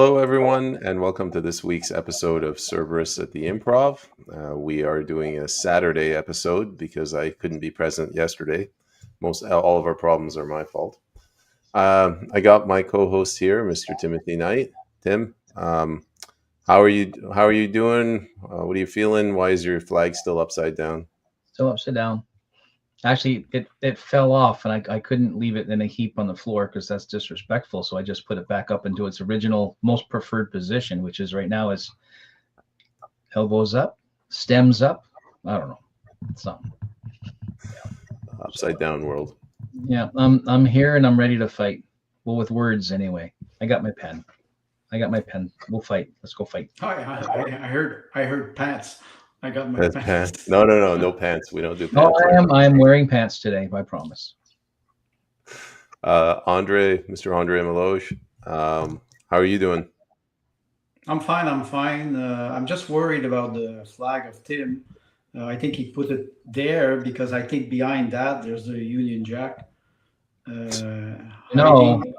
Hello, everyone, and welcome to this week's episode of Cerberus at the Improv. We are doing a Saturday episode because I couldn't be present yesterday. All of our problems are my fault. I got my co-host here, Mr. Timothy Knight. Tim, how are you? How are you doing? What are you feeling? Why is your flag still upside down? Still upside down. Actually, it fell off, and I couldn't leave it in a heap on the floor because that's disrespectful. So I just put it back up into its original, most preferred position, which is right now is elbows up, stems up. I don't know. It's something. Upside down world. Yeah, I'm here and I'm ready to fight. Well, with words anyway. I got my pen. We'll fight. Let's go fight. I heard pants. I got my That's pants. pants. No pants. We don't do No, pants. I am wearing pants today. I promise. Mr. Andre Meloche, how are you doing? I'm fine. I'm just worried about the flag of Tim. I think he put it there because I think behind that there's the Union Jack. No, Hiding.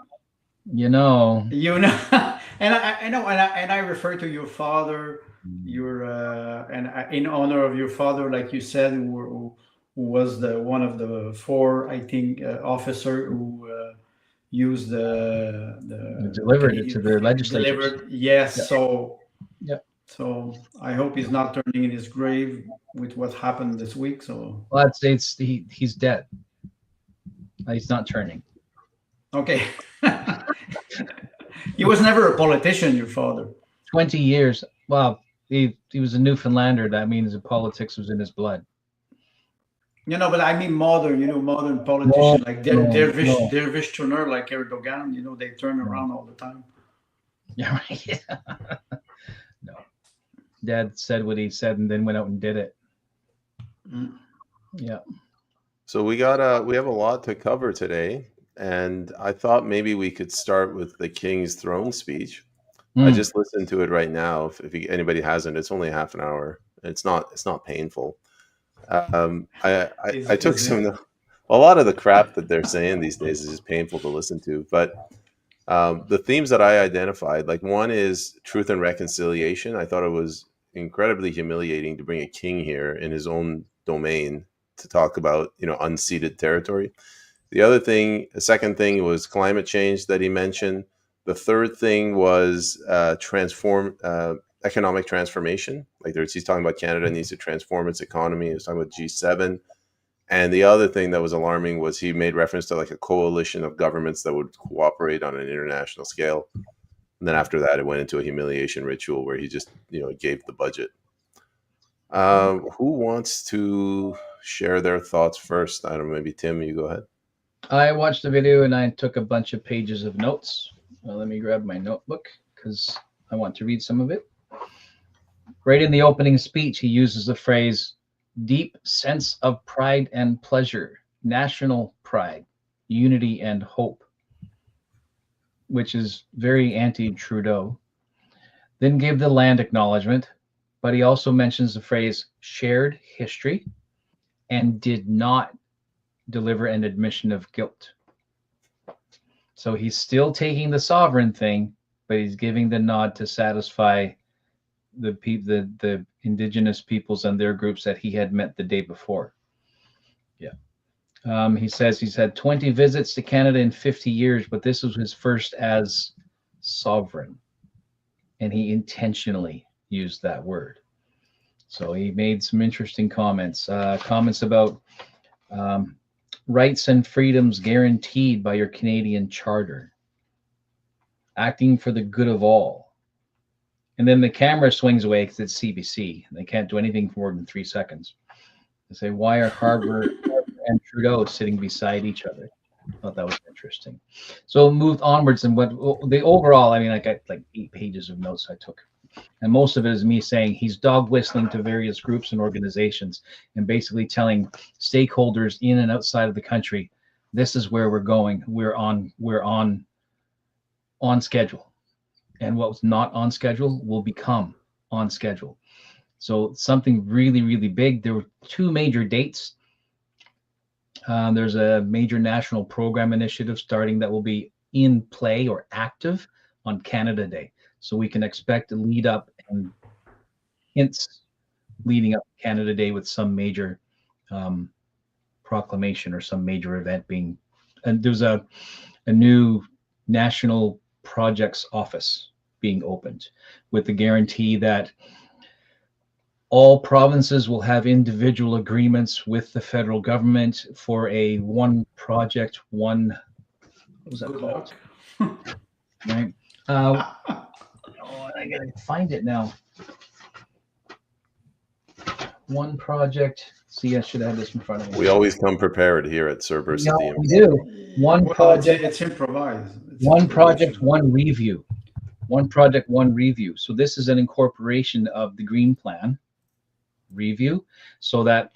you know. I know, and I refer to your father, in honor of your father, like you said, who was the one of the four, I think, officer who used the Delivered it to their legislatures. delivered. Yes, Yeah. so I hope he's not turning in his grave with what happened this week. So Well, he's dead. He's not turning. okay, he was never a politician, your father. 20 years. Well, he was a Newfoundlander. That means the politics was in his blood. But I mean modern politician like Dervish no. Dervish turner like Erdogan. They turn around all the time. Yeah, right. Yeah. No. Dad said what he said and then went out and did it. Mm. Yeah. So we have a lot to cover today, and I thought maybe we could start with the King's throne speech. I just listened to it right now. If anybody hasn't, it's only half an hour. It's not painful. I took a lot of the crap that they're saying these days is just painful to listen to. But the themes that I identified, like one is truth and reconciliation. I thought it was incredibly humiliating to bring a king here in his own domain to talk about, unceded territory. The second thing was climate change that he mentioned. The third thing was economic transformation. Like he's talking about Canada needs to transform its economy. He was talking about G7. And the other thing that was alarming was he made reference to like a coalition of governments that would cooperate on an international scale. And then after that, it went into a humiliation ritual where he just, gave the budget. Who wants to share their thoughts first? I don't know, maybe Tim, you go ahead. I watched the video and I took a bunch of pages of notes. Well, let me grab my notebook because I want to read some of it. Right in the opening speech, he uses the phrase, deep sense of pride and pleasure, national pride, unity and hope, which is very anti-Trudeau. Then gave the land acknowledgement, but he also mentions the phrase shared history and did not deliver an admission of guilt. So he's still taking the sovereign thing, but he's giving the nod to satisfy the indigenous peoples and their groups that he had met the day before. Yeah. He says he's had 20 visits to Canada in 50 years, but this was his first as sovereign. And he intentionally used that word. So he made some interesting comments. Comments about rights and freedoms guaranteed by your Canadian charter, acting for the good of all. And then the camera swings away because it's CBC. They can't do anything for more than 3 seconds. They say, why are Harbour and Trudeau sitting beside each other? I thought that was interesting. So moved onwards, and what the overall, I got like 8 pages of notes I took. And most of it is me saying he's dog whistling to various groups and organizations and basically telling stakeholders in and outside of the country, this is where we're going. We're on schedule. And what was not on schedule will become on schedule. So something really, really big. There were 2 major dates. There's a major national program initiative starting that will be in play or active on Canada Day. So we can expect a lead up and hints leading up to Canada Day with some major proclamation or some major event being. And there's a new national projects office being opened with the guarantee that all provinces will have individual agreements with the federal government for a one project, one, what was that Good called? luck. Right. Oh, I gotta find it now. One project. See, I should have this in front of me. We always come prepared here at Cerberus at the We Improv. do. One Well, project. It's improvised. It's One project, improvisation. one review. One project, one review. So this is an incorporation of the Green Plan review, so that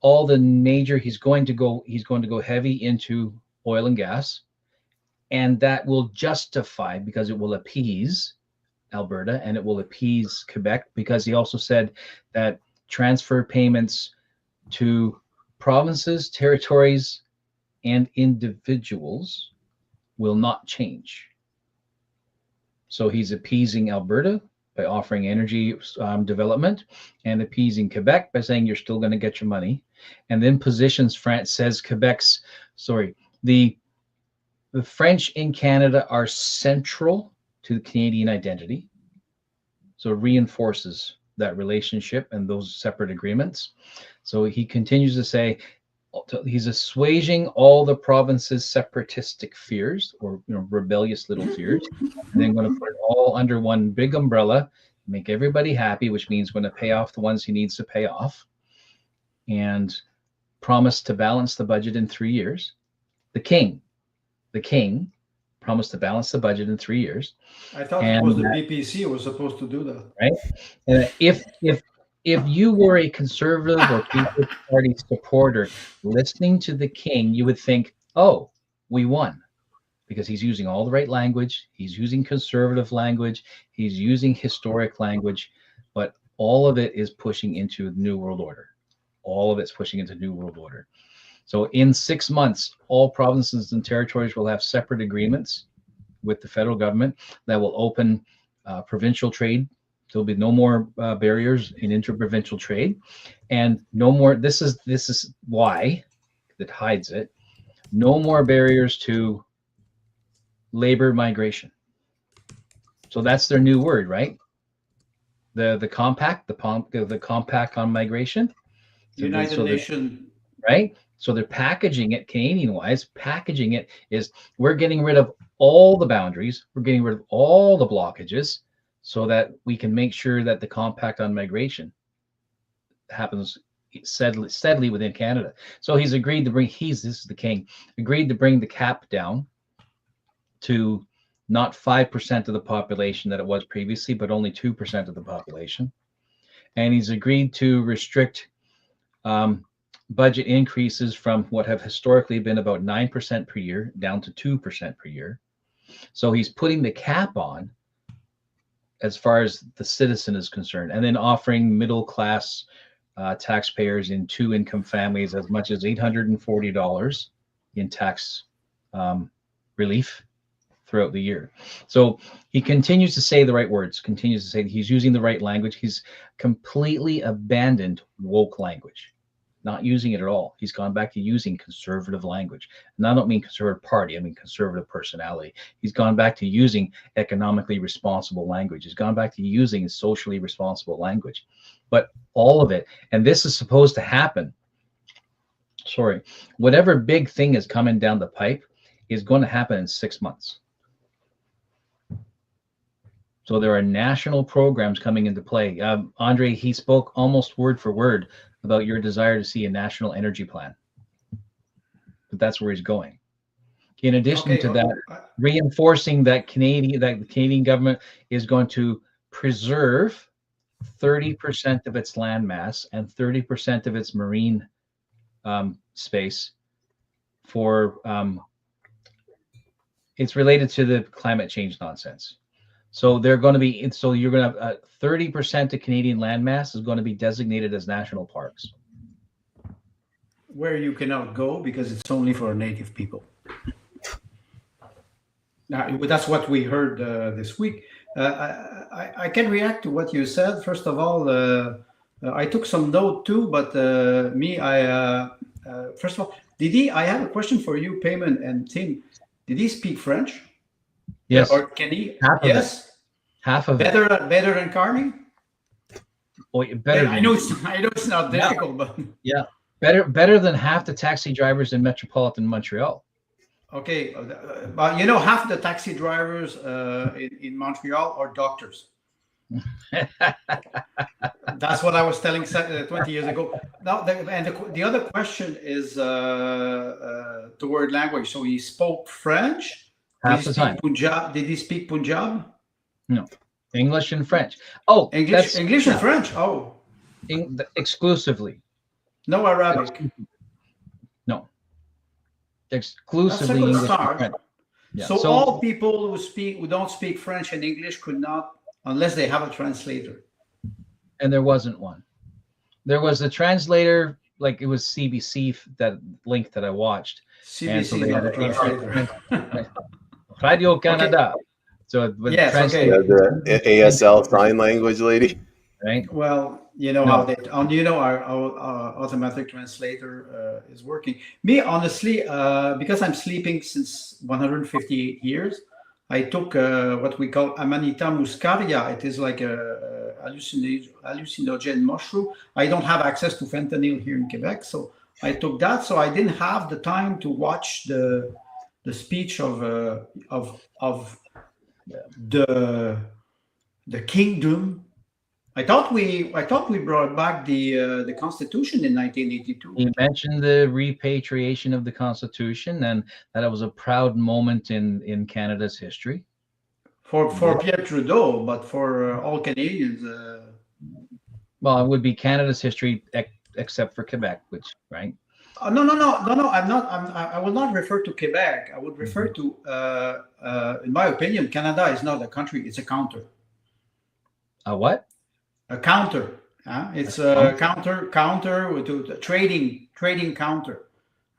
all the major he's going to go heavy into oil and gas, and that will justify, because it will appease Alberta and it will appease Quebec, because he also said that transfer payments to provinces, territories, and individuals will not change. So he's appeasing Alberta by offering energy development, and appeasing Quebec by saying you're still going to get your money. And then positions France, says Quebec's, the French in Canada are central to the Canadian identity. So it reinforces that relationship and those separate agreements. So he continues to say he's assuaging all the province's separatistic fears, or rebellious little fears, and then going to put it all under one big umbrella, make everybody happy, which means going to pay off the ones he needs to pay off, and promise to balance the budget in 3 years. The king promised to balance the budget in 3 years. I thought it was the BPC who was supposed to do that. Right? And if you were a conservative or People's Party supporter listening to the king, you would think, oh, we won, because he's using all the right language. He's using conservative language. He's using historic language, but all of it is pushing into the New World Order. All of it's pushing into New World Order. So in 6 months, all provinces and territories will have separate agreements with the federal government that will open provincial trade. There'll be no more barriers in interprovincial trade, and no more. This is why that hides it. No more barriers to labor migration. So that's their new word, right? The compact, the compact on migration. United Nations. Right? So they're packaging it Canadian-wise. Packaging it is, we're getting rid of all the boundaries. We're getting rid of all the blockages, so that we can make sure that the compact on migration happens steadily within Canada. So he's agreed to bring, this is the king, agreed to bring the cap down to not 5% of the population that it was previously, but only 2% of the population. And he's agreed to restrict budget increases from what have historically been about 9% per year down to 2% per year. So he's putting the cap on as far as the citizen is concerned, and then offering middle class taxpayers in 2-income families as much as $840 in tax relief throughout the year. So he continues to say the right words, continues to say that he's using the right language. He's completely abandoned woke language, not using it at all. He's gone back to using conservative language. And I don't mean conservative party, I mean conservative personality. He's gone back to using economically responsible language. He's gone back to using socially responsible language. But all of it, and this is supposed to happen, whatever big thing is coming down the pipe is going to happen in 6 months. So there are national programs coming into play. Andre, he spoke almost word for word about your desire to see a national energy plan. But that's where he's going. In addition to that, reinforcing that the Canadian government is going to preserve 30% of its land mass and 30% of its marine space for it's related to the climate change nonsense. So they're going to be, so you're going to have 30% of Canadian landmass is going to be designated as national parks, where you cannot go because it's only for native people. Now, that's what we heard this week. I can react to what you said. First of all, I took some note too, but first of all, did he? I have a question for you, Payman and Tim. Did he speak French? Yes. Or can he? Half of Yes. it. Half of Better, it. better than Carney. Oh, better. I know it's not difficult, but yeah, better than half the taxi drivers in metropolitan Montreal. Okay, but you know, half the taxi drivers in Montreal are doctors. That's what I was telling 20 years ago. Now, the other question is toward language. So he spoke French. Half the time. Did he speak Punjab? No, English and French. Oh, English and French. Oh, exclusively. No Arabic. No. Exclusively English and French. Yeah. So all people who don't speak French and English could not, unless they have a translator. And there wasn't one. There was a translator, like it was CBC, that link that I watched. CBC is not a translator. Radio Canada. Okay. So yes, okay. The ASL sign language lady. Right. Well, you know how our automatic translator is working. Me, honestly, because I'm sleeping since 158 years, I took what we call Amanita muscaria. It is like a hallucinogen mushroom. I don't have access to fentanyl here in Quebec, so I took that. So I didn't have the time to watch the speech of the kingdom. I thought we brought back the Constitution in 1982. He mentioned the repatriation of the Constitution, and that it was a proud moment in Canada's history. For Pierre Trudeau, but for all Canadians. Well, it would be Canada's history, except for Quebec, which right. No. I'm not. I will not refer to Quebec. I would refer to, in my opinion, Canada is not a country. It's a counter. A what? A counter. It's a counter to trading counter.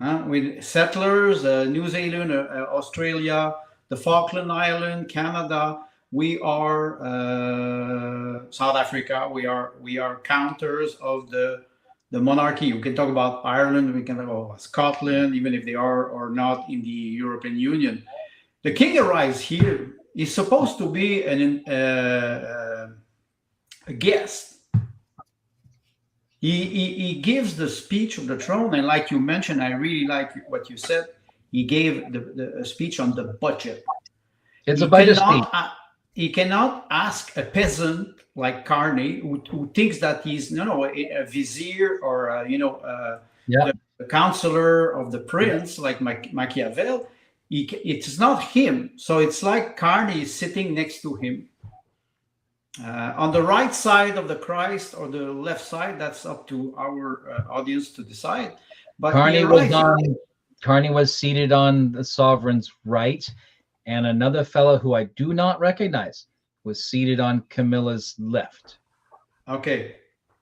With settlers, New Zealand, Australia, the Falkland Island, Canada. We are South Africa. We are counters of the monarchy. We can talk about Ireland. We can talk about Scotland, even if they are or not in the European Union. The king arrives here. He's supposed to be a guest. He gives the speech of the throne, and like you mentioned, I really like what you said. He gave the speech on the budget. It's a budget speech. He cannot ask a peasant like Carney, who thinks that he's a vizier or the counselor of the prince, like Machiavel. It's not him. So it's like Carney is sitting next to him. On the right side of the Christ or the left side, that's up to our audience to decide. But Carney was seated on the sovereign's right, and another fellow who I do not recognize was seated on Camilla's left. Okay.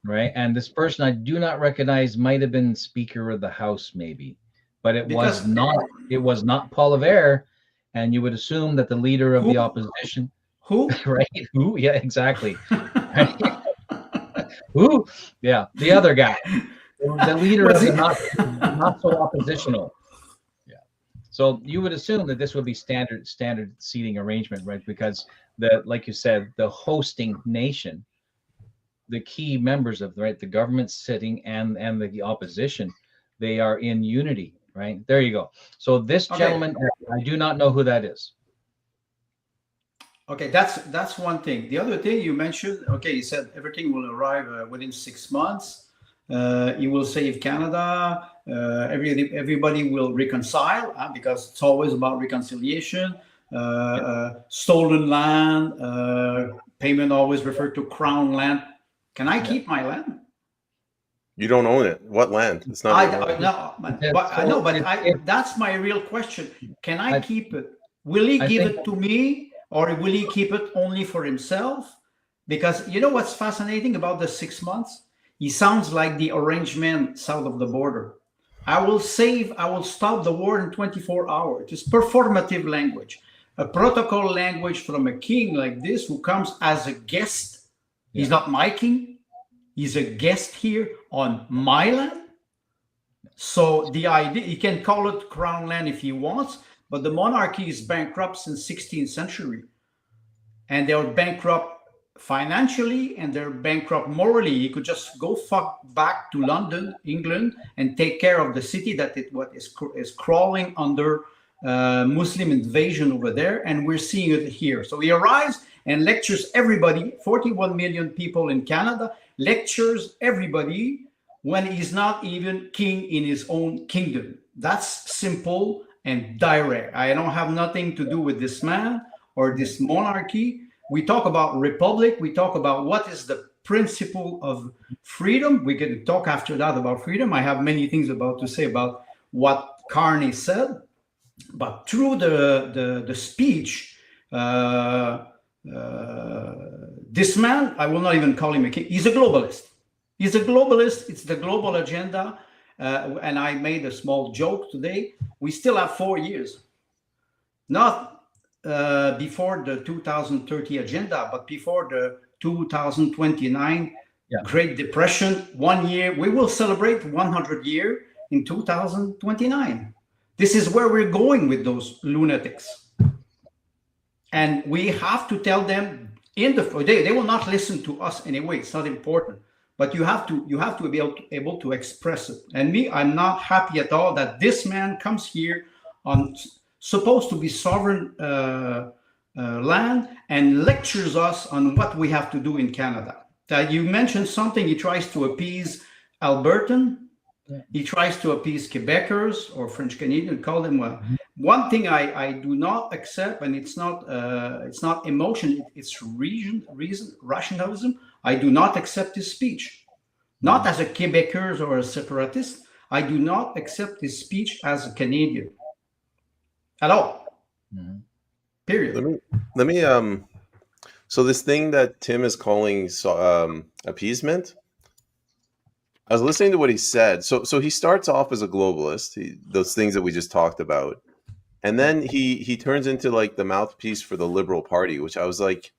Right, and this person I do not recognize might have been Speaker of the House, maybe, but it was not Paul Revere, and you would assume that the leader of the opposition. Who? Right? Who? Yeah, exactly. Who? Yeah, the other guy, the leader of the not so oppositional. Yeah. So you would assume that this would be standard seating arrangement, right? Because like you said, the hosting nation, the key members of the government sitting and the opposition, they are in unity, right? There you go. So this gentleman, I do not know who that is. Okay, that's one thing. The other thing you mentioned, you said everything will arrive within 6 months. You will save Canada. Everybody will reconcile because it's always about reconciliation. Stolen land, payment always referred to crown land. Can I keep my land? You don't own it. What land? It's not. That's my real question. Can I keep it? Will he give it to me? Or will he keep it only for himself? Because you know what's fascinating about the 6 months? He sounds like the orange man south of the border. I will stop the war in 24 hours. It's performative language. a protocol language from a king like this who comes as a guest. He's not my king. He's a guest here on my land. So the idea, he can call it crown land if he wants, but the monarchy is bankrupt since 16th century. And they're bankrupt financially and they're bankrupt morally. He could just go fuck back to London, England, and take care of the city that is crawling under Muslim invasion over there. And we're seeing it here. So he arrives and lectures everybody, 41 million people in Canada, lectures everybody when he's not even king in his own kingdom. That's simple and direct. I don't have nothing to do with this man or this monarchy. We talk about republic. We talk about what is the principle of freedom. We can talk after that about freedom. I have many things to say about what Carney said. But through the speech, this man, I will not even call him a king. He's a globalist. He's a globalist. It's the global agenda. And I made a small joke today. We still have 4 years. Not before the 2030 agenda, but before the 2029 Great Depression. 1 year. We will celebrate 100 year in 2029. This is where we're going with those lunatics. And we have to tell them they will not listen to us anyway. It's not important. But you have to be able to express it. And me, I'm not happy at all that this man comes here on supposed to be sovereign land and lectures us on what we have to do in Canada. You mentioned something. He tries to appease Albertan. He tries to appease Quebecers or French Canadian. Call them one thing I do not accept, and it's not emotion. It's reason, rationalism. I do not accept his speech, not as a Quebecers or a separatist. I do not accept his speech as a Canadian at all. Period. Let me so this thing that Tim is calling appeasement, I was listening to what he said. So he starts off as a globalist, those things that we just talked about, and then he turns into like the mouthpiece for the Liberal Party, which I was like,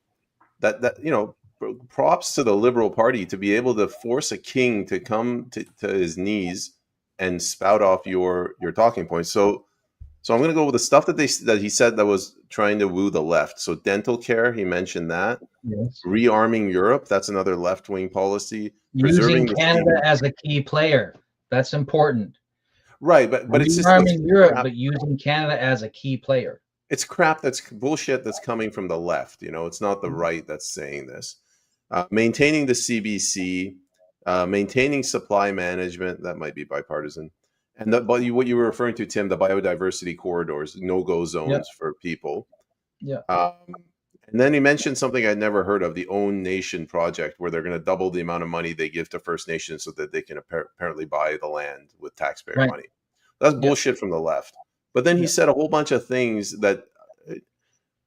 that props to the Liberal Party to be able to force a king to come to his knees and spout off your talking points. So I'm going to go with the stuff that he said that was trying to woo the left. So dental care, he mentioned that. Yes. Rearming Europe, that's another left-wing policy. Using Canada as a key player, that's important. Right, but it's just rearming Europe, but using Canada as a key player. It's crap. That's bullshit. That's coming from the left. It's not the right that's saying this. Maintaining the CBC, maintaining supply management, that might be bipartisan. And what you were referring to, Tim, the biodiversity corridors, no-go zones for people. Yeah. And then he mentioned something I'd never heard of, the Own Nation project, where they're going to double the amount of money they give to First Nations so that they can apparently buy the land with taxpayer money. That's bullshit from the left. But then he said a whole bunch of things that,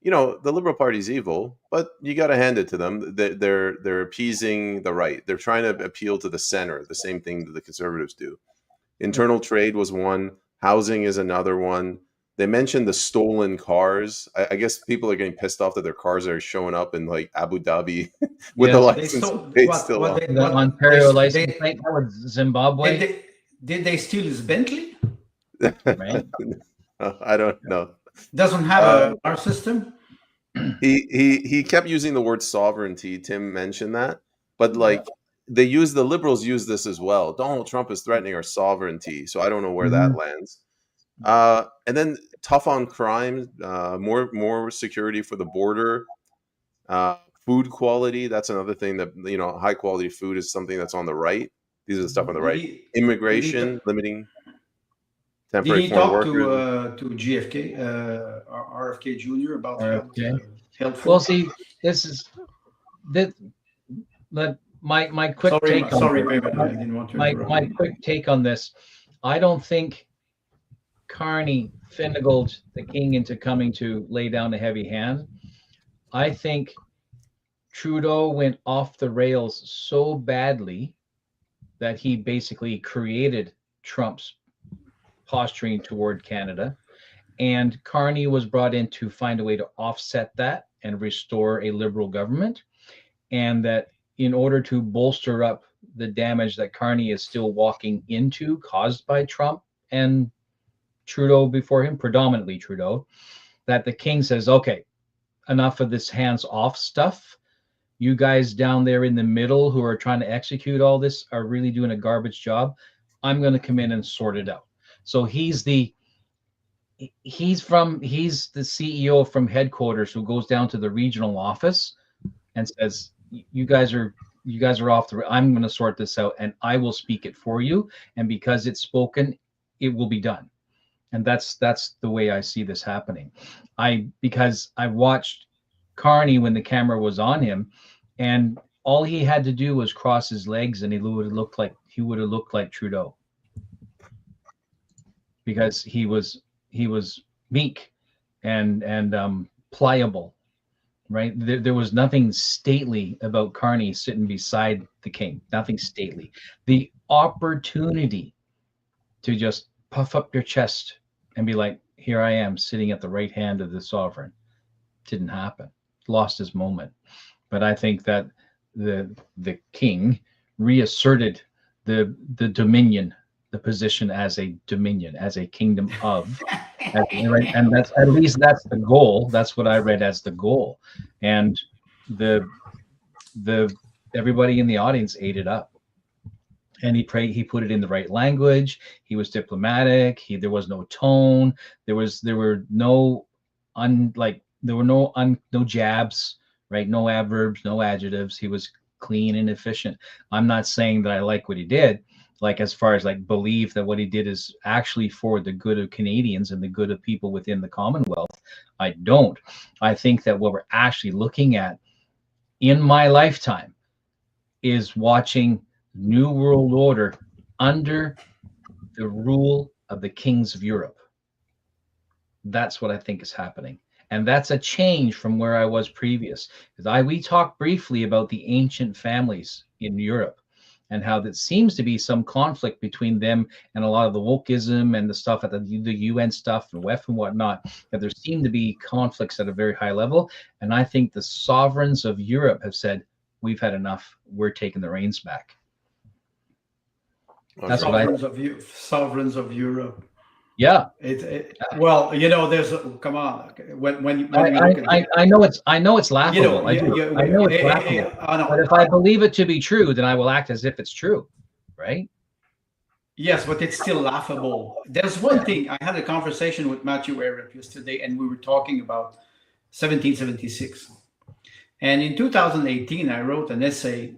the Liberal Party's evil, but you got to hand it to them. They're appeasing the right. They're trying to appeal to the center, the same thing that the Conservatives do. Internal trade was one. Housing is another one. They mentioned the stolen cars. I guess people are getting pissed off that their cars are showing up in like Abu Dhabi with the license plate still on. The Ontario license plate with Zimbabwe. Did they steal his Bentley? Right. I don't know. Doesn't have our system. He kept using the word sovereignty. Tim mentioned that, but the Liberals use this as well. Donald Trump is threatening our sovereignty, so I don't know where that lands. And then tough on crime, more security for the border, food quality. That's another thing that high quality food is something that's on the right. These are the stuff on the right. Immigration, limiting temporary foreign workers. Did he talk to GFK, RFK Jr. about health? Well, see, this is my quick take. My quick take on this. I don't think Carney finagled the king into coming to lay down a heavy hand. I think Trudeau went off the rails so badly that he basically created Trump's posturing toward Canada. And Carney was brought in to find a way to offset that and restore a liberal government. And that in order to bolster up the damage that Carney is still walking into, caused by Trump and Trudeau before him, predominantly Trudeau, that the king says, okay, enough of this hands-off stuff. You guys down there in the middle who are trying to execute all this are really doing a garbage job. I'm going to come in and sort it out. So he's the CEO from headquarters who goes down to the regional office and says, you guys are off the, I'm going to sort this out and I will speak it for you. And because it's spoken, it will be done. And that's the way I see this happening. Because I watched Carney when the camera was on him, and all he had to do was cross his legs and he would have looked like Trudeau, because he was meek and pliable, right? There was nothing stately about Carney sitting beside the king, nothing stately. The opportunity to just puff up your chest and be like, here I am sitting at the right hand of the sovereign, didn't happen. Lost his moment. But I think that the king reasserted the dominion, the position as a dominion, as a kingdom of, and that's, at least that's the goal. That's what I read as the goal. And the everybody in the audience ate it up. And he put it in the right language. He was diplomatic. There was no tone. There were no jabs, right? No adverbs, no adjectives. He was clean and efficient. I'm not saying that I like what he did, like as far as like believe that what he did is actually for the good of Canadians and the good of people within the Commonwealth. I don't. I think that what we're actually looking at in my lifetime is watching New World Order under the rule of the kings of Europe. That's what I think is happening. And that's a change from where I was previous. Because we talked briefly about the ancient families in Europe and how that seems to be some conflict between them and a lot of the wokeism and the stuff at the UN stuff and WEF and whatnot, that there seem to be conflicts at a very high level. And I think the sovereigns of Europe have said, we've had enough. We're taking the reins back. That's sovereigns of Europe. Yeah. Well, there's come on. When I know it's laughable. I know it's laughable. But if I believe it to be true, then I will act as if it's true, right? Yes, but it's still laughable. There's one thing. I had a conversation with Matthew Arab yesterday, and we were talking about 1776. And in 2018, I wrote an essay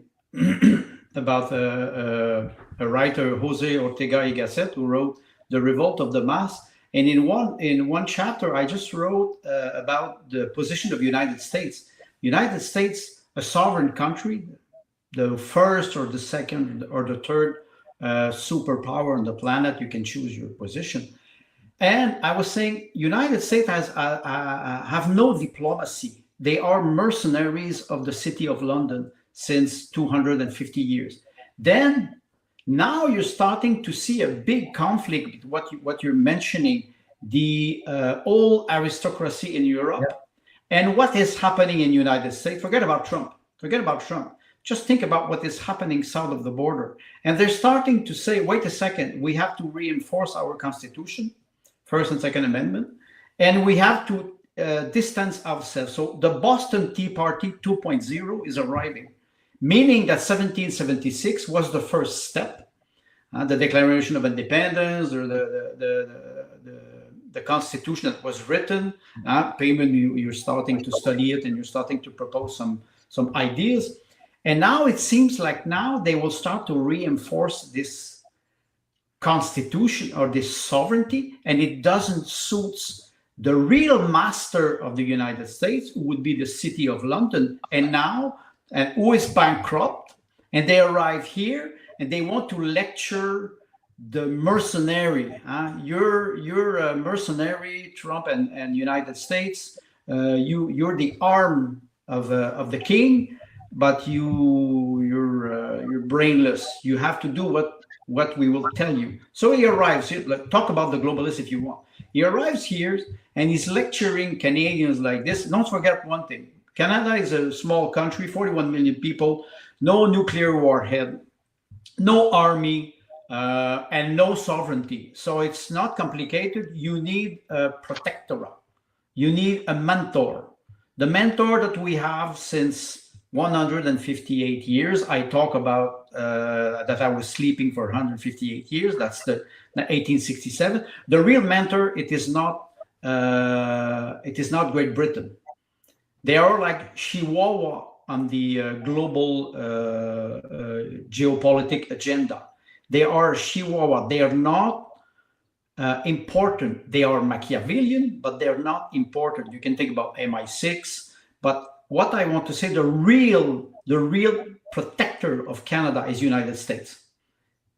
about a writer, Jose Ortega y Gasset, who wrote The Revolt of the Mass. And in one chapter, I just wrote about the position of the United States. United States, a sovereign country, the first or the second or the third superpower on the planet. You can choose your position. And I was saying, United States have no diplomacy. They are mercenaries of the city of London since 250 years. Then now you're starting to see a big conflict with what you're mentioning, the old aristocracy in Europe, and what is happening in the United States. Forget about Trump. Just think about what is happening south of the border. And they're starting to say, wait a second, we have to reinforce our Constitution, First and Second Amendment, and we have to distance ourselves. So the Boston Tea Party 2.0 is arriving, meaning that 1776 was the first step, the Declaration of Independence, or the Constitution that was written. Payment, you're starting to study it and you're starting to propose some ideas. And now it seems like now they will start to reinforce this Constitution or this sovereignty, and it doesn't suit the real master of the United States, who would be the city of London, and now, and who is bankrupt, and they arrive here and they want to lecture the mercenary. You're a mercenary, Trump and United States. You're the arm of the king, but you're brainless. You have to do what we will tell you. So he arrives here. Talk about the globalists if you want. He arrives here and he's lecturing Canadians like this. Don't forget one thing. Canada is a small country, 41 million people, no nuclear warhead, no army, and no sovereignty. So it's not complicated. You need a protectorate. You need a mentor. The mentor that we have since 158 years. I talk about that I was sleeping for 158 years. That's the 1867. The real mentor, it is not Great Britain. They are like Chihuahua on the global geopolitical agenda. They are Chihuahua. They are not important. They are Machiavellian, but they're not important. You can think about MI6. But what I want to say, the real protector of Canada is United States,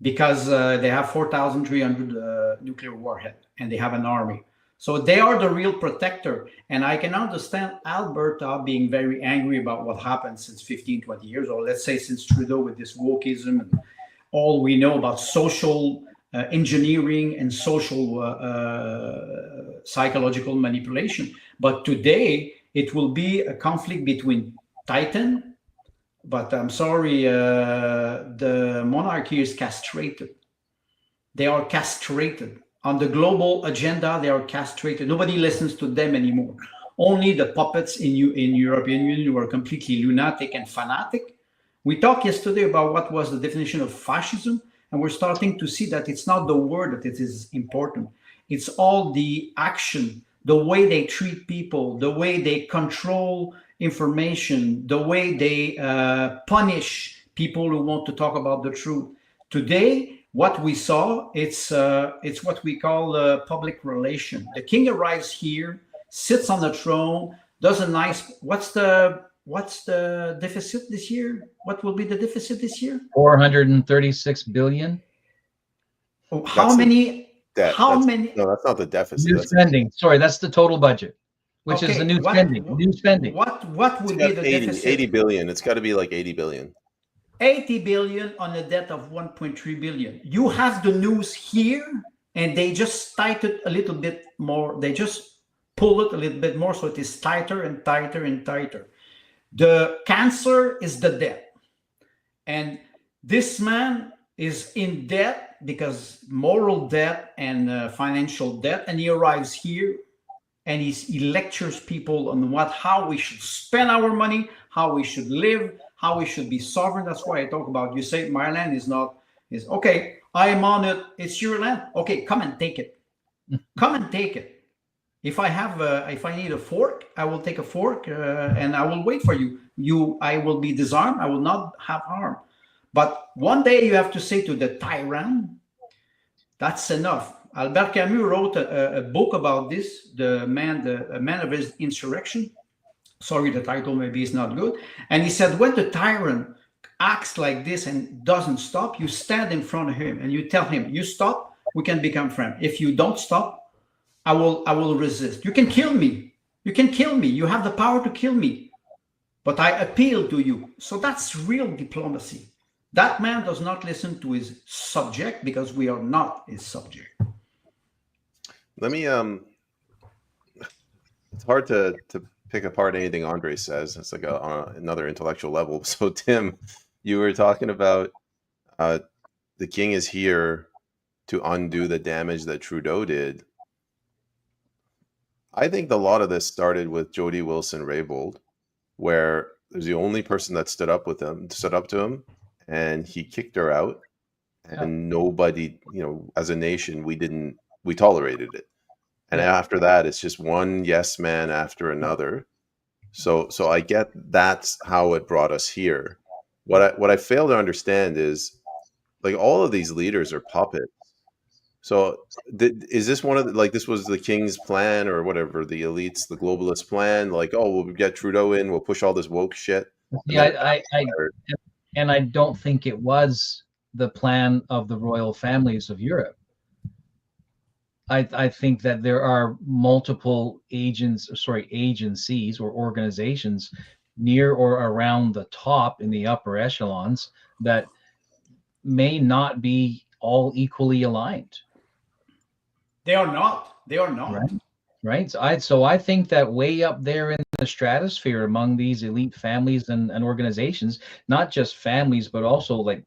because they have 4,300 nuclear warhead and they have an army. So they are the real protector. And I can understand Alberta being very angry about what happened since 15, 20 years, or let's say since Trudeau with this wokeism and all we know about social engineering and social psychological manipulation. But today, it will be a conflict between Titan, but I'm sorry, the monarchy is castrated. They are castrated. On the global agenda, they are castrated. Nobody listens to them anymore. Only the puppets in European Union who are completely lunatic and fanatic. We talked yesterday about what was the definition of fascism, and we're starting to see that it's not the word that it is important. It's all the action, the way they treat people, the way they control information, the way they punish people who want to talk about the truth. Today, what we saw, it's what we call public relation. The king arrives here, sits on the throne, does a nice. What's the deficit this year? What will be the deficit this year? 436 billion. How many? How many? No, that's not the deficit. New spending. Sorry, that's the total budget, which is the new spending. New spending. What would be the deficit? 80 billion. It's got to be like 80 billion. 80 billion on a debt of 1.3 billion. You have the news here, and they just tighten it a little bit more. They just pull it a little bit more, so it is tighter and tighter and tighter. The cancer is the debt. And this man is in debt because moral debt and financial debt. And he arrives here and he lectures people on how we should spend our money, how we should live, how we should be sovereign. That's why I talk about, you say my land is okay, I'm on it. It's your land. Okay, come and take it. Come and take it. If I need a fork, I will take a fork and I will wait for you. I will be disarmed. I will not have harm. But one day you have to say to the tyrant, that's enough. Albert Camus wrote a book about this, a man of his insurrection. Sorry, the title maybe is not good. And he said, when the tyrant acts like this and doesn't stop, you stand in front of him and you tell him, you stop, we can become friends. If you don't stop, I will resist. You can kill me. You can kill me. You have the power to kill me. But I appeal to you. So that's real diplomacy. That man does not listen to his subject because we are not his subject. Let me it's hard to pick apart anything Andre says. It's like on another intellectual level. So Tim, you were talking about the king is here to undo the damage that Trudeau did. I think a lot of this started with Jody Wilson-Raybould, where there's the only person that stood up to him, and he kicked her out. And nobody, as a nation, we tolerated it. And after that, it's just one yes man after another. So I get that's how it brought us here. What I fail to understand is, like, all of these leaders are puppets. So is this one of this was the king's plan or whatever, the elites, the globalist plan? Like, oh, we'll get Trudeau in, we'll push all this woke shit. Yeah, I don't think it was the plan of the royal families of Europe. I think that there are multiple agencies or organizations near or around the top in the upper echelons that may not be all equally aligned. They are not. They are Right. not. Right. So I think that way up there in the stratosphere among these elite families and organizations, not just families, but also like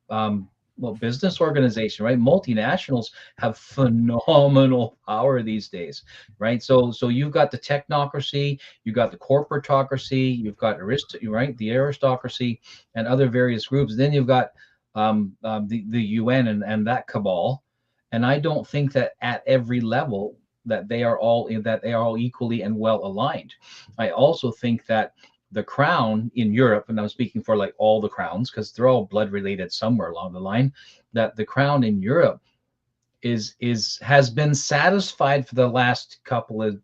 um, well, business organization, right? Multinationals have phenomenal power these days, right? So you've got the technocracy, you've got the corporatocracy, you've got right, the aristocracy, and other various groups. Then you've got the UN and that cabal. And I don't think that at every level that they are all equally and well aligned. I also think that the crown in Europe, and I'm speaking for like all the crowns because they're all blood related somewhere along the line, that the crown in Europe is has been satisfied for the last couple of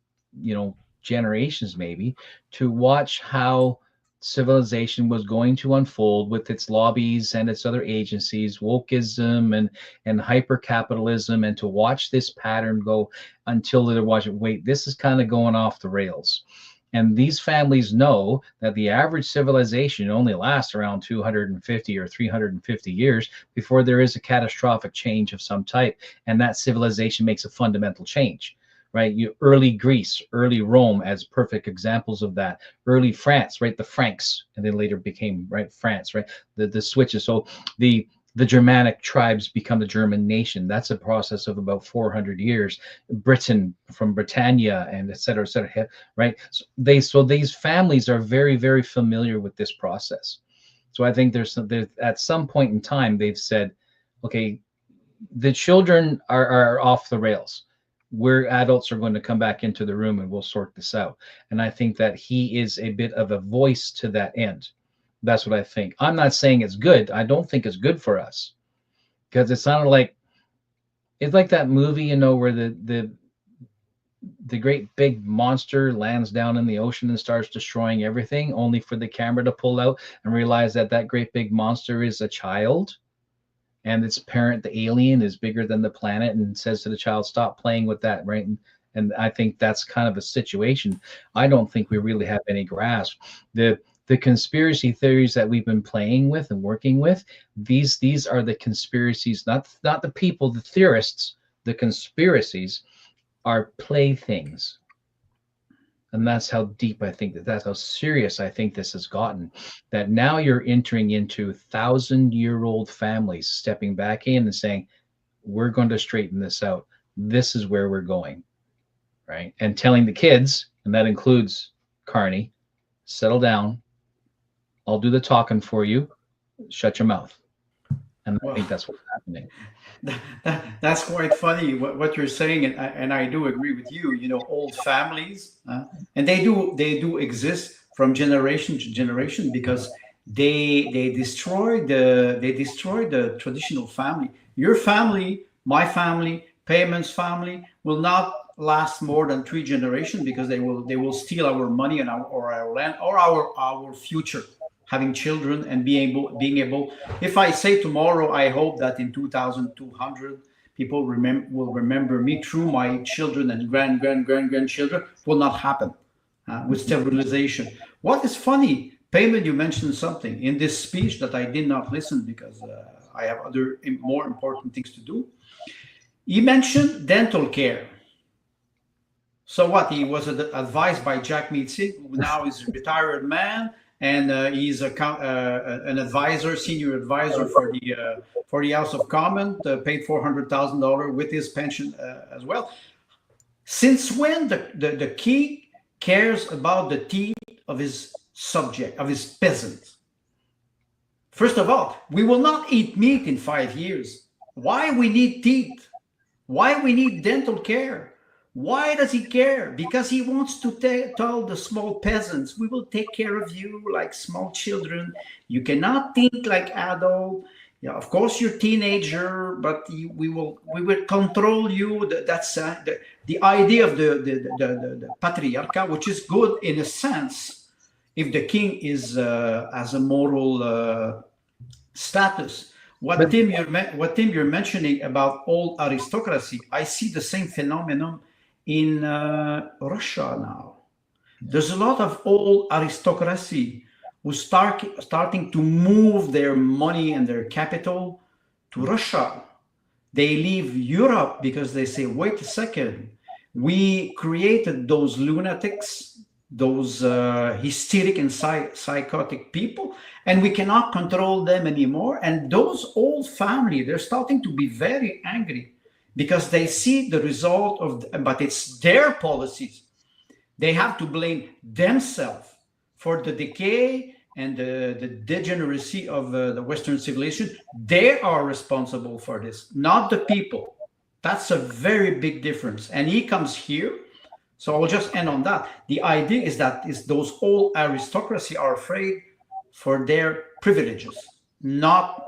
generations maybe to watch how civilization was going to unfold with its lobbies and its other agencies, wokeism and hyper capitalism, and to watch this pattern go until they're watching, wait, this is kind of going off the rails. And these families know that the average civilization only lasts around 250 or 350 years before there is a catastrophic change of some type. And that civilization makes a fundamental change, right? Early Greece, early Rome as perfect examples of that. Early France, right? The Franks, and then later became, right, France, right? The switches. So the Germanic tribes become the German nation. That's a process of about 400 years. Britain from Britannia and et cetera, right? So these families are very, very familiar with this process. So I think there's at some point in time they've said, okay, the children are off the rails. We're adults are going to come back into the room and we'll sort this out. And I think that he is a bit of a voice to that end. That's what I think. I'm not saying it's good. I don't think it's good for us because it sounded like it's like that movie, where the great big monster lands down in the ocean and starts destroying everything, only for the camera to pull out and realize that that great big monster is a child, and its parent, the alien, is bigger than the planet, and says to the child, "Stop playing with that," right? And I think that's kind of a situation. I don't think we really have any grasp. The conspiracy theories that we've been playing with and working with, these are the conspiracies, not the people, the theorists. The conspiracies are playthings. And that's how deep I think that's how serious I think this has gotten. That now you're entering into 1,000-year-old families stepping back in and saying, we're going to straighten this out. This is where we're going. Right. And telling the kids, and that includes Carney, settle down. I'll do the talking for you. Shut your mouth. And I think that's what's happening. That's quite funny what you're saying, and I do agree with you. Old families, and they do exist from generation to generation because they destroy the traditional family. Your family, my family, Payment's family will not last more than 3 generations because they will steal our money and our land or our future, having children and being able. If I say tomorrow, I hope that in 2200 people will remember me through my children and grandchildren, will not happen with sterilization. What is funny, Payment, you mentioned something in this speech that I did not listen because I have other more important things to do. He mentioned dental care. So what? He was advised by Jack Meeting, who now is a retired man, and he's an advisor, senior advisor for the House of Commons, paid $400,000 with his pension as well. Since when the king cares about the teeth of his subject, of his peasants? First of all, we will not eat meat in 5 years. Why we need teeth? Why we need dental care? Why does he care? Because he wants to tell the small peasants, we will take care of you like small children. You cannot think like adult. Yeah, of course you're teenager, but we will control you. That's the idea of the patriarcha, which is good in a sense if the king is as a moral status. What Tim you're mentioning about old aristocracy, I see the same phenomenon in Russia now. There's a lot of old aristocracy who starting to move their money and their capital to Russia. They leave Europe because they say, wait a second, we created those lunatics, those hysteric and psychotic people, and we cannot control them anymore. And those old family, they're starting to be very angry because they see the result of, but it's their policies. They have to blame themselves for the decay and the degeneracy of the Western civilization. They are responsible for this, not the people. That's a very big difference. And he comes here. So I'll just end on that. The idea is that is those old aristocracy are afraid for their privileges, not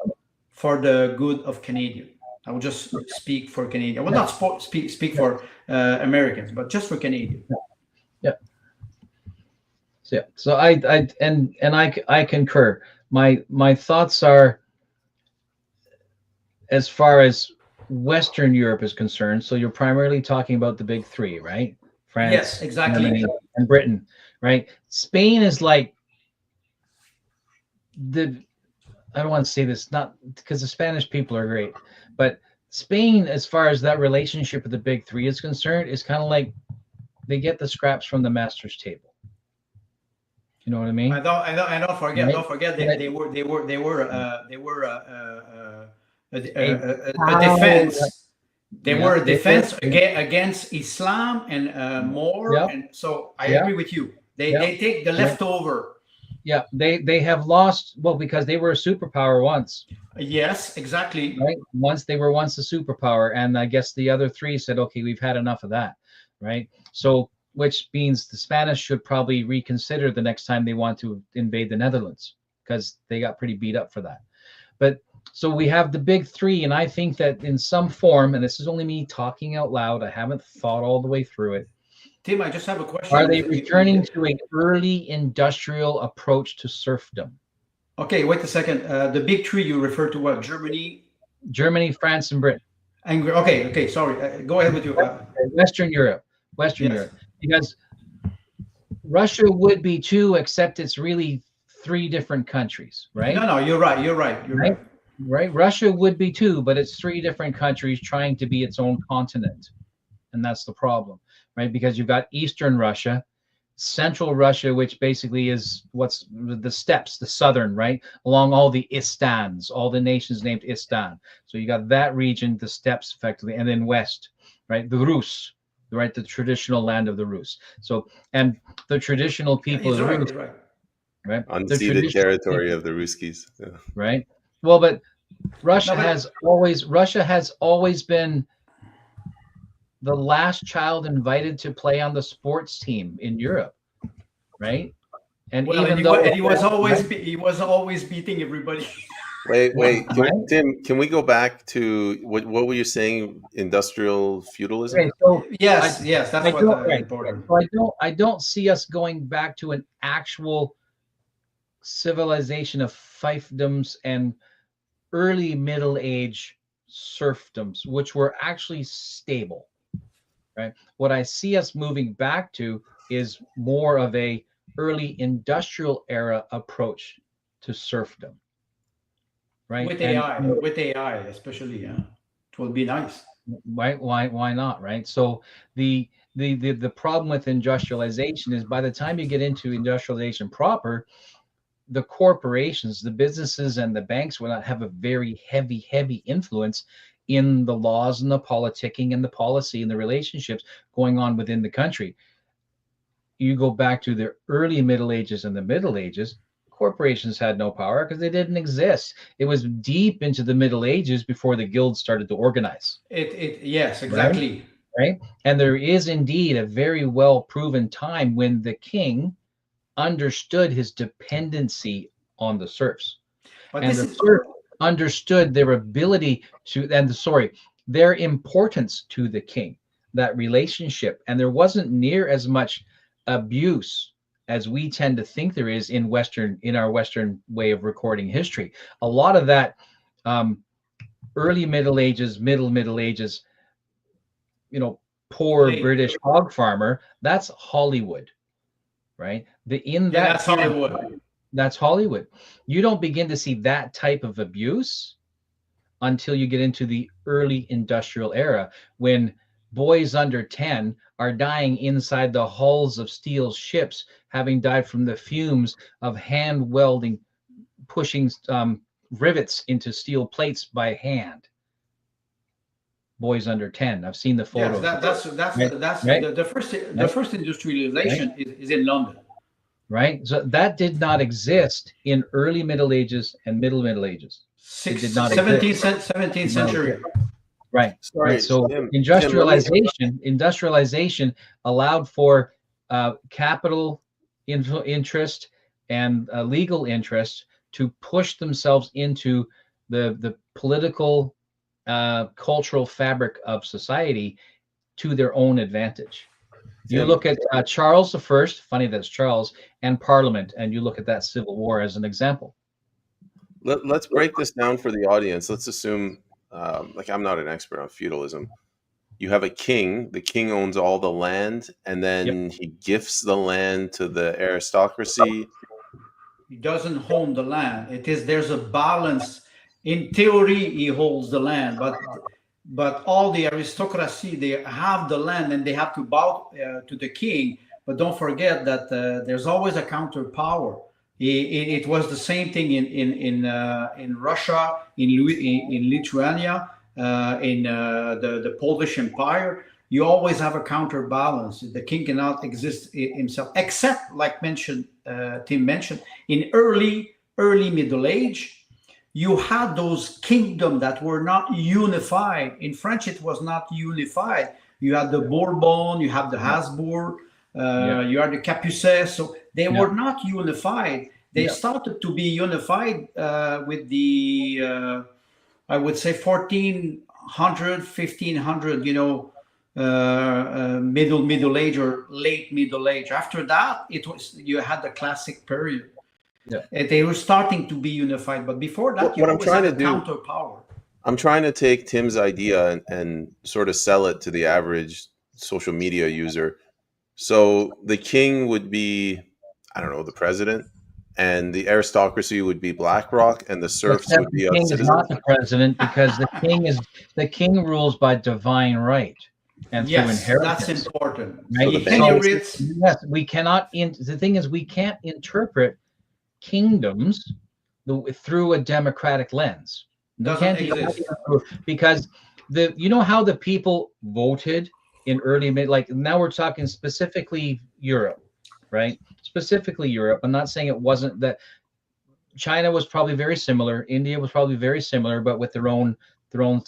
for the good of Canadian. I will just speak for Canadian. Well, not speak for Americans, but just for Canadian. Yeah. So I concur. My thoughts are, as far as Western Europe is concerned, so you're primarily talking about the big three, right? France, yes, exactly, Germany, and Britain, right? Spain is like I don't want to say this, not because the Spanish people are great, but Spain, as far as that relationship with the big three is concerned, is kind of like they get the scraps from the master's table. You know what I mean? I don't forget. Right? Don't forget they were a defense. They were a defense against Islam and more. Yep. And so I Yep. agree with you. They Yep. take the leftover. Yeah, they have lost, well, because they were a superpower once. Yes, exactly. Right. They were once a superpower, and I guess the other three said, okay, we've had enough of that. Right. So, which means the Spanish should probably reconsider the next time they want to invade the Netherlands, because they got pretty beat up for that. But so we have the big three, and I think that in some form, and this is only me talking out loud, I haven't thought all the way through it. Tim, I just have a question. Are they returning to an early industrial approach to serfdom? Okay, wait a second. The big three you refer to what? Germany, France, and Britain. Okay. Sorry. Go ahead with your Western Europe, Europe, because Russia would be too, except it's really three different countries, right? No, you're right. Right. Russia would be too, but it's three different countries trying to be its own continent, and that's the problem, right? Because you've got Eastern Russia, Central Russia, which basically is what's the steppes, the southern, right, along all the Istans, all the nations named Istan. So you got that region, the steppes, effectively, and then west, right, the Rus, right, the traditional land of the Rus. So, and the traditional people of the Rus, right, unceded territory of the Ruskies, right. Well, but Russia has always been the last child invited to play on the sports team in Europe, right? And he was always beating everybody. Wait, Tim, can we go back to what were you saying? Industrial feudalism? Okay, so yes, that's important. So I don't see us going back to an actual civilization of fiefdoms and early Middle Age serfdoms, which were actually stable. Right. What I see us moving back to is more of a early industrial era approach to serfdom. Right. With AI, especially, yeah, it will be nice. Why not? Right. So the problem with industrialization is by the time you get into industrialization proper, the corporations, the businesses, and the banks will not have a very heavy influence in the laws and the politicking and the policy and the relationships going on within the country. You go back to the early Middle Ages and the Middle Ages, corporations had no power because they didn't exist. It was deep into the Middle Ages before the guilds started to organize. Yes, exactly. Right? And there is indeed a very well proven time when the king understood his dependency on the serfs. But and the serfs understood their ability to, their importance to the king, that relationship. And there wasn't near as much abuse as we tend to think there is in our Western way of recording history. A lot of that early Middle Ages, Middle Ages, poor British hog farmer, that's Hollywood, right? That's Hollywood. That's Hollywood. You don't begin to see that type of abuse until you get into the early industrial era, when boys under 10 are dying inside the hulls of steel ships, having died from the fumes of hand welding, pushing rivets into steel plates by hand. Boys under 10. I've seen the Yes, photos. that's Right, that's right, the right, first right, industrialization is in London. right. So that did not exist in early Middle Ages and Middle Ages. It did not exist. 17th Did not century. exist. Right, right. Sorry, So Tim, let me. industrialization allowed for capital interest and legal interest to push themselves into the political, cultural fabric of society to their own advantage. You Tim, look at Charles the First, funny that's Charles, and Parliament, and you look at that civil war as an example. let's break this down for the audience. Let's assume, like, I'm not an expert on feudalism. You have a king. The king owns all the land, and Yep. then he gifts the land to the aristocracy. He doesn't own the land. There's a balance. In theory, he holds the land, but all the aristocracy, they have the land and they have to bow to the king. But don't forget that there's always a counter power. It was the same thing in Russia, in Lithuania, in the Polish Empire. You always have a counterbalance. The king cannot exist himself, except, like Tim mentioned, in early Middle Age. You had those kingdoms that were not unified. In French, it was not unified. You had the Bourbon, you have the Habsburg, you had the Capucins. So they were not unified. They started to be unified with the, I would say, 1400, 1500, Middle Age or late Middle Age. After that, you had the classic period. Yeah. They were starting to be unified, but before that, you always had a counter power. I'm trying to take Tim's idea and sort of sell it to the average social media user. So the king would be, I don't know, the president, and the aristocracy would be BlackRock, and the serfs Except would be the king is citizens. not the president, because the king rules by divine right and through inheritance. That's important. Right? So yes, we cannot. The thing is, we can't interpret kingdoms through a democratic lens. Doesn't exist. Because how the people voted in early mid, like now we're talking specifically Europe, right? Specifically Europe. I'm not saying it wasn't that. China was probably very similar. India was probably very similar, but with their own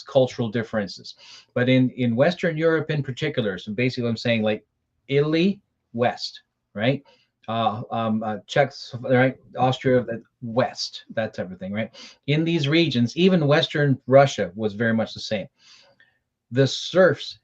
cultural differences. But in Western Europe in particular, so basically I'm saying like Italy, West, right? Czechs, right? Austria, West, that type of thing, right? In these regions, even Western Russia was very much the same. The serfs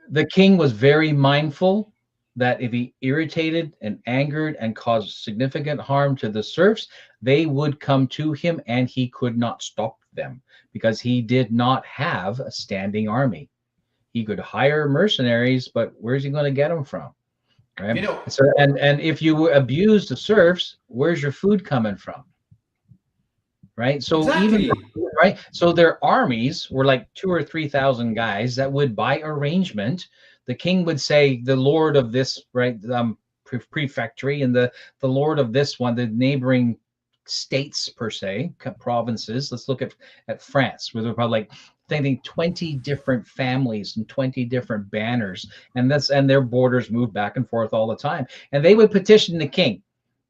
the king was very mindful that if he irritated and angered and caused significant harm to the serfs, they would come to him and he could not stop them because he did not have a standing army. He could hire mercenaries, but where's he going to get them from? Right. So, and if you abuse the serfs, where's your food coming from? Right. So right. So their armies were like 2,000 or 3,000 guys that would, by arrangement, the king would say, the lord of this, right, prefectory, and the lord of this one, the neighboring states per se, provinces. Let's look at France, where they're probably like thinking 20 different families and 20 different banners, and their borders move back and forth all the time. And they would petition the king.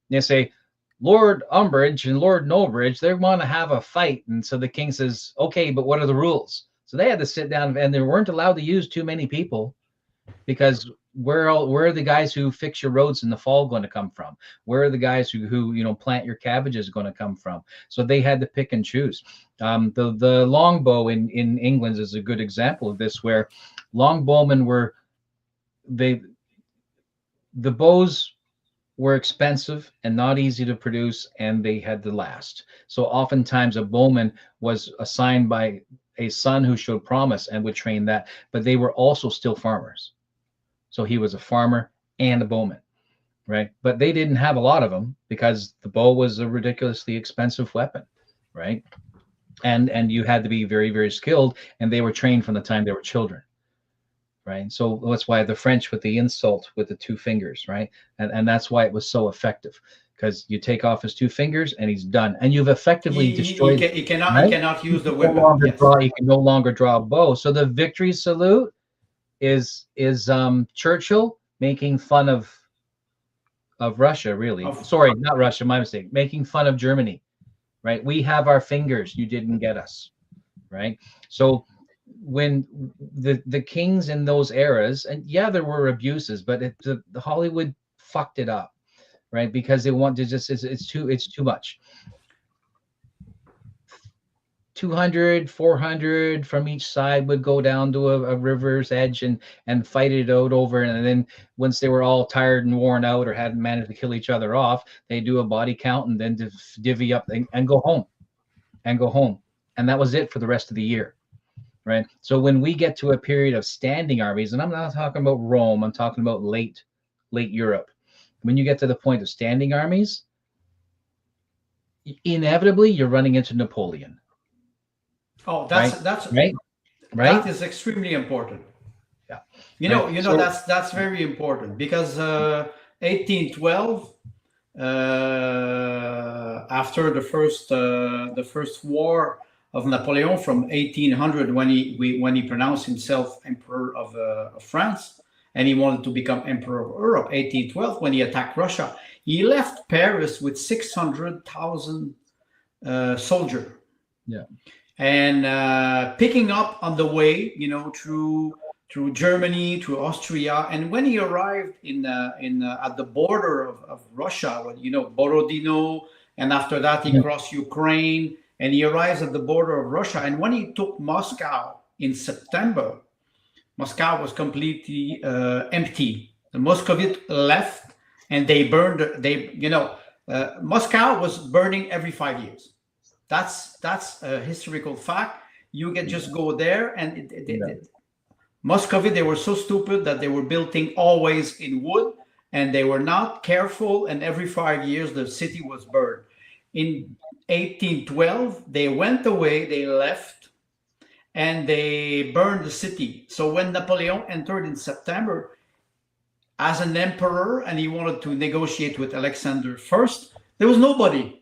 They say, Lord Umbridge and Lord Knowbridge, they want to have a fight. And so the king says, okay, but what are the rules? So they had to sit down, and they weren't allowed to use too many people, because where are the guys who fix your roads in the fall going to come from? Where are the guys who plant your cabbages going to come from? So they had to pick and choose. The longbow in England is a good example of this, where longbowmen the bows were expensive and not easy to produce, and they had to last. So oftentimes a bowman was assigned by a son who showed promise and would train that, but they were also still farmers. So he was a farmer and a bowman, right? But they didn't have a lot of them because the bow was a ridiculously expensive weapon, right? And you had to be very, very skilled, and they were trained from the time they were children, right? So that's why the French with the insult with the two fingers, right? And that's why it was so effective, because you take off his two fingers and he's done, and you've effectively destroyed. He cannot Right? he cannot use the No weapon. longer Yes. draw. You can no longer draw a bow. So the victory salute is Churchill making fun of Russia, really. Sorry, not Russia, my mistake. Making fun of Germany, right? We have our fingers, you didn't get us, right? So when the kings in those eras, and yeah, there were abuses, but the Hollywood fucked it up, right? Because they want to just it's too much. 200, 400 from each side would go down to a river's edge and fight it out over. And then once they were all tired and worn out or hadn't managed to kill each other off, they do a body count and then divvy up and go home. And that was it for the rest of the year, right? So when we get to a period of standing armies, and I'm not talking about Rome, I'm talking about late Europe. When you get to the point of standing armies, inevitably you're running into Napoleon. Oh, that's right. That is extremely important. Yeah, so, that's very important, because 1812, after the first war of Napoleon from 1800, when he pronounced himself Emperor of France, and he wanted to become Emperor of Europe. 1812, when he attacked Russia, he left Paris with 600,000 soldiers. Yeah. And picking up on the way, through Germany, through Austria, and when he arrived at the border of Russia, Borodino, and after that he crossed Ukraine, and he arrives at the border of Russia. And when he took Moscow in September, Moscow was completely empty. The Muscovites left, and they burned. Moscow was burning every 5 years. That's a historical fact. You can just go there, and Muscovy, they were so stupid that they were building always in wood, and they were not careful, and every 5 years the city was burned. In 1812, they went away, they left, and they burned the city. So when Napoleon entered in September as an emperor, and he wanted to negotiate with Alexander first, there was nobody.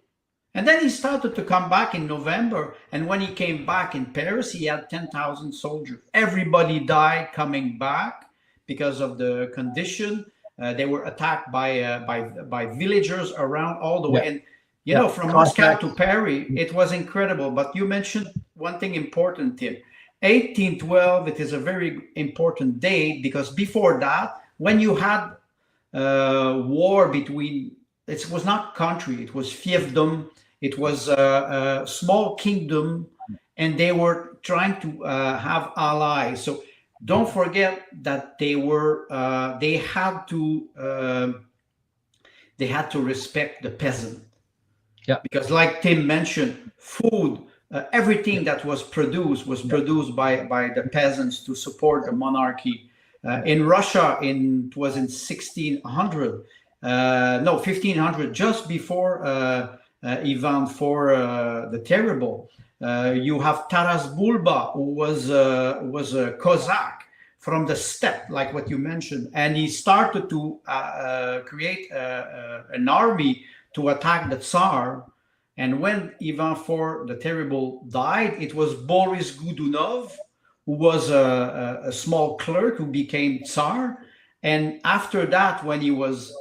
And then he started to come back in November. And when he came back in Paris, he had 10,000 soldiers. Everybody died coming back because of the condition. They were attacked by villagers around all the way. And, from Moscow to Paris, it was incredible. But you mentioned one thing important, Tim. 1812, it is a very important date, because before that, when you had war between, it was not country, it was fiefdom. It was a small kingdom, and they were trying to have allies. So don't forget that they had to respect the peasant. Yeah. Because, like Tim mentioned, food, everything that was produced by the peasants to support the monarchy. In Russia, it was in 1600, 1500, just before Ivan IV the Terrible. You have Taras Bulba, who was a Cossack from the steppe, like what you mentioned, and he started to create an army to attack the Tsar. And when Ivan IV the Terrible died, it was Boris Godunov, who was a small clerk, who became Tsar. And after that, when he was,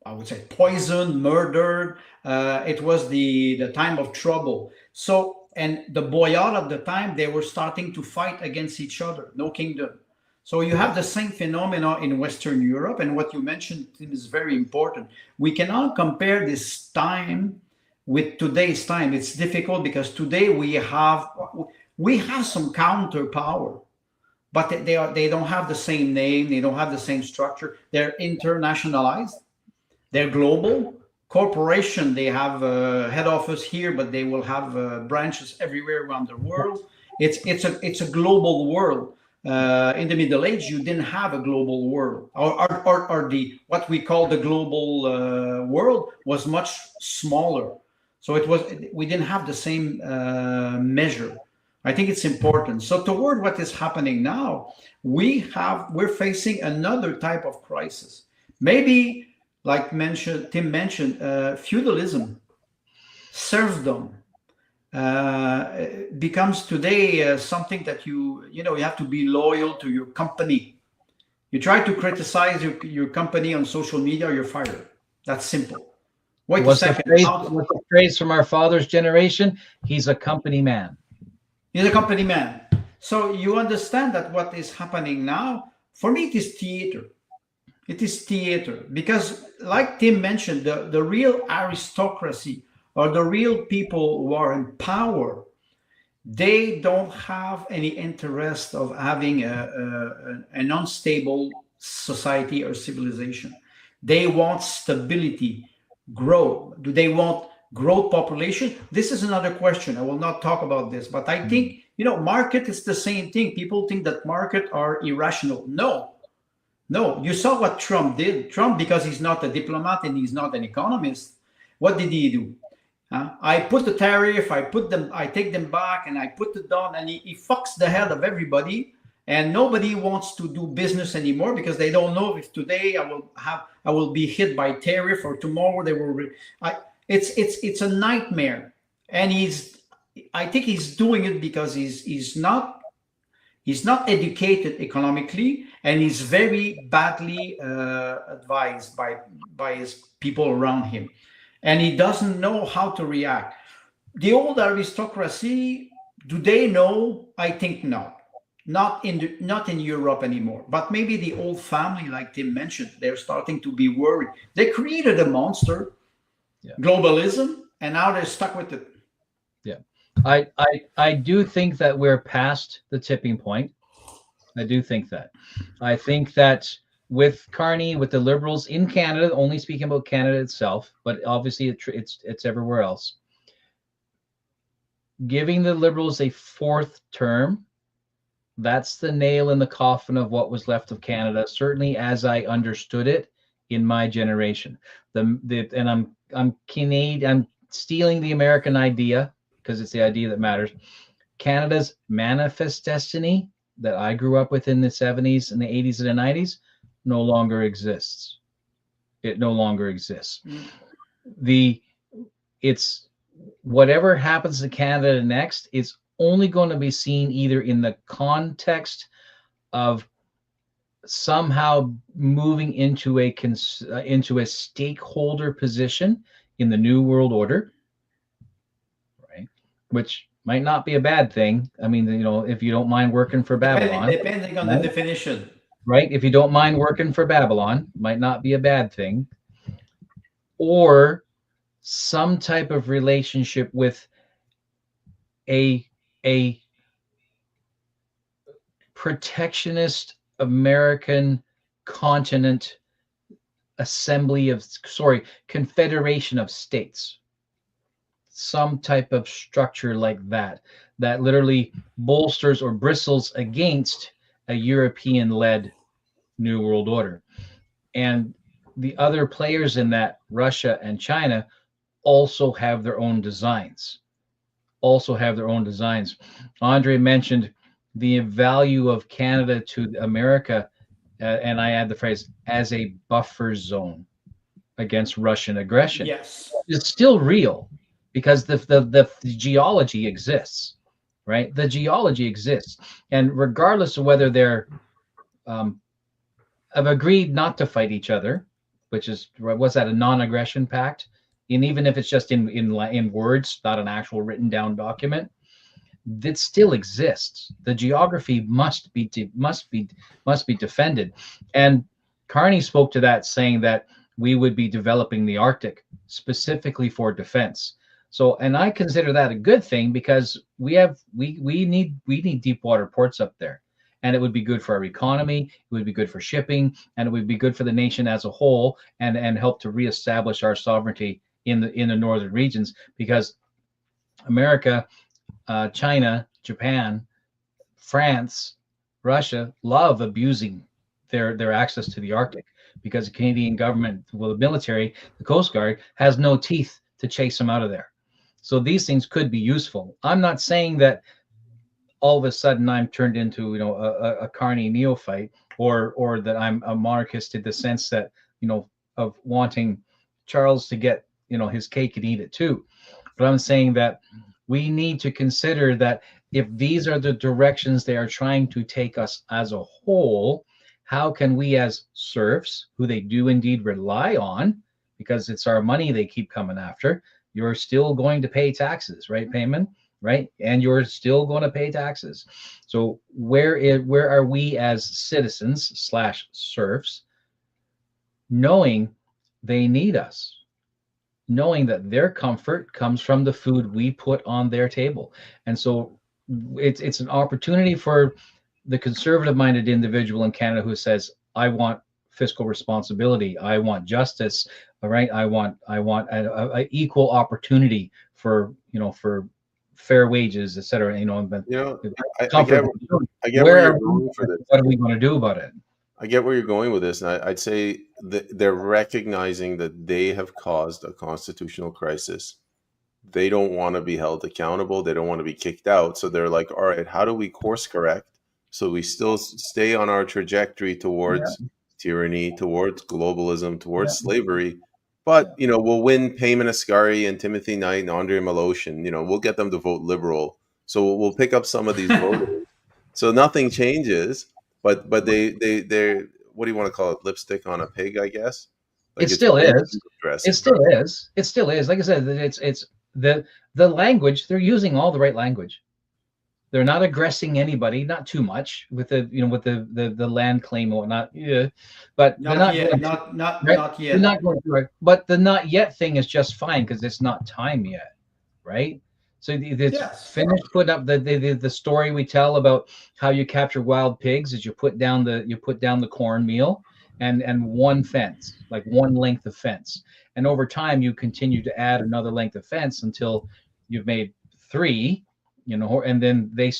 I would say, poisoned, murdered, it was the time of trouble. So, and the boyar at the time, they were starting to fight against each other, no kingdom. So you have the same phenomena in Western Europe. And what you mentioned, Tim, is very important. We cannot compare this time with today's time. It's difficult because today we have some counter power, but they don't have the same name. They don't have the same structure. They're internationalized. They're global. Corporation, they have a head office here, but they will have branches everywhere around the world. It's a global world. in the Middle Age, you didn't have a global world, or the what we call the global world was much smaller. So we didn't have the same measure. I think it's important. So toward what is happening now, we're facing another type of crisis. Maybe like Tim mentioned, feudalism, serfdom, becomes today something that you have to be loyal to your company. You try to criticize your company on social media, you're fired. That's simple. Wait a second. What's the phrase from our father's generation? He's a company man. He's a company man. So you understand that what is happening now, for me, it is theater. It is theater because, like Tim mentioned, the real aristocracy or the real people who are in power, they don't have any interest of having an unstable society or civilization. They want stability, grow. Do they want growth population? This is another question. I will not talk about this, but I think, market is the same thing. People think that market are irrational. No, you saw what Trump did. Trump, because he's not a diplomat and he's not an economist, what did he do? I put the tariff, I take them back, and I put it down, and he fucks the hell of everybody, and nobody wants to do business anymore because they don't know if today I will be hit by tariff or tomorrow they will. It's a nightmare, and I think he's doing it because he's not educated economically, and he's very badly advised by his people around him. And he doesn't know how to react. The old aristocracy, do they know? I think not. Not in Europe anymore. But maybe the old family, like Tim mentioned, they're starting to be worried. They created a monster, globalism, and now they're stuck with it. Yeah, I do think that we're past the tipping point. I do think that. I think that with Carney, with the Liberals in Canada, only speaking about Canada itself, but obviously it's everywhere else, giving the Liberals a fourth term, that's the nail in the coffin of what was left of Canada, certainly as I understood it in my generation. And I'm Canadian, I'm stealing the American idea because it's the idea that matters. Canada's manifest destiny that I grew up with in the 70s and the 80s and the 90s no longer exists. It no longer exists. It's whatever happens to Canada next, it's only going to be seen either in the context of somehow moving into a stakeholder position in the New World Order, right? Which might not be a bad thing. I mean, if you don't mind working for Babylon, depending on the definition. Right? If you don't mind working for Babylon, might not be a bad thing. Or some type of relationship with a protectionist American continent confederation of states. Some type of structure like that literally bolsters or bristles against a European-led New World Order. And the other players in that, Russia and China, also have their own designs. Andre mentioned the value of Canada to America, and I add the phrase, as a buffer zone against Russian aggression. Yes. It's still real because the geology exists. Right? The geology exists. And regardless of whether they're have agreed not to fight each other, which is, was that a non-aggression pact? And even if it's just in words, not an actual written down document, that still exists. The geography must be defended. And Carney spoke to that, saying that we would be developing the Arctic specifically for defense. So, and I consider that a good thing because we need deep water ports up there, and it would be good for our economy. It would be good for shipping, and it would be good for the nation as a whole, and help to reestablish our sovereignty in the northern regions. Because America, China, Japan, France, Russia love abusing their access to the Arctic because the Canadian government, well, the military, the Coast Guard has no teeth to chase them out of there. So these things could be useful. I'm not saying that all of a sudden I'm turned into a Carney neophyte, or that I'm a monarchist in the sense that of wanting Charles to get his cake and eat it too. But I'm saying that we need to consider that if these are the directions they are trying to take us as a whole, how can we as serfs, who they do indeed rely on, because it's our money they keep coming after, you're still going to pay taxes, right, Payman? Right? And you're still going to pay taxes. So where are we as citizens slash serfs, knowing they need us, knowing that their comfort comes from the food we put on their table? And so it's an opportunity for the conservative minded individual in Canada who says, I want fiscal responsibility, I want justice, all right, I want a equal opportunity for for fair wages, etc. I get where Where you're are we, going for this. what are we going to do about it? I get where you're going with this, and I'd say that they're recognizing that they have caused a constitutional crisis. They don't want to be held accountable. They don't want to be kicked out. So they're like, all right, how do we course correct so we still stay on our trajectory towards tyranny, towards globalism, towards slavery? But, we'll win Payman Ascari and Timothy Knight and Andre Miloshin. We'll get them to vote liberal. So we'll pick up some of these voters. So nothing changes, but they're what do you want to call it? Lipstick on a pig, I guess. Like It still is. dressing. It still is. It still is. Like I said, it's the language. They're using all the right language. They're not aggressing anybody, not too much with the land claim and whatnot. Yeah, but they're not yet, going not right? yet. They're not going through it. But the not yet thing is just fine because it's not time yet, right? So it's finished. Put up the story we tell about how you capture wild pigs is you put down the cornmeal and one fence, like one length of fence, and over time you continue to add another length of fence until you've made three. And then they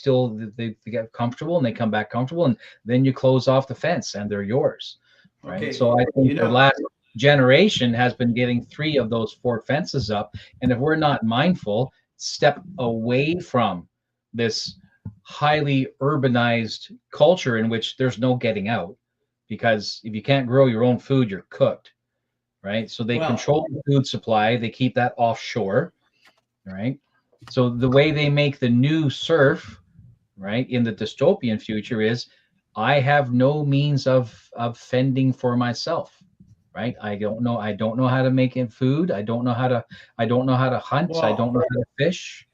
get comfortable and they come back comfortable, and then you close off the fence and they're yours, right? Okay. So I think the last generation has been getting 3 of those 4 fences up, and if we're not mindful, step away from this highly urbanized culture in which there's no getting out, because if you can't grow your own food, you're cooked, right? So they control the food supply, they keep that offshore, right? So the way they make the new serf, right, in the dystopian future is, I have no means of fending for myself, right? I don't know how to make food. I don't know how to hunt. I don't know how to fish.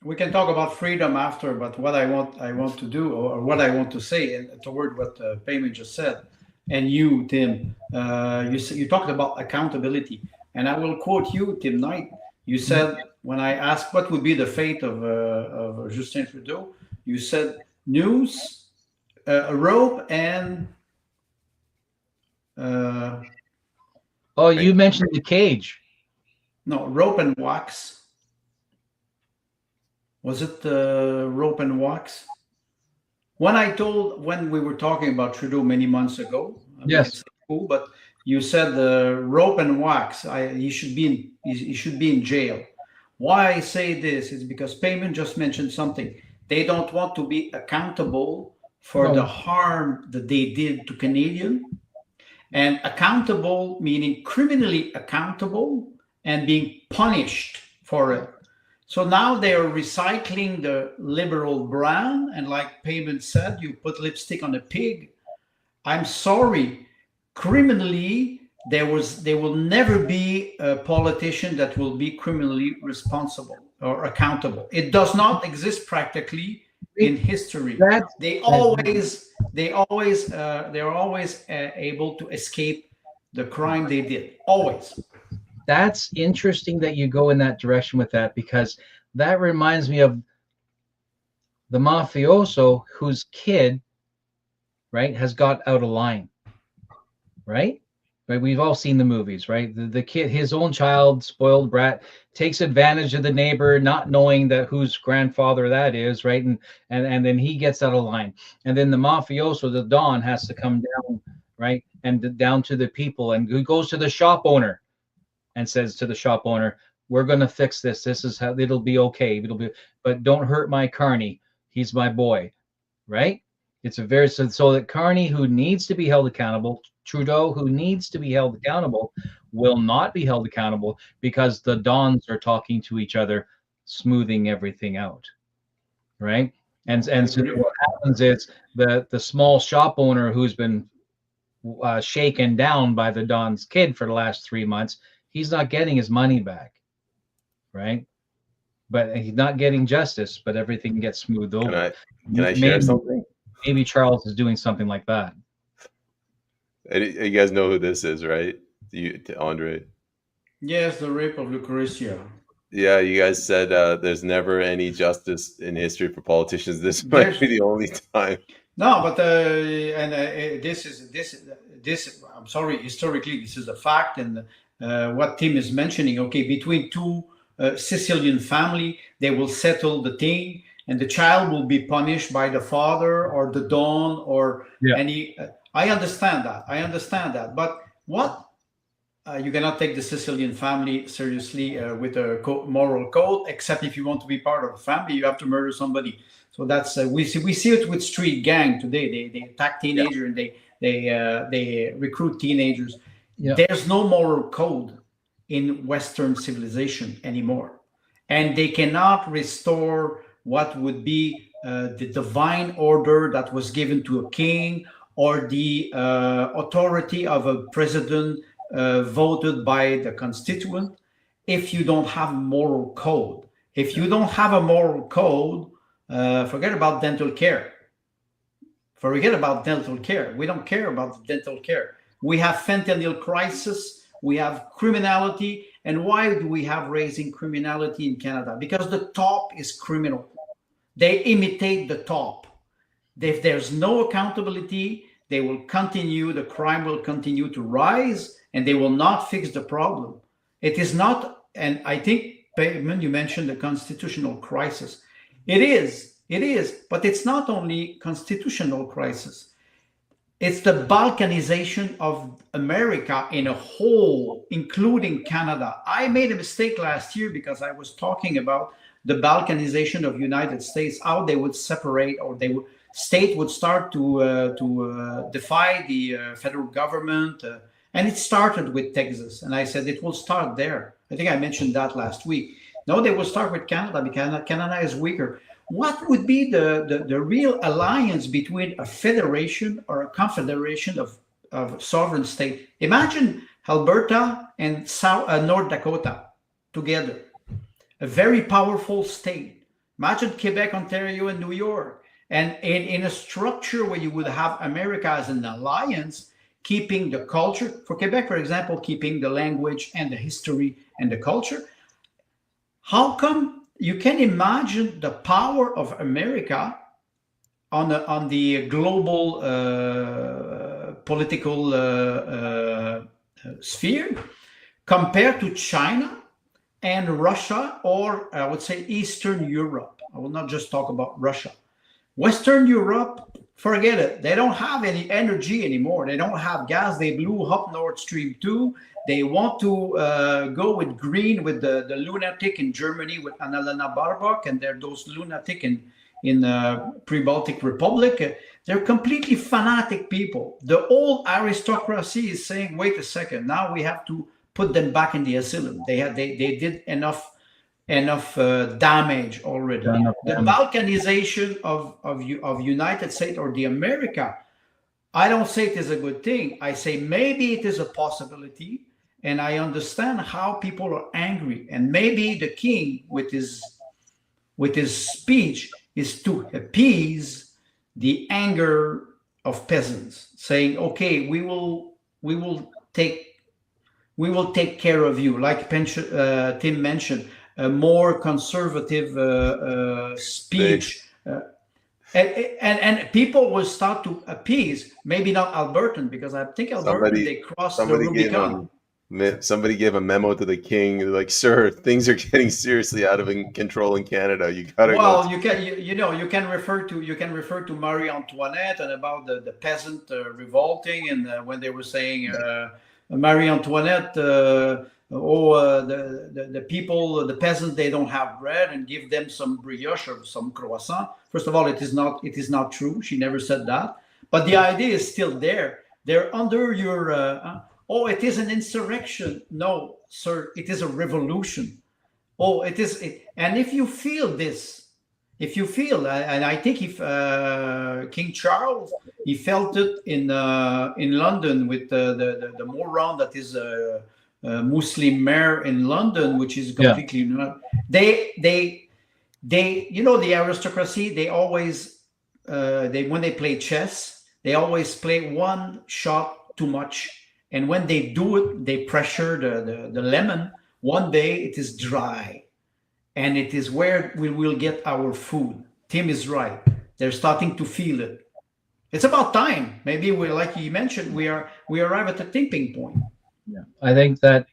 We can talk about freedom after, but what I want to do, or what I want to say, and toward what Payman just said, and you, Tim, you talked about accountability, and I will quote you, Tim Knight. You said, when I asked what would be the fate of Justin Trudeau, you said news, rope, and you mentioned the cage. No, rope and wax. Was it rope and wax? When we were talking about Trudeau many months ago. Yes. Cool, but you said the rope and wax. He should be in jail. Why I say this is because Payman just mentioned something. They don't want to be accountable for the harm that they did to Canadian, and accountable meaning criminally accountable and being punished for it. So now they are recycling the liberal brand, and like Payman said, you put lipstick on a pig. I'm sorry, criminally, there will never be a politician that will be criminally responsible or accountable. It does not exist practically in history. They're always able to escape the crime they did. Always. That's interesting that you go in that direction with that, because that reminds me of the mafioso whose kid, right, has got out of line, right? right? We've all seen the movies, right? The kid, his own child, spoiled brat, takes advantage of the neighbor, not knowing that whose grandfather that is, right? And then he gets out of line, and then the mafioso, the don, has to come down, right, and down to the people, and he goes to the shop owner and says to the shop owner, "We're going to fix this. This is how it'll be okay. It'll be, but don't hurt my Carney. He's my boy." Right? It's a very so that Carney, who needs to be held accountable, Trudeau, who needs to be held accountable, will not be held accountable because the Dons are talking to each other, smoothing everything out. Right? And so what happens is the small shop owner who's been shaken down by the Don's kid for the last 3 months, he's not getting his money back. Right? But he's not getting justice, but everything gets smoothed over. Can I share something? Maybe Charles is doing something like that. You guys know who this is, right? Andre? Yes, the rape of Lucretia. Yeah, you guys said there's never any justice in history for politicians. This might be the only time. No, but this. I'm sorry. Historically, this is a fact, and what Tim is mentioning. Okay, between two Sicilian family, they will settle the thing, and the child will be punished by the father or the don or any. I understand that. But what you cannot take the Sicilian family seriously with a moral code, except if you want to be part of the family, you have to murder somebody. So that's we see it with street gang today. They attack teenagers and they recruit teenagers. Yeah. There's no moral code in Western civilization anymore, and they cannot restore what would be the divine order that was given to a king or the authority of a president voted by the constituent if you don't have a moral code. If you don't have a moral code, forget about dental care. Forget about dental care. We don't care about dental care. We have fentanyl crisis. We have criminality. And why do we have raising criminality in Canada? Because the top is criminal. They imitate the top. If there's no accountability, they will continue, the crime will continue to rise, and they will not fix the problem. It is not, and I think, Payman, you mentioned the constitutional crisis. It is, but it's not only constitutional crisis. It's the balkanization of America in a whole, including Canada. I made a mistake last year because I was talking about the balkanization of United States, how they would separate, or state would start to defy the federal government. And it started with Texas. And I said it will start there. I think I mentioned that last week. No, they will start with Canada because Canada is weaker. What would be the real alliance between a federation or a confederation of sovereign state? Imagine Alberta and North Dakota together. A very powerful state. Imagine Quebec, Ontario, and New York. And in a structure where you would have America as an alliance, keeping the culture, for Quebec, for example, keeping the language and the history and the culture. How come you can imagine the power of America on the global political sphere compared to China and Russia, or I would say Eastern Europe? I will not just talk about Russia. Western Europe, forget it. They don't have any energy anymore. They don't have gas. They blew up Nord Stream 2. They want to go with green with the lunatic in Germany with Annalena Baerbock, and they're those lunatic in pre-Baltic Republic. They're completely fanatic people. The old aristocracy is saying, wait a second, now we have to put them back in the asylum. They did enough damage already. The balkanization of United States or the America, I don't say it is a good thing. I say maybe it is a possibility, and I understand how people are angry. And maybe the king, with his speech, is to appease the anger of peasants, saying, "Okay, we will take care of you," like Tim mentioned. A more conservative speech. and people will start to appease, maybe not Albertan, because I think Albertan, they crossed the Somebody gave Rubicon. somebody gave a memo to the king, like, "Sir, things are getting seriously out of control in Canada. You gotta go." Well, you can refer to Marie Antoinette and about the peasant revolting, and when they were saying Marie Antoinette, the people, the peasants, they don't have bread, and give them some brioche or some croissant. First of all, it is not true. She never said that. But the idea is still there. They're under your oh, it is an insurrection. No, sir, it is a revolution. Oh, it is. And if you feel this, if you feel, and I think if King Charles, he felt it in London with the moron that is Muslim mayor in London, which is completely not. They the aristocracy. They always when they play chess, they always play one shot too much, and when they do it, they pressure the lemon. One day it is dry, and it is where we will get our food. Tim is right. They're starting to feel it. It's about time. Maybe we, like you mentioned, we arrive at a tipping point. Yeah, I think that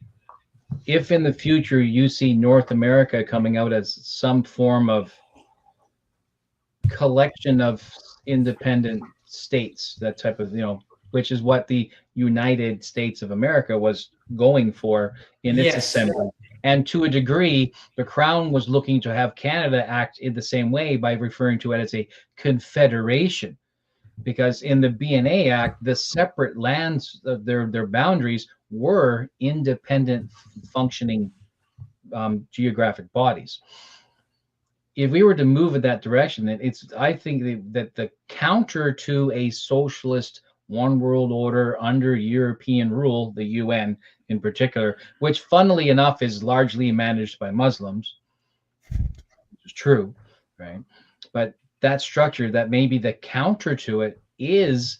if in the future you see North America coming out as some form of collection of independent states, that type of, which is what the United States of America was going for in its assembly. And to a degree, the Crown was looking to have Canada act in the same way by referring to it as a confederation. Because in the BNA Act, the separate lands, their boundaries were independent functioning geographic bodies. If we were to move in that direction, I think that the counter to a socialist one world order under European rule, the UN in particular, which funnily enough is largely managed by Muslims, which is true, right? But that structure, that maybe the counter to it is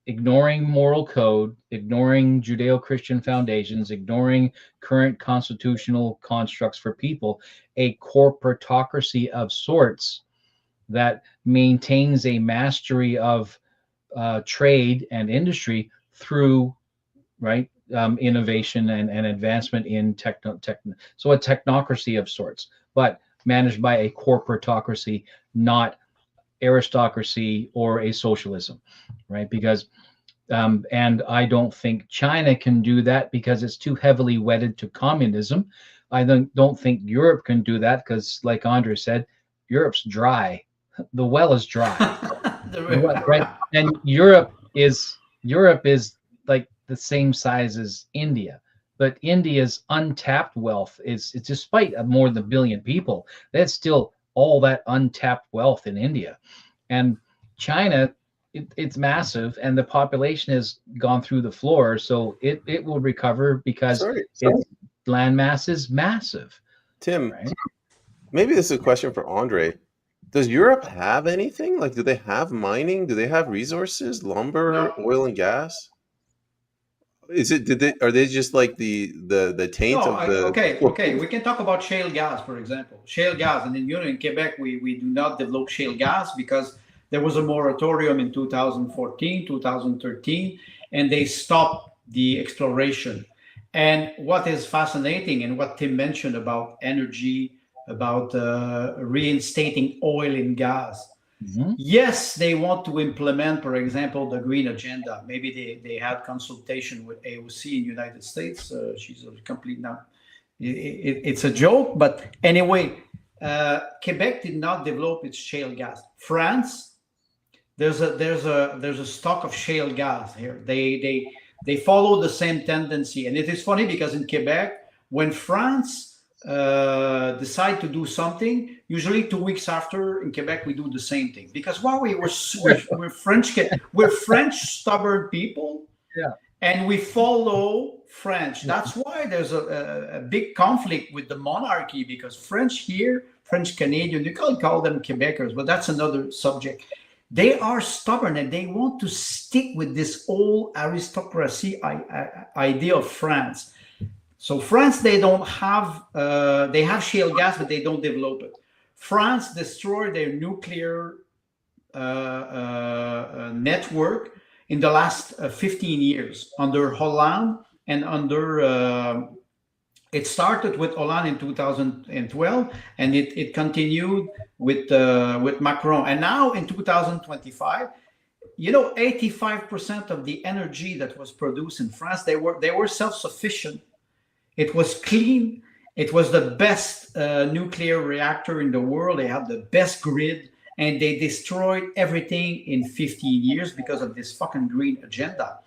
ignoring moral code, ignoring Judeo-Christian foundations, ignoring current constitutional constructs for people, a corporatocracy of sorts that maintains a mastery of trade and industry through innovation and advancement in so a technocracy of sorts, but managed by a corporatocracy, not aristocracy or a socialism, right? Because and I don't think China can do that because it's too heavily wedded to communism. I don't think Europe can do that because, like Andre said, Europe's dry. The well is dry. Right? And Europe is like the same size as India, but India's untapped wealth it's despite more than 1 billion people, that's still all that untapped wealth in India. And China, it's massive, and the population has gone through the floor, so it will recover because its land mass is massive. Tim, right? Maybe this is a question for Andre. Does Europe have anything? Like, do they have mining? Do they have resources, lumber, oil and gas? Are they just like the taint of the? Okay. We can talk about shale gas, for example. Shale gas, and in Quebec, we do not develop shale gas because there was a moratorium in 2014, 2013, and they stopped the exploration. And what is fascinating, and what Tim mentioned about energy, about reinstating oil and gas. Mm-hmm. Yes, they want to implement, for example, the green agenda. Maybe they had consultation with AOC in the United States. She's a complete now. It's a joke, but anyway, Quebec did not develop its shale gas. France, there's a stock of shale gas here. They follow the same tendency, and it is funny because in Quebec, when France decide to do something, usually 2 weeks after in Quebec we do the same thing, because we're French stubborn people, and we follow French. That's why there's a big conflict with the monarchy, because French Canadian, you can't call them Quebecers, but that's another subject. They are stubborn and they want to stick with this old aristocracy idea of France. So France, they don't have, they have shale gas, but they don't develop it. France destroyed their nuclear network in the last 15 years under Hollande and under it started with Hollande in 2012, and it continued with Macron, and now in 2025, 85% of the energy that was produced in France, they were self-sufficient. It was clean. It was the best nuclear reactor in the world. They had the best grid, and they destroyed everything in 15 years because of this fucking green agenda.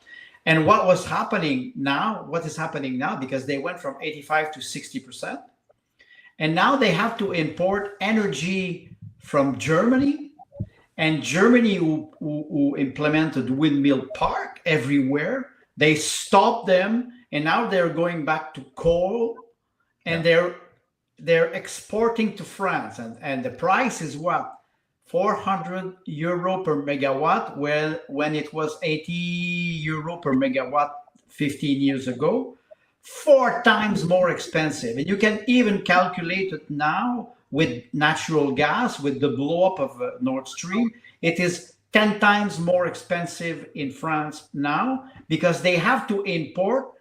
And what is happening now, because they went from 85 to 60%, and now they have to import energy from Germany, and Germany, who implemented windmill park everywhere, they stopped them, and now they're going back to coal, and they're exporting to France, and the price is what? 400 euro per megawatt, when it was 80 euro per megawatt 15 years ago, 4 times more expensive. And you can even calculate it now with natural gas, with the blow up of Nord Stream. It is 10 times more expensive in France now because they have to import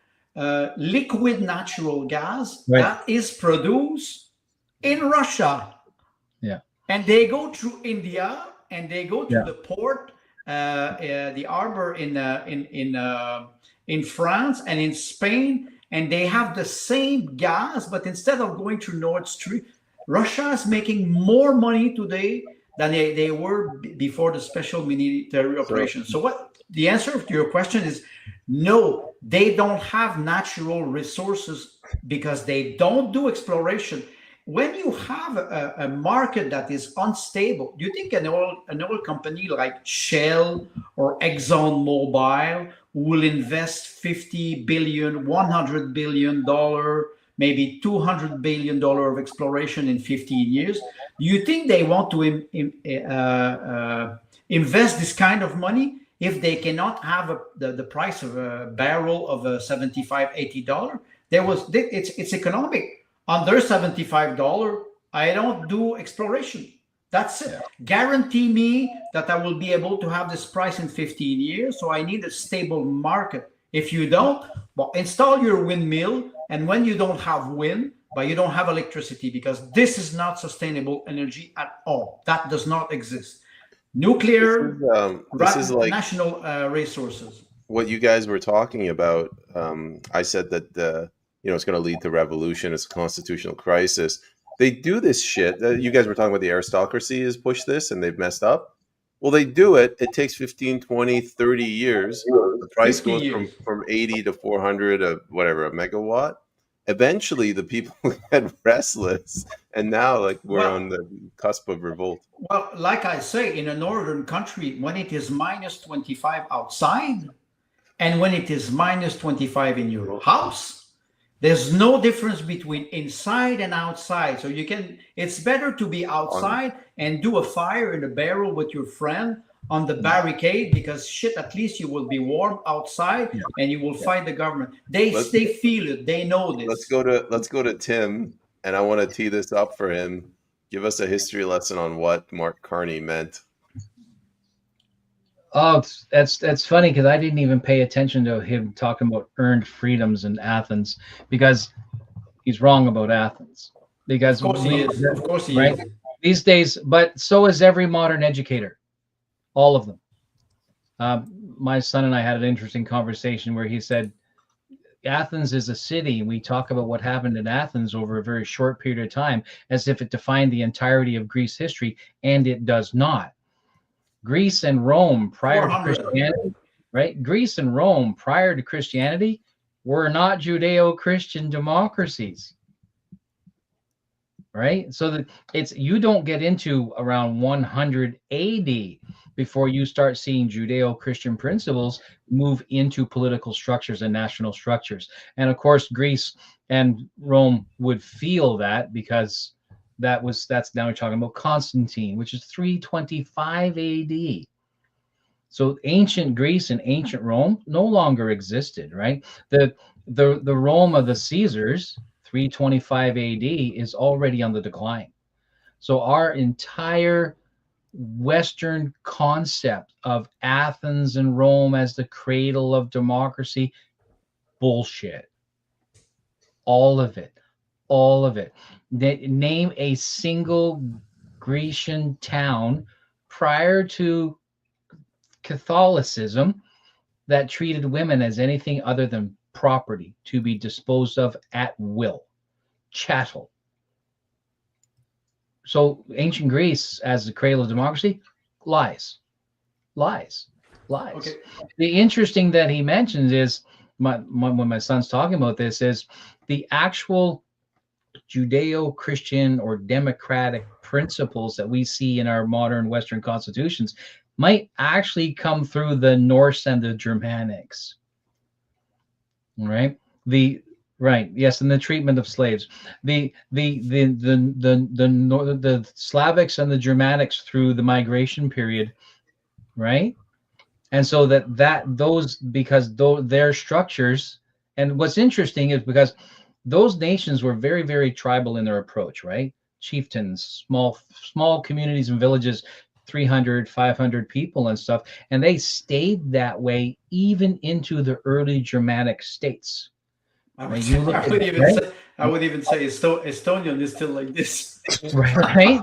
liquid natural gas that is produced in Russia. Yeah. And they go through India, and they go to the port, the harbor in France and in Spain, and they have the same gas, but instead of going through Nord Stream, Russia is making more money today than they were before the special military operation. So what the answer to your question is, no, they don't have natural resources because they don't do exploration. When you have a market that is unstable, do you think an oil company like Shell or ExxonMobil will invest $50 billion, $100 billion, maybe $200 billion of exploration in 15 years? Do you think they want to invest this kind of money if they cannot have the price of a barrel of $75, $80? It's economic. Under $75, I don't do exploration. That's it. Yeah. Guarantee me that I will be able to have this price in 15 years. So I need a stable market. If you don't, well, install your windmill. And when you don't have wind, but you don't have electricity, because this is not sustainable energy at all. That does not exist. Nuclear, this is like national resources. What you guys were talking about. I said that it's going to lead to revolution. It's a constitutional crisis. They do this shit. You guys were talking about the aristocracy has pushed this and they've messed up. Well, they do it. It takes 15, 20, 30 years. The price goes from 80 to 400, whatever, a megawatt. Eventually, the people get restless. And now, we're on the cusp of revolt. Well, like I say, in a northern country, when it is minus 25 outside and when it is minus 25 in your house, there's no difference between inside and outside. So it's better to be outside and do a fire in a barrel with your friend on the barricade, because at least you will be warm outside and you will fight the government. They feel it. They know this. Let's go to Tim, and I want to tee this up for him. Give us a history lesson on what Mark Carney meant. Oh, that's funny, because I didn't even pay attention to him talking about earned freedoms in Athens, because he's wrong about Athens. Because of course he is. Of course he is. These days, but so is every modern educator, all of them. My son and I had an interesting conversation where he said, Athens is a city, and we talk about what happened in Athens over a very short period of time as if it defined the entirety of Greece history, and it does not. Greece and Rome prior to Christianity, right? Greece and Rome prior to Christianity were not Judeo-Christian democracies, right? So that you don't get into around 100 AD before you start seeing Judeo-Christian principles move into political structures and national structures. And of course, Greece and Rome would feel that, because that's now we're talking about Constantine, which is 325 AD. So ancient Greece and ancient Rome no longer existed, right? The Rome of the Caesars, 325 AD, is already on the decline. So our entire Western concept of Athens and Rome as the cradle of democracy, bullshit. All of it. All of it. Name a single Grecian town prior to Catholicism that treated women as anything other than property to be disposed of at will, chattel. So ancient Greece as the cradle of democracy, lies, lies, lies. Okay. The interesting that he mentions is when my son's talking about this is the actual Judeo-Christian or democratic principles that we see in our modern Western constitutions might actually come through the Norse and the Germanics. Right? Yes, and the treatment of slaves. The Slavics and the Germanics through the migration period, right? And so because their structures, and what's interesting is because those nations were very, very tribal in their approach, right? Chieftains, small communities and villages, 300, 500 people and stuff. And they stayed that way even into the early Germanic states. I would even say Estonian is still like this. Right.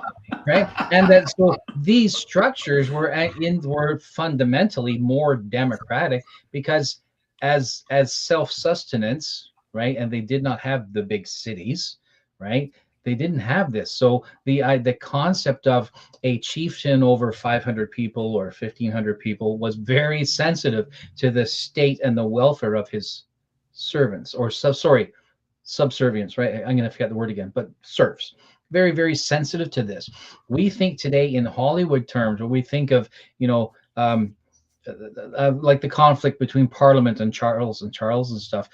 And that so these structures were fundamentally more democratic because as self-sustenance, right? And they did not have the big cities, right? They didn't have this. So the concept of a chieftain over 500 people or 1,500 people was very sensitive to the state and the welfare of his servants or subservience, right? I'm going to forget the word again, but serfs. Very, very sensitive to this. We think today in Hollywood terms, when we think of, like the conflict between Parliament and Charles and stuff.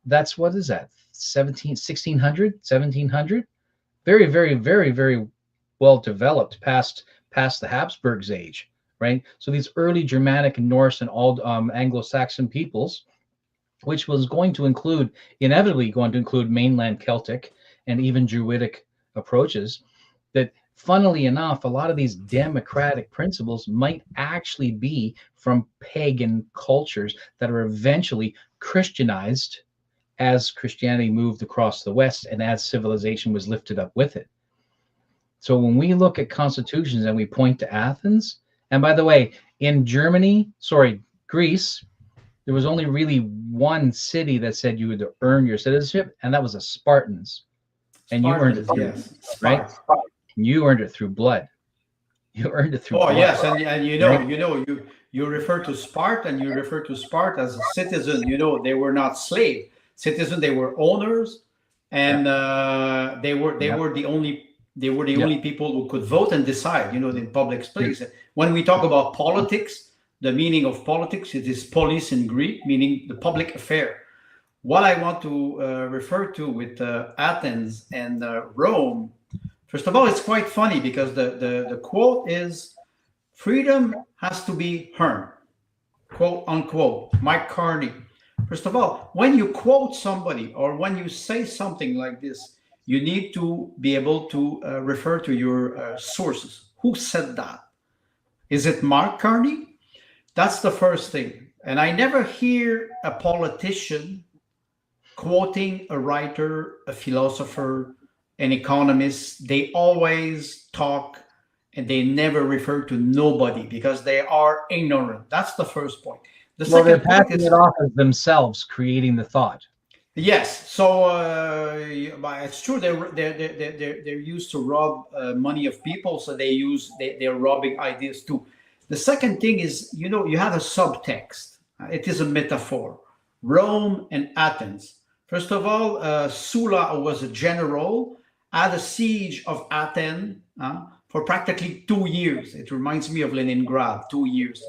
That's what is that? 1600, 1700? Very, very, very, very well developed past the Habsburgs age, right? So these early Germanic and Norse and all Anglo-Saxon peoples, which was inevitably going to include mainland Celtic and even Druidic approaches, that funnily enough, a lot of these democratic principles might actually be from pagan cultures that are eventually Christianized as Christianity moved across the West and as civilization was lifted up with it. So when we look at constitutions and we point to Athens, and by the way, in Greece, there was only really one city that said you would earn your citizenship, and that was the Spartans. And you earned it through, right? You earned it through blood. You earned it through blood. Yes, and you refer to Sparta, and you refer to Sparta as a citizen. They were not slave citizens; they were owners, and they were the only people who could vote and decide. In public space. When we talk about politics, the meaning of politics, it is polis in Greek, meaning the public affair. What I want to refer to with Athens and Rome, first of all, it's quite funny because the quote is, freedom has to be earned, quote unquote, Mike Carney. First of all, when you quote somebody or when you say something like this, you need to be able to refer to your sources. Who said that? Is it Mark Carney? That's the first thing. And I never hear a politician quoting a writer, a philosopher, an economist. They always talk and they never refer to nobody because they are ignorant. That's the first point. They're passing it off as themselves, creating the thought. Yes, so it's true. They're used to rob money of people, so they're robbing ideas too. The second thing is, you have a subtext. It is a metaphor. Rome and Athens. First of all, Sulla, who was a general, had a siege of Athens for practically 2 years. It reminds me of Leningrad, 2 years.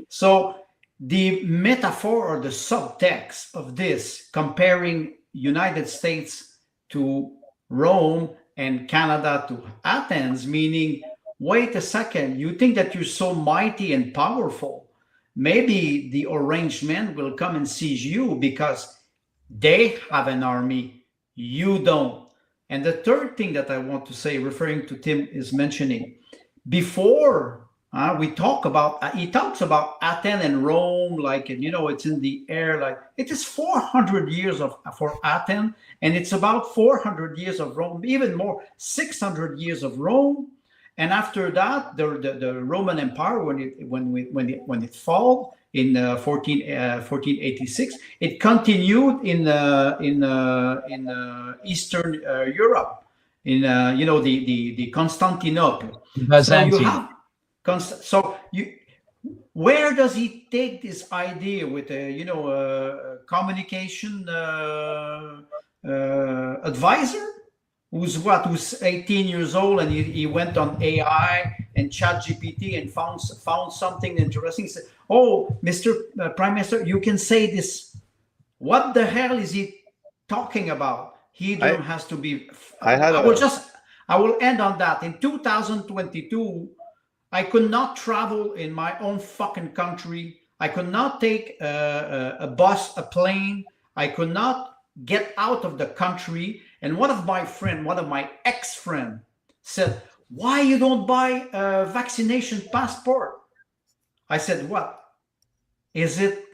So the metaphor or the subtext of this, comparing United States to Rome and Canada to Athens, meaning, wait a second, you think that you're so mighty and powerful. Maybe the orange men will come and seize you because they have an army, you don't. And the third thing that I want to say, referring to Tim is mentioning, before we talk about, he talks about Athens and Rome, like, you know, it's in the air. Like, it is 400 years of for Athens, and it's about 400 years of Rome, even more, 600 years of Rome. And after that, the Roman Empire, when it fall in 1486, it continued in Eastern Europe, in you know, the Constantinople. So you Byzantium. have so you, where does he take this idea with a, you know, communication advisor who's 18 years old, and he went on AI and chat GPT and found something interesting. He said, oh, Mr. Prime Minister, you can say this. What the hell is he talking about? Helium has to be. I will end on that. In 2022, I could not travel in my own fucking country. I could not take a bus, a plane. I could not get out of the country. And one of my ex-friend said, why you don't buy a vaccination passport? I said, what? Is it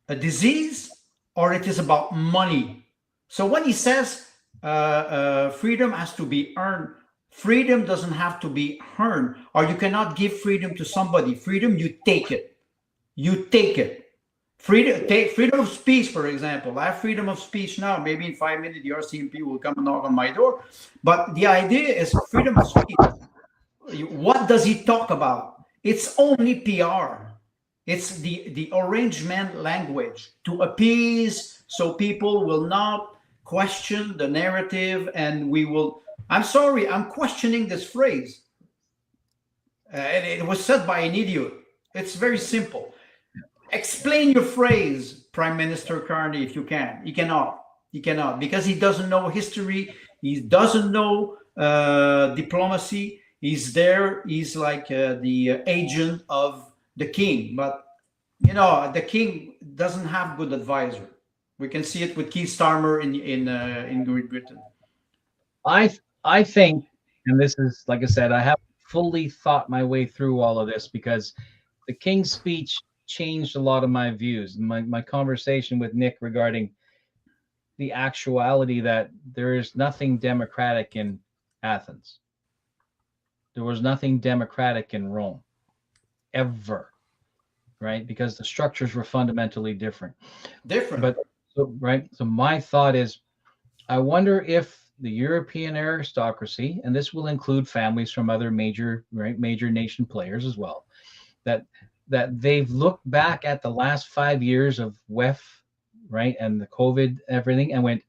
a disease or it is about money? So when he says freedom has to be earned, freedom doesn't have to be earned, or you cannot give freedom to somebody. Freedom, you take it. You take it. Freedom of speech, for example. I have freedom of speech now. Maybe in 5 minutes, the RCMP will come and knock on my door. But the idea is freedom of speech. What does he talk about? It's only PR. It's the orange man language to appease, so people will not question the narrative, and we will. I'm sorry, I'm questioning this phrase. And it was said by an idiot. It's very simple. Explain your phrase, Prime Minister Carney, if you can. He cannot. He cannot, because he doesn't know history. He doesn't know diplomacy. He's there. He's like the agent of the king. But, you know, the king doesn't have good advisor. We can see it with Keith Starmer in Great Britain. I think, and this is, like I said, I haven't fully thought my way through all of this, because the King's speech changed a lot of my views. My conversation with Nick regarding the actuality that there is nothing democratic in Athens. There was nothing democratic in Rome, ever, right? Because the structures were fundamentally different. But so my thought is, I wonder if the European aristocracy, and this will include families from other major nation players as well, that they've looked back at the last 5 years of WEF, right, and the COVID, everything, and went,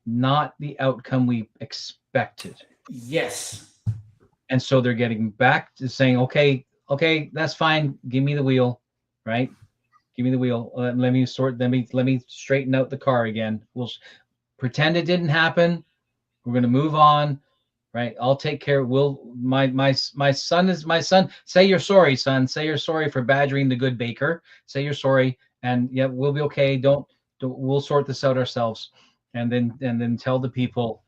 not the outcome we expected. Yes. And so they're getting back to saying, okay, that's fine. Give me the wheel, right? Give me the wheel. Let me straighten out the car again. We'll pretend it didn't happen. We're going to move on. Right, I'll take care. My son is my son. Say you're sorry, son. Say you're sorry for badgering the good baker. Say you're sorry, and yeah, we'll be okay. We'll sort this out ourselves, and then tell the people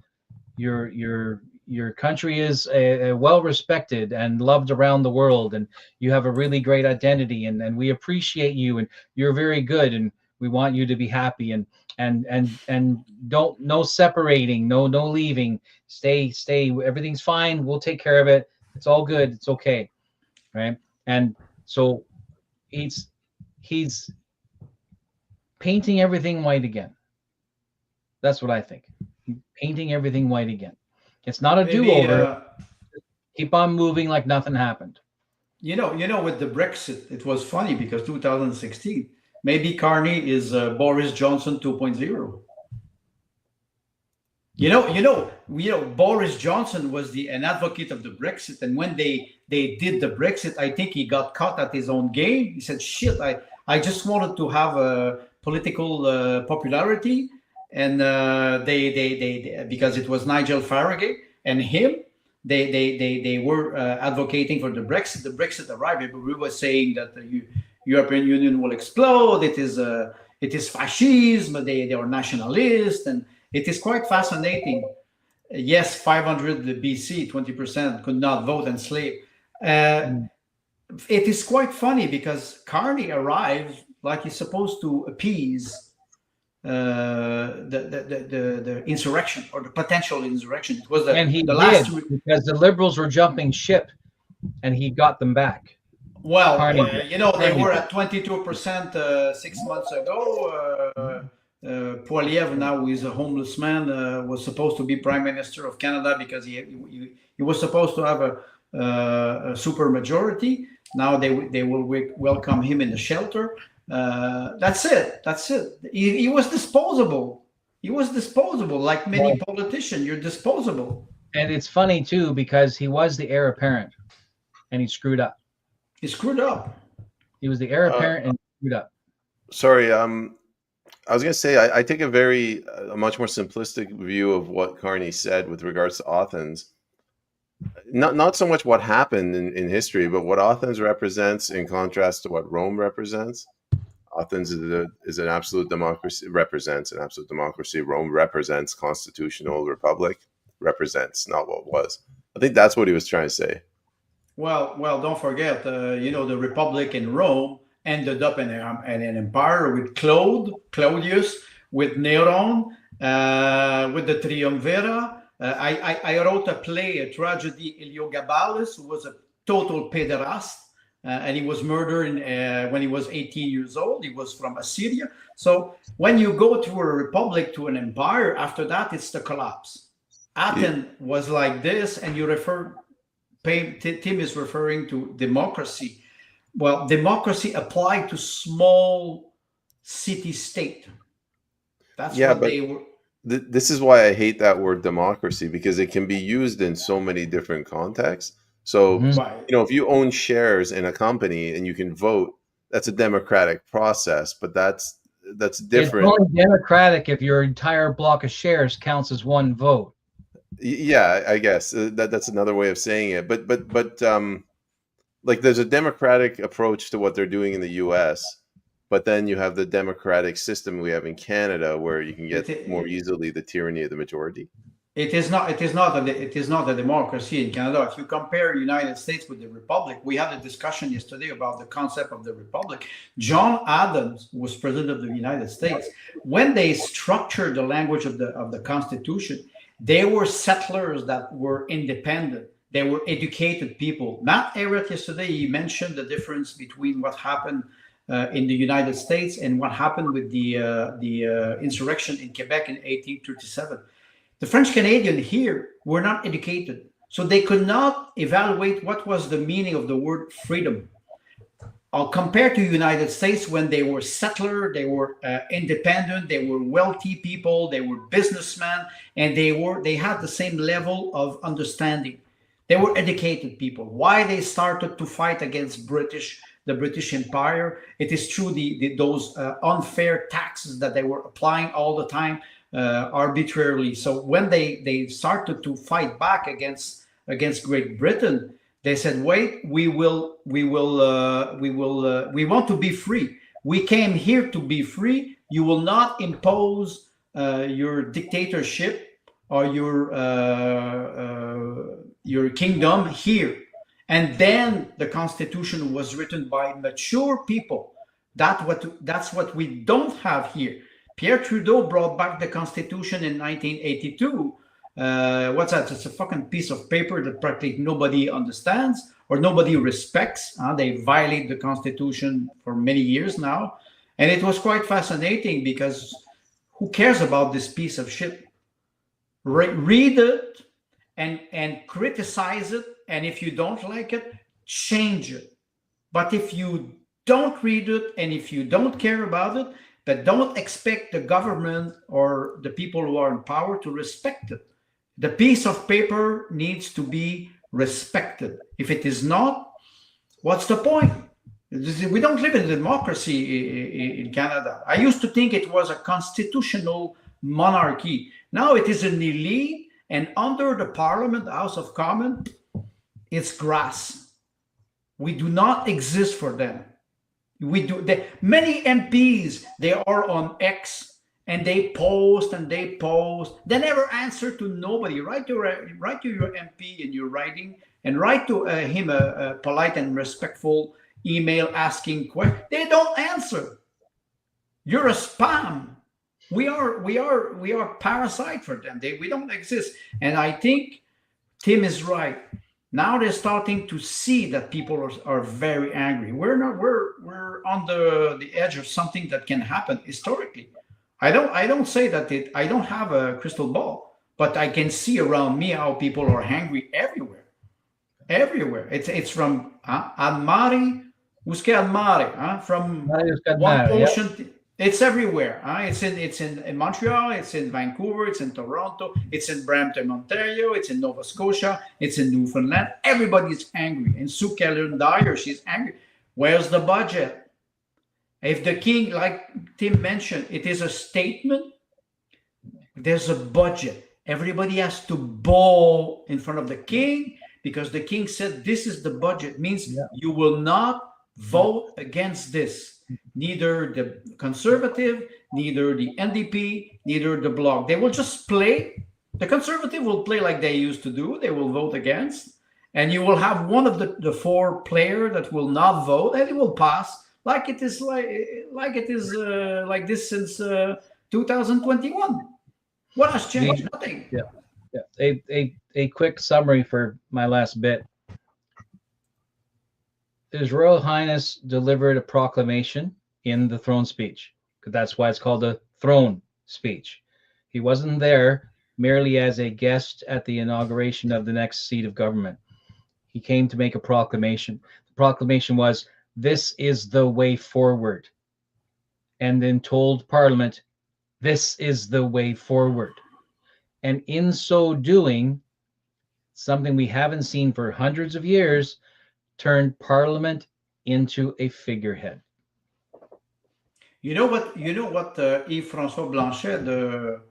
your country is well respected and loved around the world, and you have a really great identity, and we appreciate you, and you're very good, and we want you to be happy, and don't, no separating, no leaving, stay, everything's fine, we'll take care of it, it's all good, it's okay, right? And so he's painting everything white again. That's what I think. Painting everything white again. It's not a do-over. Keep on moving like nothing happened. You know, with the Brexit, it was funny because 2016, maybe Carney is Boris Johnson 2.0. You know, Boris Johnson was an advocate of the Brexit, and when they did the Brexit, I think he got caught at his own game. He said, "Shit, I just wanted to have a political popularity," and they because it was Nigel Farage and him, they were advocating for the Brexit. The Brexit arrived. Everybody was saying that the European Union will explode. It is fascism. They are nationalists, and it is quite fascinating. Yes, 500 BC, 20% could not vote and slave. Uh, it is quite funny because Carney arrived like he's supposed to appease the insurrection or the potential insurrection. It was And he the did, last. because the liberals were jumping ship, and he got them back. Well, Carney they were at 22% 6 months ago. Poiliev, now who is a homeless man, was supposed to be Prime Minister of Canada because he was supposed to have a super majority. Now they will welcome him in the shelter. That's it. He was disposable. He was disposable, like many politicians. You're disposable. And it's funny too, because he was the heir apparent, and he screwed up. He screwed up. He was the heir apparent and screwed up. Sorry, I was going to say I take a much more simplistic view of what Carney said with regards to Athens. Not so much what happened in history, but what Athens represents in contrast to what Rome represents. Athens is an absolute democracy, represents an absolute democracy. Rome represents constitutional republic, represents not what was. I think that's what he was trying to say. Well, don't forget, the Republic in Rome ended up in an empire with Claudius, with Neron, with the Triumvira. I wrote a play, a tragedy, Heliogabalus, who was a total pederast, and he was murdered when he was 18 years old. He was from Assyria. So when you go to a republic, to an empire, after that, it's the collapse. Athens was like this, and you Tim is referring to democracy. Well, democracy applied to small city-state. That's what they were. This is why I hate that word democracy, because it can be used in so many different contexts. So, if you own shares in a company and you can vote, that's a democratic process, but that's different. It's only democratic if your entire block of shares counts as one vote. Yeah, I guess that's another way of saying it. But like there's a democratic approach to what they're doing in the U.S., but then you have the democratic system we have in Canada, where you can get more easily the tyranny of the majority. It is not a democracy in Canada. If you compare the United States with the Republic, we had a discussion yesterday about the concept of the Republic. John Adams was president of the United States. When they structured the language of the Constitution, they were settlers that were independent. They were educated people. Matt Everett yesterday, he mentioned the difference between what happened in the United States and what happened with the insurrection in Quebec in 1837. The French Canadians here were not educated, so they could not evaluate what was the meaning of the word freedom. Compared to the United States, when they were settler, they were independent, they were wealthy people, they were businessmen, and they had the same level of understanding. They were educated people. Why they started to fight against the British Empire? It is through those unfair taxes that they were applying all the time. Arbitrarily. So when they started to fight back against Great Britain, they said, "Wait, we want to be free. We came here to be free. You will not impose your dictatorship or your kingdom here." And then the Constitution was written by mature people. That's what we don't have here. Pierre Trudeau brought back the Constitution in 1982. What's that? It's a fucking piece of paper that practically nobody understands or nobody respects. They violate the Constitution for many years now. And it was quite fascinating because who cares about this piece of shit? Read it and criticize it. And if you don't like it, change it. But if you don't read it and if you don't care about it, but don't expect the government or the people who are in power to respect it. The piece of paper needs to be respected. If it is not, what's the point? We don't live in a democracy in Canada. I used to think it was a constitutional monarchy. Now it is an elite, and under the Parliament, the House of Commons, it's grass. We do not exist for them. Many MPs, they are on X and they post and they post. They never answer to nobody. Write to your MP in your writing, and write to him a polite and respectful email asking questions. They don't answer. You're a spam. We are parasite for them. We don't exist. And I think Tim is right. Now they're starting to see that people are very angry. We're on the edge of something that can happen historically. I don't say that I don't have a crystal ball, but I can see around me how people are angry everywhere. Everywhere. It's from Almari, Usque Almari, from one ocean. Yep. It's everywhere. It's in Montreal. It's in Vancouver. It's in Toronto. It's in Brampton, Ontario. It's in Nova Scotia. It's in Newfoundland. Everybody's angry. And Sue Kellen Dyer, she's angry. Where's the budget? If the king, like Tim mentioned, it is a statement. There's a budget. Everybody has to bow in front of the king because the king said this is the budget. Means you will not vote against this. Neither the Conservative, neither the NDP, neither the Bloc. They will just play. The Conservative will play like they used to do. They will vote against. And you will have one of the four players that will not vote, and it will pass like it is like this since 2021. What has changed? Nothing. Yeah. A quick summary for my last bit. His Royal Highness delivered a proclamation in the throne speech. That's why it's called a throne speech. He wasn't there merely as a guest at the inauguration of the next seat of government. He came to make a proclamation. The proclamation was, this is the way forward. And then told Parliament, this is the way forward. And in so doing, something we haven't seen for hundreds of years, turned Parliament into a figurehead. You know what? Yves-François Blanchet, the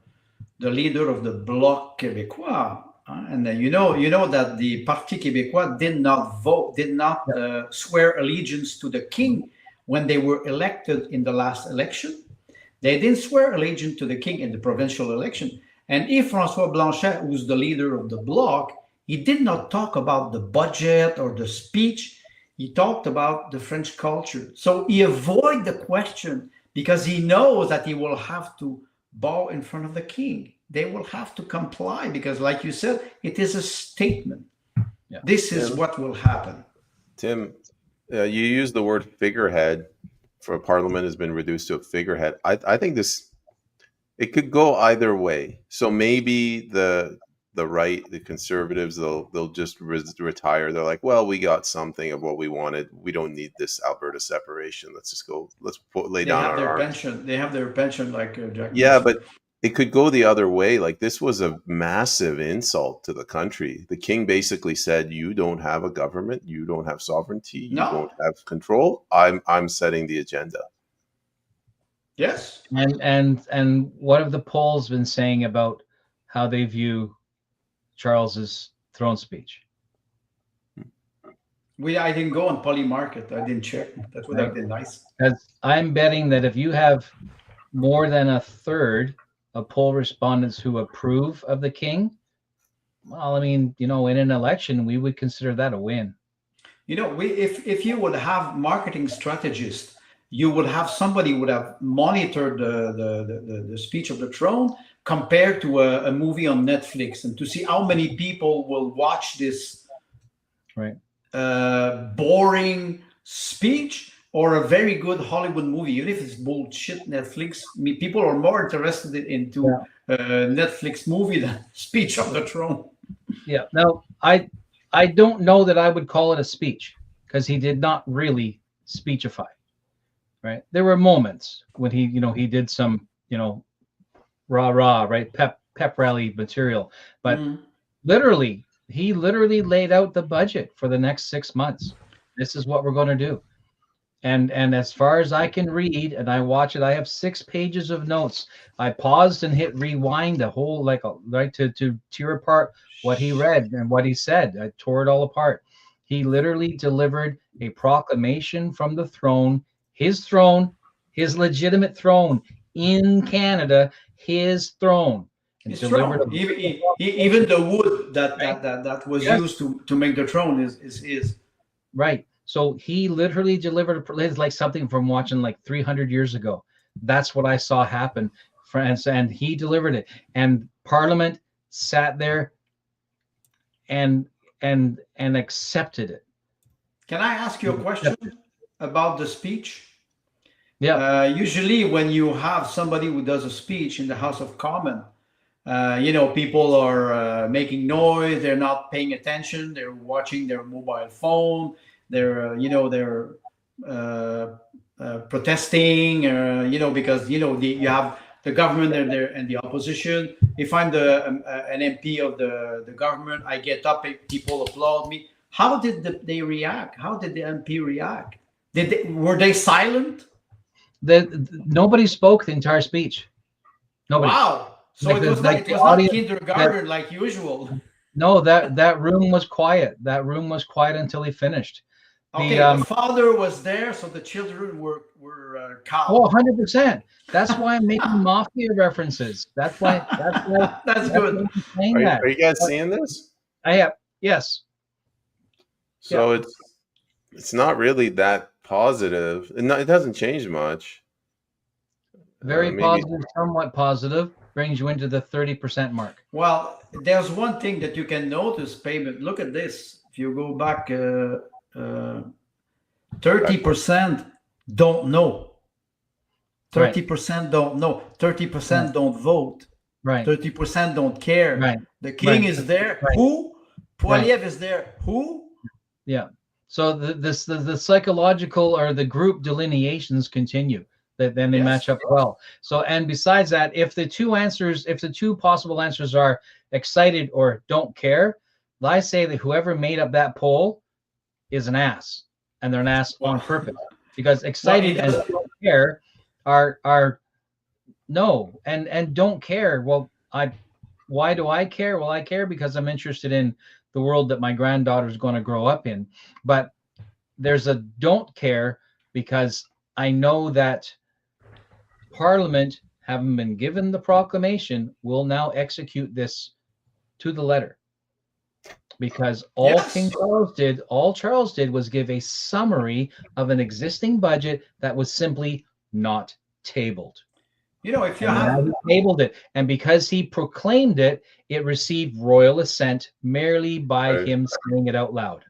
leader of the Bloc Québécois, and you know that the Parti Québécois did not swear allegiance to the king when they were elected in the last election. They didn't swear allegiance to the king in the provincial election. And Yves-François Blanchet, who's the leader of the Bloc, he did not talk about the budget or the speech. He talked about the French culture. So he avoided the question because he knows that he will have to bow in front of the king. They will have to comply because, like you said, it is a statement. Yeah. This is what will happen. Tim, you used the word figurehead for Parliament has been reduced to a figurehead. I think it could go either way. So maybe the right, the Conservatives, they'll just retire. They're like, well, we got something of what we wanted. We don't need this Alberta separation. Let's just go. Let's lay down our arms. Pension. They have their pension, like Jack. Yeah, but it could go the other way. Like this was a massive insult to the country. The king basically said, "You don't have a government. You don't have sovereignty. You don't have control. I'm setting the agenda." Yes. And what have the polls been saying about how they view Charles's throne speech? I didn't go on Polymarket. I didn't check. That would have been nice. Because I'm betting that if you have more than a third of poll respondents who approve of the king, well, I mean, in an election, we would consider that a win. If you would have marketing strategists, you would have somebody would have monitored the speech of the throne compared to a movie on Netflix, and to see how many people will watch this boring speech or a very good Hollywood movie. Even if it's bullshit Netflix, people are more interested into Netflix movie than speech of the throne. Yeah. Now, I don't know that I would call it a speech because he did not really speechify. Right. There were moments when he did some, rah, right, pep rally material, but he literally laid out the budget for the next 6 months. This is what we're going to do. And as far as I can read, and I watch it, I have 6 pages of notes. I paused and hit rewind the whole, to tear apart what he read and what he said. I tore it all apart. He literally delivered a proclamation from the throne, his legitimate throne in Canada his throne and It's delivered throne. Even the wood that was Yes. used to make the throne is his. Right. So he literally delivered it's like something from watching like 300 years ago. That's what I saw happen, France, and he delivered it. And Parliament sat there and accepted it. Can I ask you a question about the speech? Yeah. Usually, when you have somebody who does a speech in the House of Commons, people are making noise. They're not paying attention. They're watching their mobile phone. They're protesting. Because you have the government and the opposition. If I'm an MP of the government, I get up. People applaud me. How did they react? How did the MP react? Were they silent? Nobody spoke the entire speech. Nobody. Wow. So Like it was like not kindergarten like usual. No, that room was quiet. That room was quiet until he finished. Okay, the father was there, so the children were calm. Oh, 100%. That's why I'm making mafia references. That's why. That's good. Are you guys seeing this? I have. Yes. So it's not really that positive. It doesn't change much. Very positive, somewhat positive. Brings you into the 30% mark. Well, there's one thing that you can notice, payment. Look at this. If you go back, 30% don't know. 30% don't know. 30% don't vote. Right. 30% don't care. Right. The king is there. Right. Who? Poiliev is there. Who? Yeah. So the psychological or the group delineations continue. That then they match up well. So, and besides that, if the two possible answers are excited or don't care, I say that whoever made up that poll is an ass, and they're an ass on purpose, because excited and don't care are no, and don't care. Well, why do I care? Well, I care because I'm interested in the world that my granddaughter is going to grow up in. But there's a don't care because I know that Parliament, having been given the proclamation, will now execute this to the letter. Because all Charles did was give a summary of an existing budget that was simply not tabled. If you he tabled it, and because he proclaimed it, it received royal assent merely by him saying it out loud.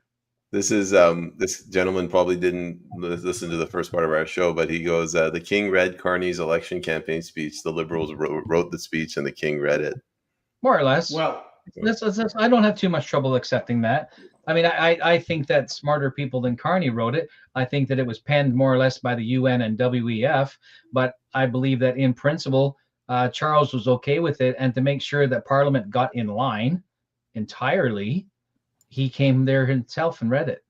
This is this gentleman probably didn't listen to the first part of our show, but he goes, the king read Carney's election campaign speech. The Liberals wrote the speech, and the king read it. More or less. Well, I don't have too much trouble accepting that. I mean, I think that smarter people than Carney wrote it. I think that it was penned more or less by the UN and WEF, but I believe that in principle, Charles was okay with it. And to make sure that Parliament got in line entirely, he came there himself and read it.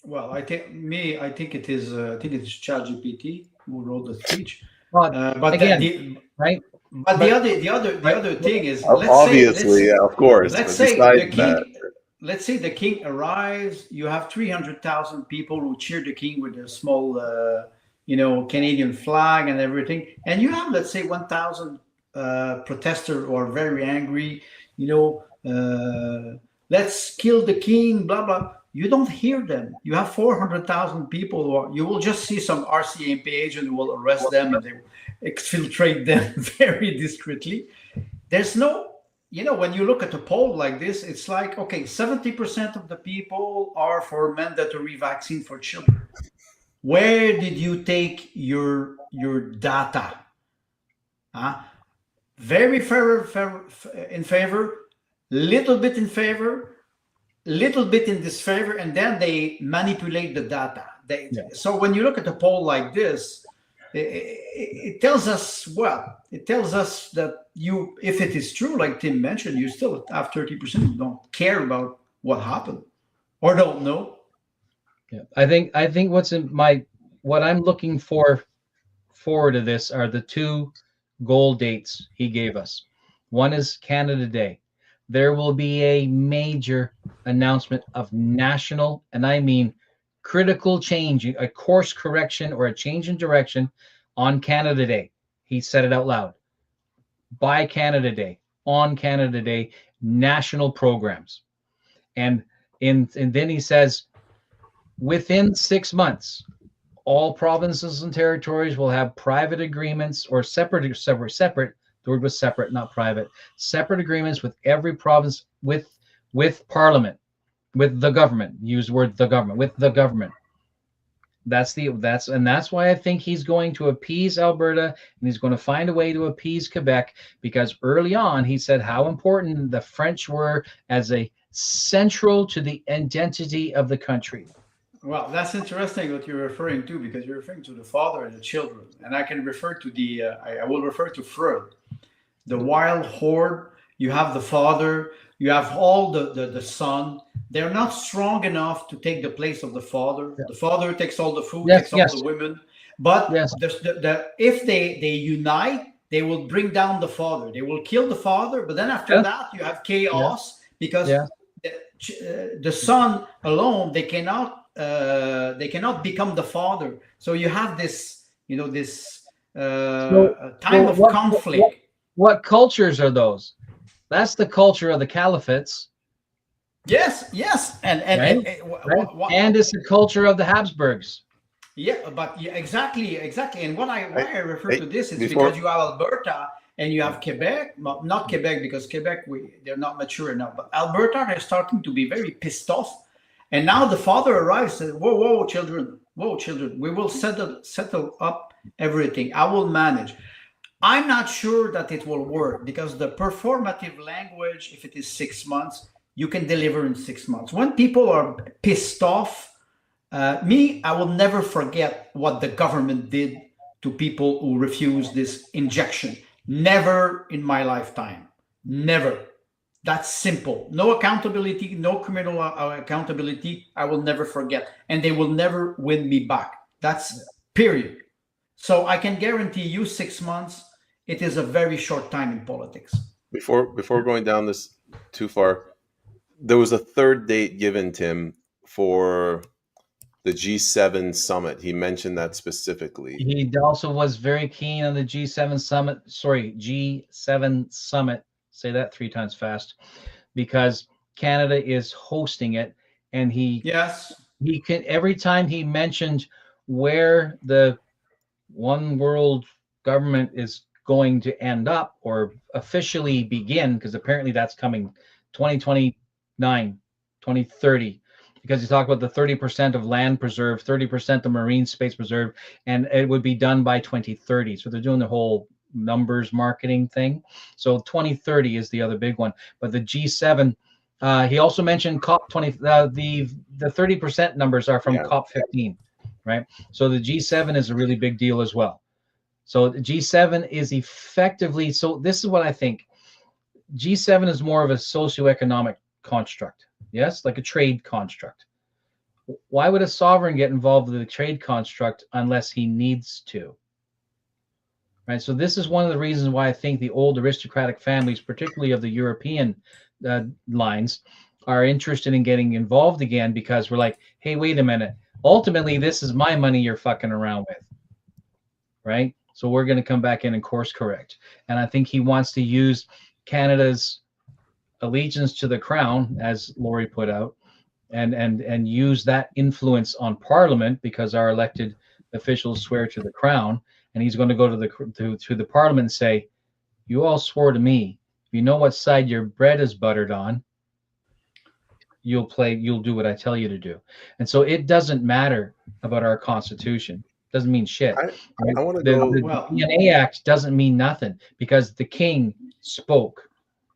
Well, I think it's ChatGPT who wrote the speech. But again, right? But the other thing is, of course. Let's say the king arrives. You have 300,000 people who cheer the king with a small, Canadian flag and everything, and you have, let's say, 1,000 protesters who are very angry. Let's kill the king, blah blah. You don't hear them. You have 400,000 people you will just see some RCMP agent who will arrest them and they will exfiltrate them very discreetly. There's no, when you look at a poll like this, it's like, okay, 70% of the people are for mandatory vaccine for children. Where did you take your data? Very in favor, little bit in favor, little bit in disfavor, and then they manipulate the data. So when you look at a poll like this, it tells us that if it is true, like Tim mentioned, you still have 30% who don't care about what happened or don't know. Yeah, I think what I'm looking forward to this are the two goal dates he gave us. One is Canada Day. There will be a major announcement of national, and I mean critical change, a course correction or a change in direction on Canada Day. He said it out loud. By Canada Day, on Canada Day, national programs. And then he says, within 6 months, all provinces and territories will have private agreements or separate. The word was separate, not private. Separate agreements with every province, with Parliament, with the government. Use the word the government, with the government. That's why I think he's going to appease Alberta, and he's going to find a way to appease Quebec, because early on he said how important the French were as a central to the identity of the country. Well, that's interesting what you're referring to, because you're referring to the father and the children, and I can refer to I will refer to Freud, the wild horde. You have the father, you have all the son. They're not strong enough to take the place of the father. Yeah. The father takes all the food, takes all the women. But if they unite, they will bring down the father. They will kill the father. But then after that, you have chaos, because the son alone, they cannot become the father. So you have this, time of conflict. What cultures are those? That's the culture of the caliphates. Yes, and it's the culture of the Habsburgs. Yeah, but exactly. And why I refer to this is because you have Alberta and you have Quebec. Well, not Quebec, because Quebec they're not mature enough. But Alberta, they're starting to be very pissed off. And now the father arrives and says, "Whoa, children! We will settle up everything. I will manage." I'm not sure that it will work, because the performative language, if it is 6 months, you can deliver in 6 months. When people are pissed off, I will never forget what the government did to people who refused this injection. Never in my lifetime. Never. That's simple. No accountability, no criminal accountability. I will never forget. And they will never win me back. That's period. So I can guarantee you 6 months, it is a very short time in politics. Before going down this too far, there was a third date given, Tim, for the G7 summit. He mentioned that specifically. He also was very keen on the G7 summit. Sorry, G7 summit. Say that 3 times fast, because Canada is hosting it, and he can, every time he mentioned where the one world government is going to end up or officially begin, because apparently that's coming 2029, 2030, because you talk about the 30% of land preserved, 30% of marine space preserved, and it would be done by 2030. So they're doing the whole numbers marketing thing. So 2030 is the other big one. But the G7, he also mentioned COP20. The 30% numbers are from COP15, right? So the G7 is a really big deal as well. So the G7 is effectively, so this is what I think. G7 is more of a socioeconomic construct. Yes, like a trade construct. Why would a sovereign get involved with a trade construct unless he needs to? Right. So this is one of the reasons why I think the old aristocratic families, particularly of the European lines, are interested in getting involved again, because we're like, hey, wait a minute. Ultimately, this is my money you're fucking around with. Right. So we're going to come back in and course correct. And I think he wants to use Canada's allegiance to the crown, as Laurie put out, and use that influence on Parliament, because our elected officials swear to the crown. And he's going to go to the Parliament and say, "You all swore to me. You know what side your bread is buttered on. You'll do what I tell you to do." And so it doesn't matter about our Constitution. Doesn't mean shit. I want to go. The DNA Act doesn't mean nothing, because the king spoke.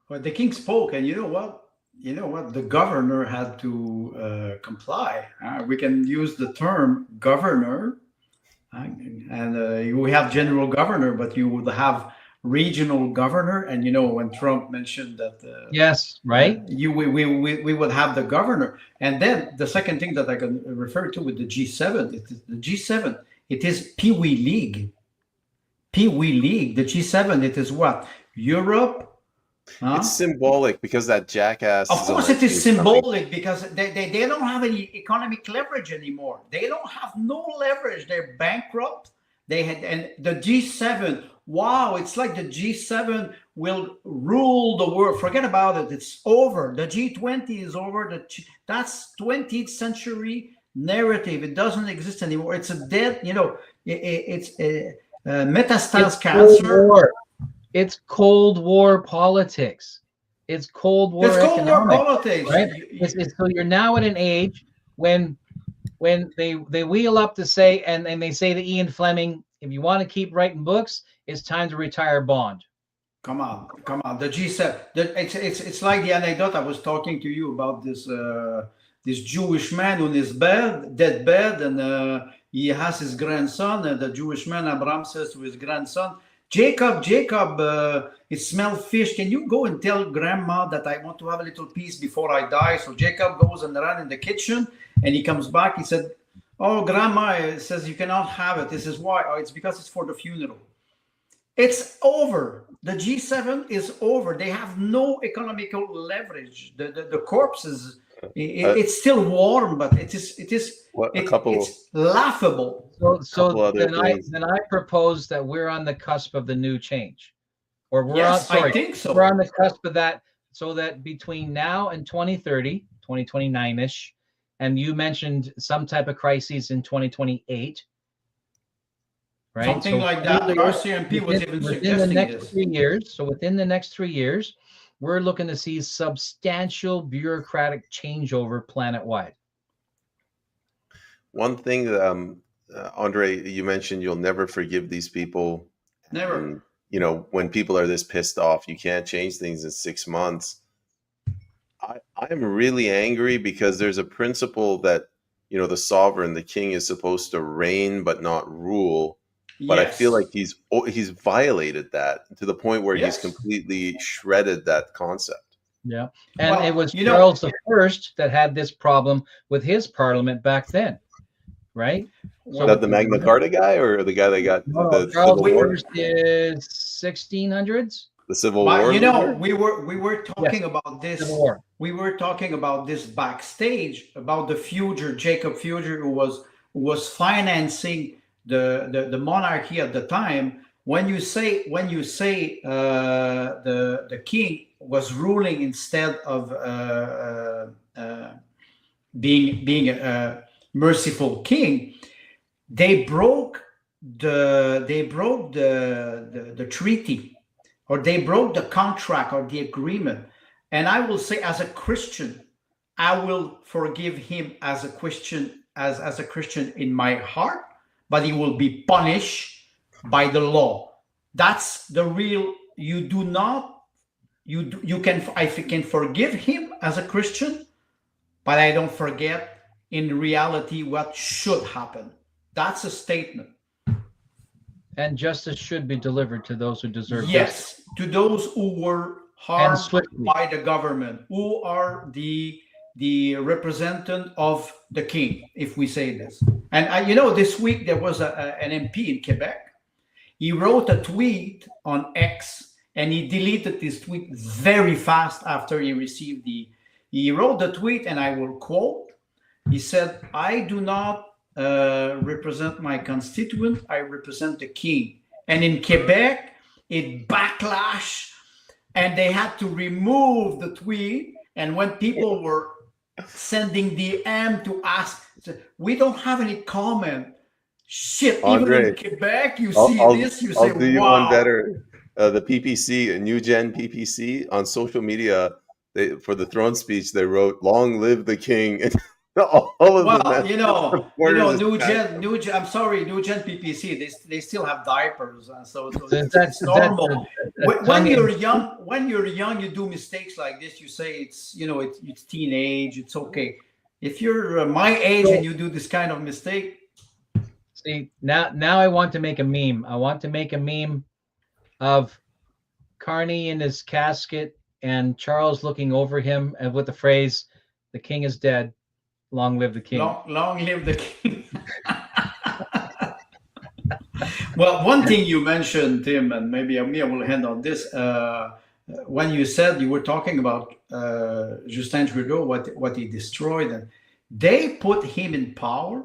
Well, the king spoke, and you know what? The governor had to comply. We can use the term governor, and we have general governor, but you would have regional governor. And when Trump mentioned that, yes, right, we would have the governor. And then the second thing that I can refer to with the G7, the G7. It is Pee Wee League. Pee Wee League. The G7, it is what? Europe? It's symbolic, because that jackass. Of course it is symbolic, because they don't have any economic leverage anymore. They don't have no leverage. They're bankrupt. And the G7 wow, it's like the G7 will rule the world. Forget about it. It's over. The G20 is over. That's 20th century narrative. It doesn't exist anymore. It's a dead, it's a metastasis cancer. It's Cold War politics. It's Cold War It's Cold War economics, politics. right? So you're now at an age when they wheel up to say, and they say to Ian Fleming, if you want to keep writing books, it's time to retire Bond. Come on. The G7. It's like the anecdote I was talking to you about this Jewish man on his dead bed, and he has his grandson, and the Jewish man, Abraham, says to his grandson, Jacob, it smells fish. Can you go and tell grandma that I want to have a little piece before I die? So Jacob goes and runs in the kitchen, and he comes back. He said, oh, grandma says you cannot have it. This is why. Oh, it's because it's for the funeral. It's over. The G7 is over. They have no economical leverage. The corpse is, it's still warm, but it's laughable. So then I propose that we're on the cusp of the new change, or I think so. We're on the cusp of that, so that between now and 2030, 2029-ish, and you mentioned some type of crises in 2028. Right? Something like that. RCMP was even suggesting this. 3 years. So within the next 3 years, we're looking to see substantial bureaucratic changeover planet-wide. One thing that, Andre, you mentioned you'll never forgive these people. Never. And, when people are this pissed off, you can't change things in 6 months. I'm really angry because there's a principle that, the sovereign, the king, is supposed to reign but not rule. But yes. I feel like he's violated that to the point where he's completely shredded that concept. Yeah. And it was Charles I that had this problem with his parliament back then, right? So that the Magna Carta guy, or the guy that got the Charles Civil War? Is 1600s. The Civil War. We were talking about this. We were talking about this backstage about the Fugger, Jacob Fugger, who was financing the monarchy at the time. When you say the king was ruling instead of being a merciful king, they broke the treaty, or they broke the contract or the agreement. And I will say, as a Christian, I will forgive him as a Christian, as a Christian in my heart, but he will be punished by the law. That's the real. I can forgive him as a Christian, but I don't forget in reality what should happen. That's a statement. And justice should be delivered to those who deserve justice. To those who were harmed by the government, who are the representative of the king, if we say this. And this week there was an MP in Quebec. He wrote a tweet on X, and he deleted this tweet very fast after he received he wrote the tweet, and I will quote. He said, I do not represent my constituent, I represent the king. And in Quebec, it backlash, and they had to remove the tweet. And when people were sending DM to ask, we don't have any comment. Shit, Andre, even in Quebec, you see this, you say, wow. I'll do you one better. The PPC, New Gen PPC, on social media, for the throne speech, they wrote, long live the king. All of them. New Gen. I'm sorry, New Gen PPC. They still have diapers, so it's normal. When you're young, you do mistakes like this. You say it's teenage. It's okay. If you're my age and you do this kind of mistake. See, now I want to make a meme. I want to make a meme of Carney in his casket and Charles looking over him, and with the phrase, "The king is dead. Long live the king." Long live the king. Well, one thing you mentioned, Tim, and maybe I will hand on this. When you said you were talking about Justin Trudeau, what he destroyed, and they put him in power.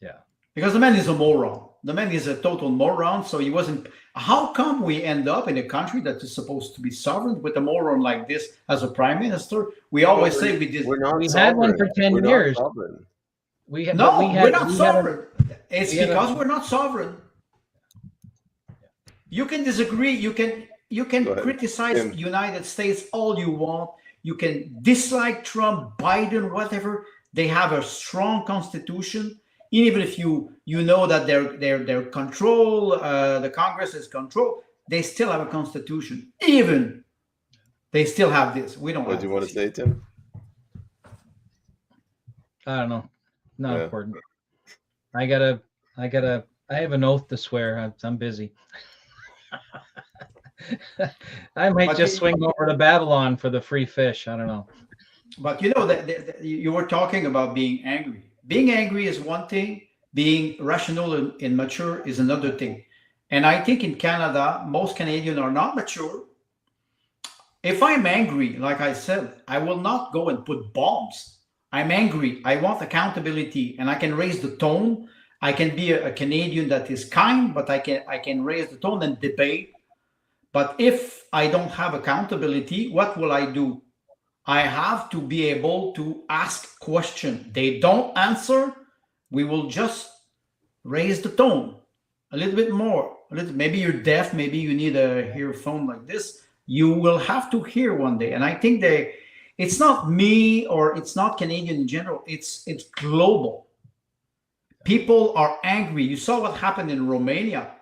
Yeah. Because the man is a moron. The man is a total moron. So he wasn't. How come we end up in a country that is supposed to be sovereign with a moron like this as a prime minister? We always say we did. We're not We had one sovereign. for 10 We're not years. sovereign. No, we're not we had sovereign. It's we had because we're not sovereign. You can disagree. You can Go ahead. criticize Tim. United States all you want. You can dislike Trump, Biden, whatever. They have a strong constitution. Even if you know that their control, the Congress is control, they still have a constitution. Even they still have this. We don't. What have do you want this to here. say, Tim? I don't know. Not Yeah. important. I have an oath to swear. I'm busy. I might But just you- swing over to Babylon for the free fish. I don't know. But you know that you were talking about being angry. Being angry is one thing. Being rational and mature is another thing. And I think in Canada, most Canadians are not mature. If I'm angry, like I said, I will not go and put bombs. I'm angry. I want accountability, and I can raise the tone. I can be a Canadian that is kind, but I can raise the tone and debate. But if I don't have accountability, what will I do? I have to be able to ask questions. They don't answer, we will just raise the tone a little bit more. Maybe you're deaf, maybe you need a earphone like this. You will have to hear one day. And I think it's not me or it's not Canadian in general, it's global. People are angry. You saw what happened in Romania.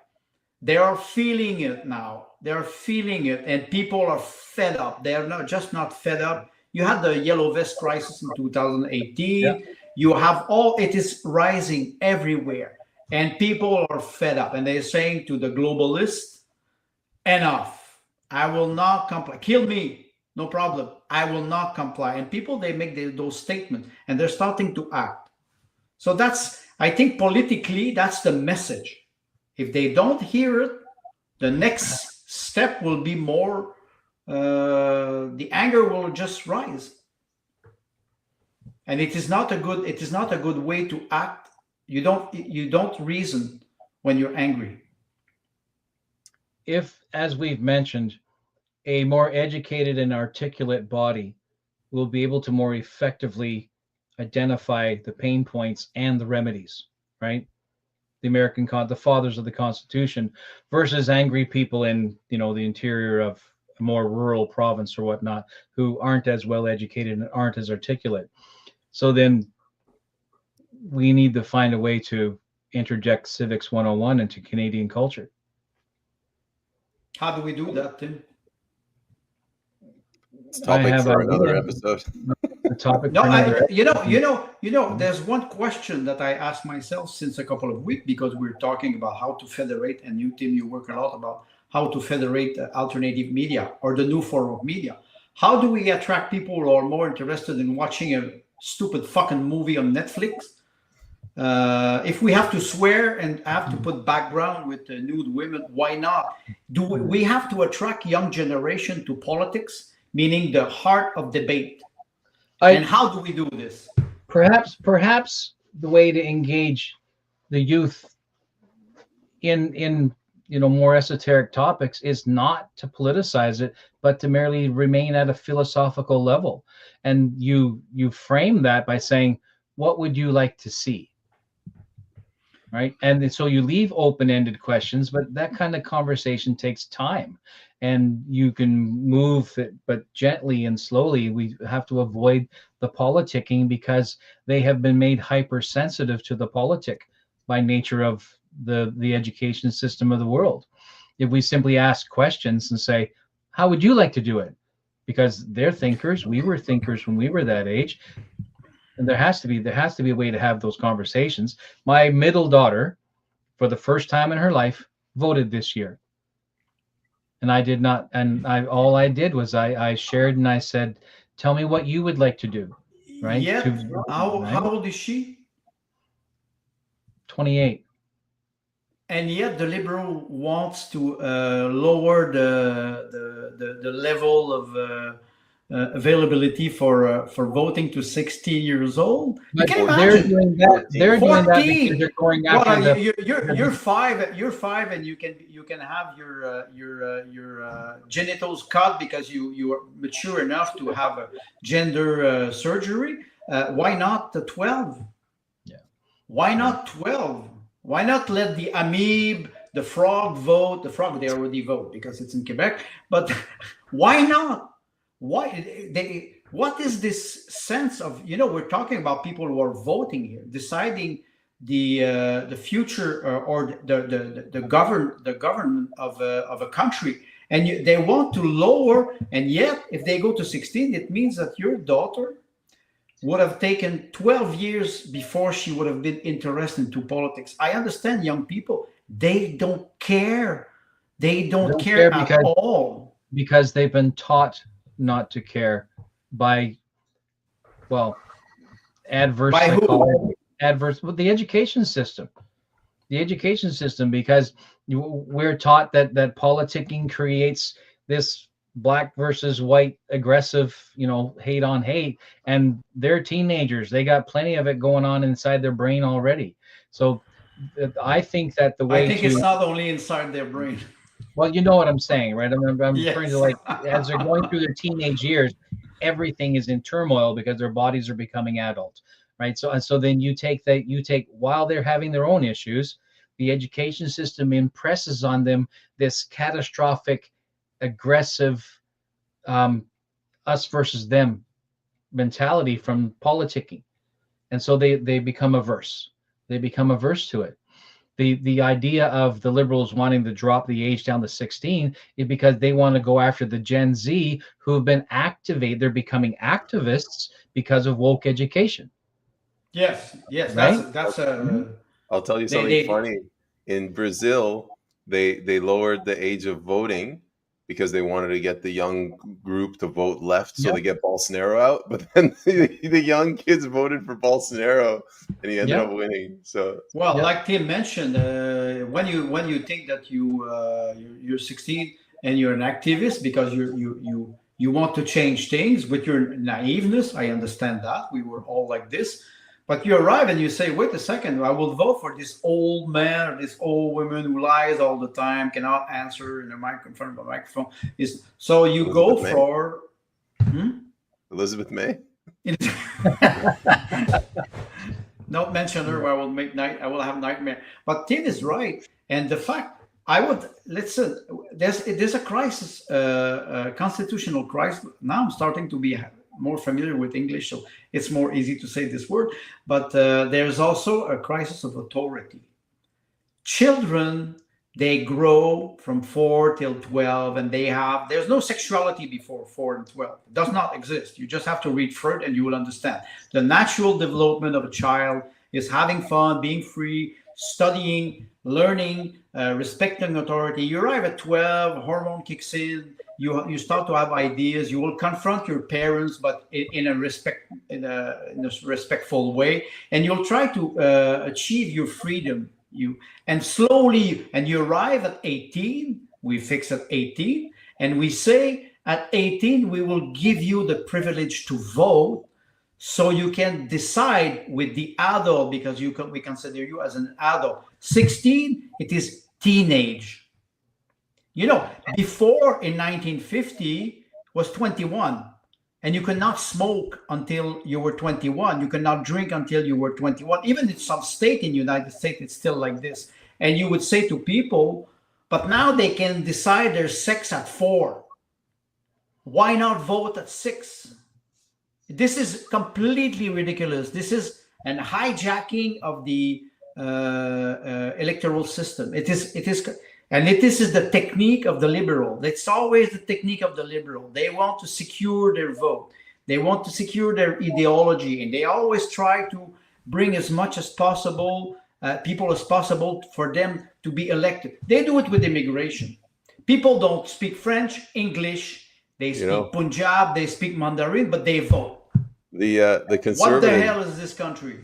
They are feeling it now. They're feeling it, and people are fed up. They are not fed up. You had the yellow vest crisis in 2018. Yeah. You have it is rising everywhere, and people are fed up, and they're saying to the globalists, enough. I will not comply. Kill me, no problem. I will not comply. And people, they make those statements, and they're starting to act. So I think politically, that's the message. If they don't hear it, the next step will be more, the anger will just rise. And it is not a good way to act. You don't reason when you're angry. If, as we've mentioned, a more educated and articulate body will be able to more effectively identify the pain points and the remedies, right? The fathers of the Constitution versus angry people in, the interior of a more rural province or whatnot, who aren't as well educated and aren't as articulate. So then we need to find a way to interject Civics 101 into Canadian culture. How do we do that, Tim? It's topic have for an another idea. episode. The topic No, for another. there's one question that I asked myself since a couple of weeks, because we're talking about how to federate, and you, Tim, you work a lot about how to federate alternative media or the new form of media. How do we attract people who are more interested in watching a stupid fucking movie on Netflix? If we have to swear and have to put background with nude women, why not? We have to attract young generation to politics, meaning the heart of debate. And how do we do this? Perhaps the way to engage the youth in more esoteric topics is not to politicize it, but to merely remain at a philosophical level. And you frame that by saying, what would you like to see? Right. And so you leave open-ended questions, but that kind of conversation takes time, and you can move it, but gently and slowly. We have to avoid the politicking, because they have been made hypersensitive to the politic by nature of the education system of the world. If we simply ask questions and say, how would you like to do it? Because they're thinkers. We were thinkers when we were that age. And there has to be a way to have those conversations. My middle daughter, for the first time in her life, voted this year. And I did not, and all I did was I shared, and I said, tell me what you would like to do. Right? Yet, how old is she? 28. And yet the liberal wants to lower the level of availability for voting to 16 years old. You But can they're imagine. doing that. They're doing that because 14. they're going What after are the. you? You're five. You're five, and you can have your genitals cut because you are mature enough to have a gender surgery. Why not the 12? Yeah. Why not 12? Why not let the amoeba, the frog vote? The frog, they already vote because it's in Quebec. But why not? Why they? What is this sense of, we're talking about people who are voting here, deciding the future, or the government of a country, and they want to lower, and yet if they go to 16, it means that your daughter would have taken 12 years before she would have been interested into politics. I understand young people, they don't care. They don't care at all. Because they've been taught not to care by, well, adverse By who? psychology, with the education system. Because we're taught that politicking creates this black versus white aggressive, hate on hate, and they're teenagers. They got plenty of it going on inside their brain already. So I think that the way I think it's not only inside their brain. well, you know what I'm saying, right? I'm Yes. referring to, like, as they're going through their teenage years, everything is in turmoil because their bodies are becoming adult, right? So then you take while they're having their own issues, the education system impresses on them this catastrophic, aggressive, us versus them mentality from politicking, and so they become averse. They become averse to it. The idea of the liberals wanting to drop the age down to 16 is because they want to go after the Gen Z who have been activated. They're becoming activists because of woke education. Yes, right? that's I'll tell you something funny. In Brazil, they lowered the age of voting because they wanted to get the young group to vote left, so they get Bolsonaro out. But then the young kids voted for Bolsonaro, and he ended up winning. So, like Tim mentioned, when you think that you're 16 and you're an activist because you want to change things with your naiveness, I understand that we were all like this. But you arrive and you say, wait a second, I will vote for this old man or this old woman who lies all the time, cannot answer in front of a microphone. So you Elizabeth go May. for... Elizabeth May? Don't mention her, I will have nightmare. But Tim is right. And the fact, listen, there's a crisis, a constitutional crisis. Now I'm starting to be more familiar with English, so it's more easy to say this word. But there's also a crisis of authority. Children, they grow from 4 till 12, and there's no sexuality before 4 and 12. It does not exist. You just have to read Freud and you will understand. The natural development of a child is having fun, being free, studying, learning, respecting authority. You arrive at 12, hormone kicks in, you start to have ideas. You will confront your parents, but in a respectful way, and you'll try to achieve your freedom. And slowly, and you arrive at 18. We fix at 18, and we say at 18 we will give you the privilege to vote, so you can decide with the adult, because we consider you as an adult. 16, it is teenage. Before in 1950 was 21, and you could not smoke until you were 21. You could not drink until you were 21. Even in some state in the United States, it's still like this. And you would say to people, but now they can decide their sex at 4. Why not vote at 6? This is completely ridiculous. This is an hijacking of the electoral system. It is, and this is the technique of the liberal. It's always the technique of the liberal. They want to secure their vote. They want to secure their ideology, and they always try to bring as much as possible, people as possible, for them to be elected. They do it with immigration. People don't speak French, English. They speak Punjab, they speak Mandarin, but they vote. The conservative. What the hell is this country?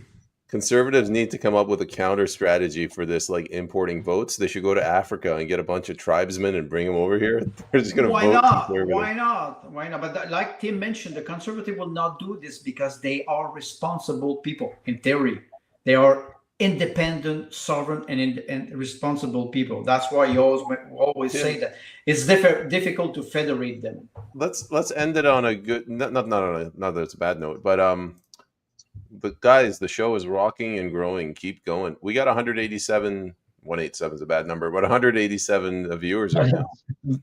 conservatives need to come up with a counter strategy for this, like importing votes. They should go to Africa and get a bunch of tribesmen and bring them over here. They're just going to Why vote not? conservative. Why not? Why not? But like Tim mentioned, the conservative will not do this because they are responsible people. In theory, they are independent, sovereign, and responsible people. That's why you always say that it's difficult to federate them. Let's end it on a good, not that it's a bad note, but guys, the show is rocking and growing. Keep going. We got 187. 187 is a bad number, but 187 viewers right now.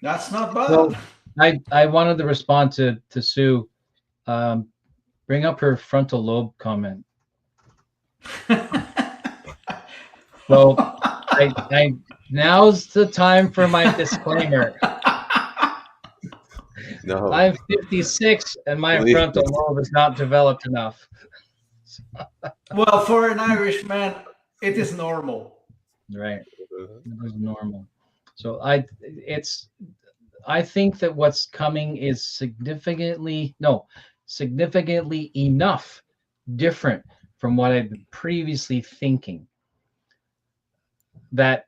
That's not bad. So I wanted to respond to Sue. Bring up her frontal lobe comment. So I now's the time for my disclaimer. No, I'm 56 and my frontal lobe is not developed enough. Well, for an Irishman, it is normal. Right. It is normal. So I think that what's coming is significantly enough different from what I've been previously thinking, that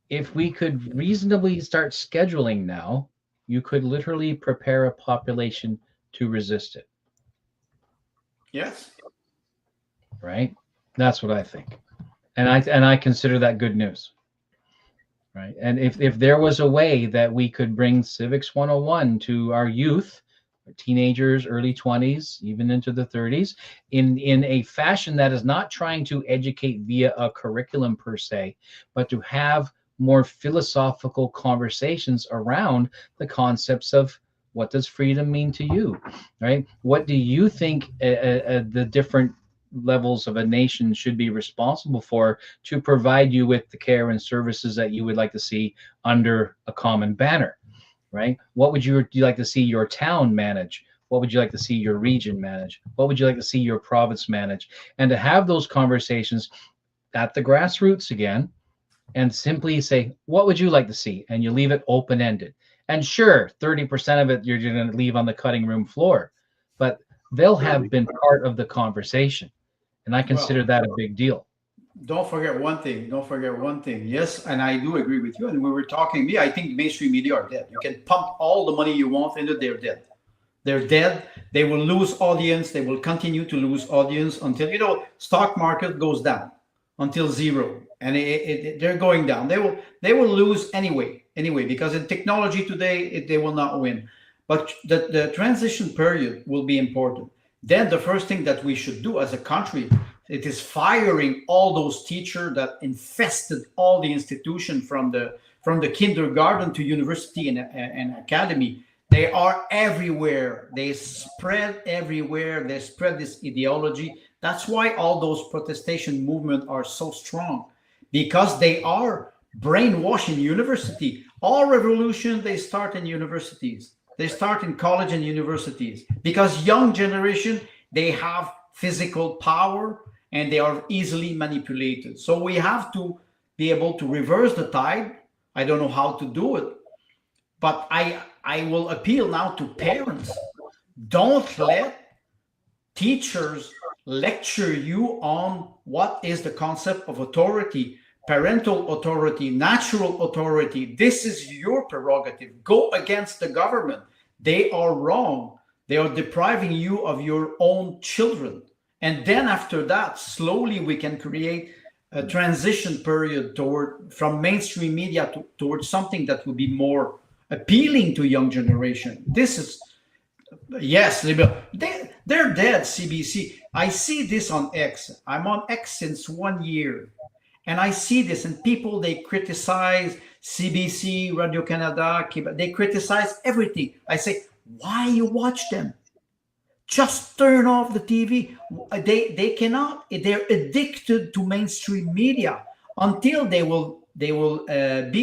if we could reasonably start scheduling now, you could literally prepare a population to resist it. Yes. Right? That's what I think. And I consider that good news. Right? And if there was a way that we could bring Civics 101 to our youth, teenagers, early 20s, even into the 30s, in a fashion that is not trying to educate via a curriculum per se, but to have more philosophical conversations around the concepts of what does freedom mean to you, right? What do you think the different levels of a nation should be responsible for to provide you with the care and services that you would like to see under a common banner, right? What would you like to see your town manage? What would you like to see your region manage? What would you like to see your province manage? And to have those conversations at the grassroots again, and simply say, what would you like to see? And you leave it open-ended. And sure, 30% of it you're going to leave on the cutting room floor, but they'll have been part of the conversation. And I consider that a big deal. Don't forget one thing. Yes, and I do agree with you. And we were talking, I think mainstream media are dead. You can pump all the money you want into, they're dead. They're dead. They will lose audience. They will continue to lose audience until, stock market goes down until zero. And they're going down. They will lose anyway, because in technology today, they will not win. But the transition period will be important. Then the first thing that we should do as a country, it is firing all those teachers that infested all the institution from the kindergarten to university and academy. They are everywhere. They spread everywhere. They spread this ideology. That's why all those protestation movements are so strong, because they are brainwashing university. All revolution, they start in universities. They start in college and universities, because young generation, they have physical power and they are easily manipulated. So we have to be able to reverse the tide. I don't know how to do it, but I will appeal now to parents. Don't let teachers lecture you on what is the concept of authority, parental authority, natural authority. This is your prerogative. Go against the government. They are wrong. They are depriving you of your own children. And then after that, slowly we can create a transition period from mainstream media towards something that will be more appealing to young generation. This is, yes, they're dead, CBC. I see this on X. I'm on X since 1 year. And I see this, and people, they criticize CBC, Radio-Canada, they criticize everything. I say, why you watch them? Just turn off the TV. They cannot, they're addicted to mainstream media until they will be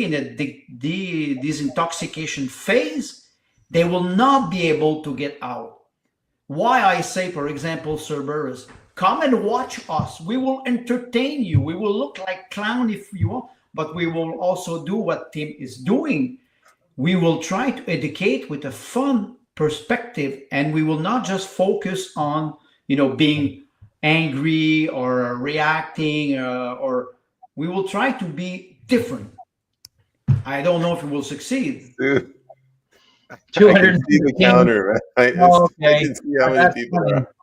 in a disintoxication phase. They will not be able to get out. Why I say, for example, Cerberus, come and watch us. We will entertain you. We will look like clown if you want, but we will also do what Tim is doing. We will try to educate with a fun perspective, and we will not just focus on, being angry or reacting, or we will try to be different. I don't know if we will succeed. Dude, I can see the 215. counter, right? Oh, I okay. can see how many That's people funny. are.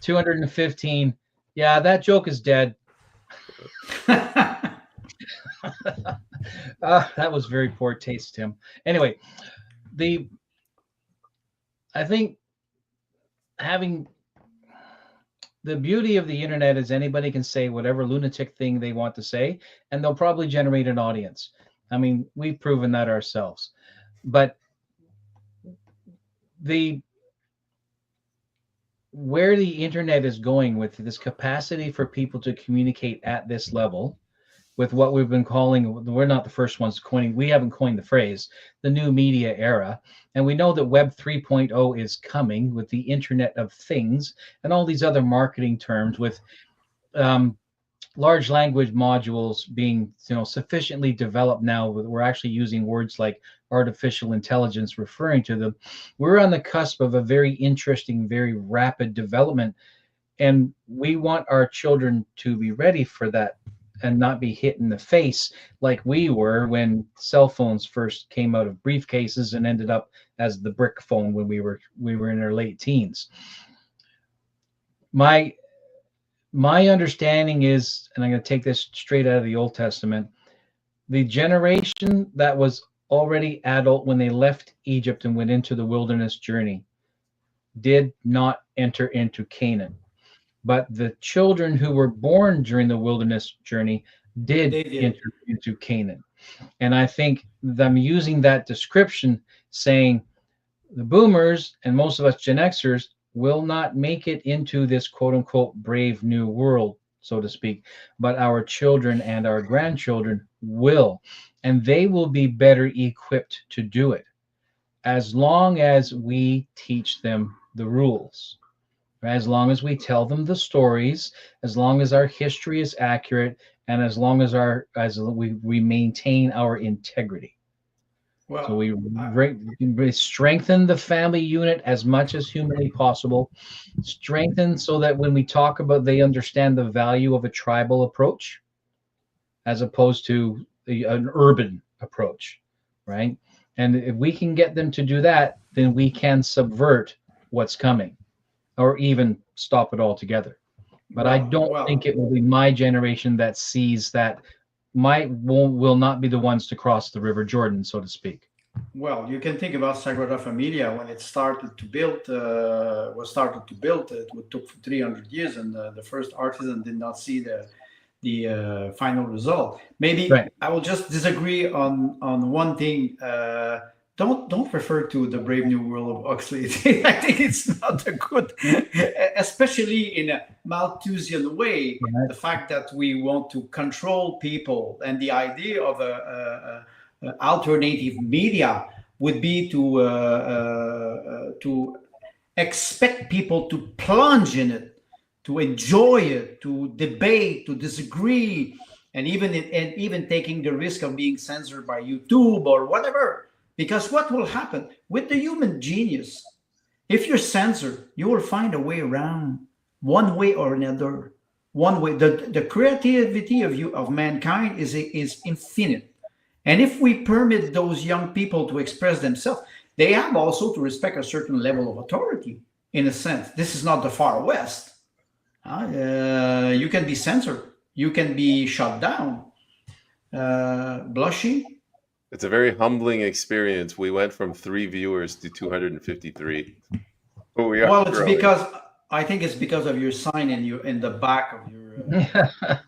215. Yeah, that joke is dead. That was very poor taste, Tim. Anyway, I think having the beauty of the internet is anybody can say whatever lunatic thing they want to say, and they'll probably generate an audience. I mean, we've proven that ourselves. But where the internet is going with this capacity for people to communicate at this level, with what we've been calling, we're not the first ones coining, we haven't coined the phrase, the new media era. And we know that Web 3.0 is coming with the Internet of Things and all these other marketing terms, with large language modules being sufficiently developed now. We're actually using words like artificial intelligence referring to them. We're on the cusp of a very interesting, very rapid development. And we want our children to be ready for that and not be hit in the face like we were when cell phones first came out of briefcases and ended up as the brick phone when we were in our late teens. My understanding is, and I'm going to take this straight out of the Old Testament, the generation that was already adult when they left Egypt and went into the wilderness journey did not enter into Canaan. But the children who were born during the wilderness journey did enter into Canaan. And I think them using that description, saying the boomers and most of us Gen Xers will not make it into this quote unquote brave new world, so to speak, but our children and our grandchildren will, and they will be better equipped to do it as long as we teach them the rules. As long as we tell them the stories, as long as our history is accurate, and as long as we maintain our integrity. Well, so we strengthen the family unit as much as humanly possible. Strengthen so that when we talk about, they understand the value of a tribal approach as opposed to an urban approach, right? And if we can get them to do that, then we can subvert what's coming, or even stop it altogether. But I don't think it will be my generation that sees that. Will not be the ones to cross the River Jordan, so to speak. Well, you can think about Sagrada Familia when it started to build. It took 300 years, and the first artisan did not see the final result. Maybe right. I will just disagree on one thing. Don't refer to the Brave New World of Huxley. I think it's not a good, especially in a Malthusian way. Right. The fact that we want to control people, and the idea of a alternative media would be to expect people to plunge in it, to enjoy it, to debate, to disagree, and even taking the risk of being censored by YouTube or whatever. Because what will happen with the human genius? If you're censored, you will find a way around, one way or another. One way. The creativity of mankind is infinite. And if we permit those young people to express themselves, they have also to respect a certain level of authority, in a sense. This is not the Far West. You can be censored. You can be shut down. Blushing. It's a very humbling experience. We went from 3 viewers to 253. Well, it's because I think it's because of your sign in the back of your.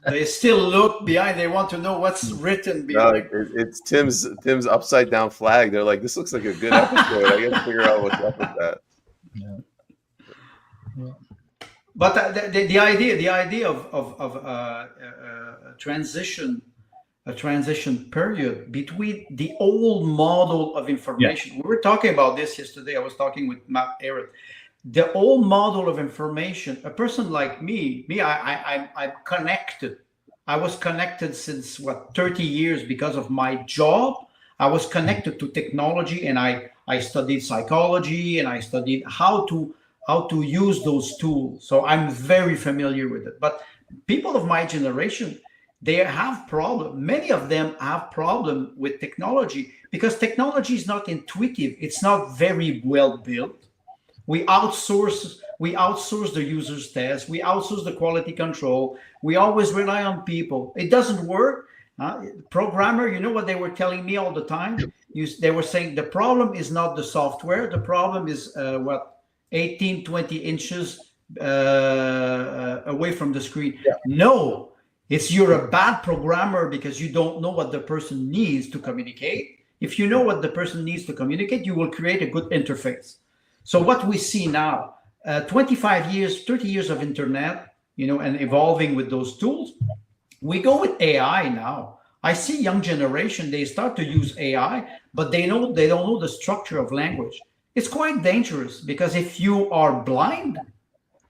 They still look behind. They want to know what's written behind. No, it's Tim's upside down flag. They're like, this looks like a good episode. I got to figure out what's up with that. Yeah. Yeah. But the idea of a transition period between the old model of information. Yeah. We were talking about this yesterday. I was talking with Matt Eric. The old model of information, a person like me, I'm connected. I was connected since 30 years because of my job. I was connected to technology, and I studied psychology, and I studied how to how to use those tools. So I'm very familiar with it. But people of my generation, they have problem. Many of them have problem with technology because technology is not intuitive. It's not very well built. We outsource the user's test. We outsource the quality control. We always rely on people. It doesn't work. Programmer, you know what they were telling me all the time? They were saying the problem is not the software. The problem is 18, 20 inches away from the screen. Yeah. No, it's you're a bad programmer because you don't know what the person needs to communicate. If you know what the person needs to communicate, you will create a good interface. So what we see now, 25 years, 30 years of internet, and evolving with those tools, we go with AI now. I see young generation, they start to use AI, but they don't know the structure of language. It's quite dangerous because if you are blind,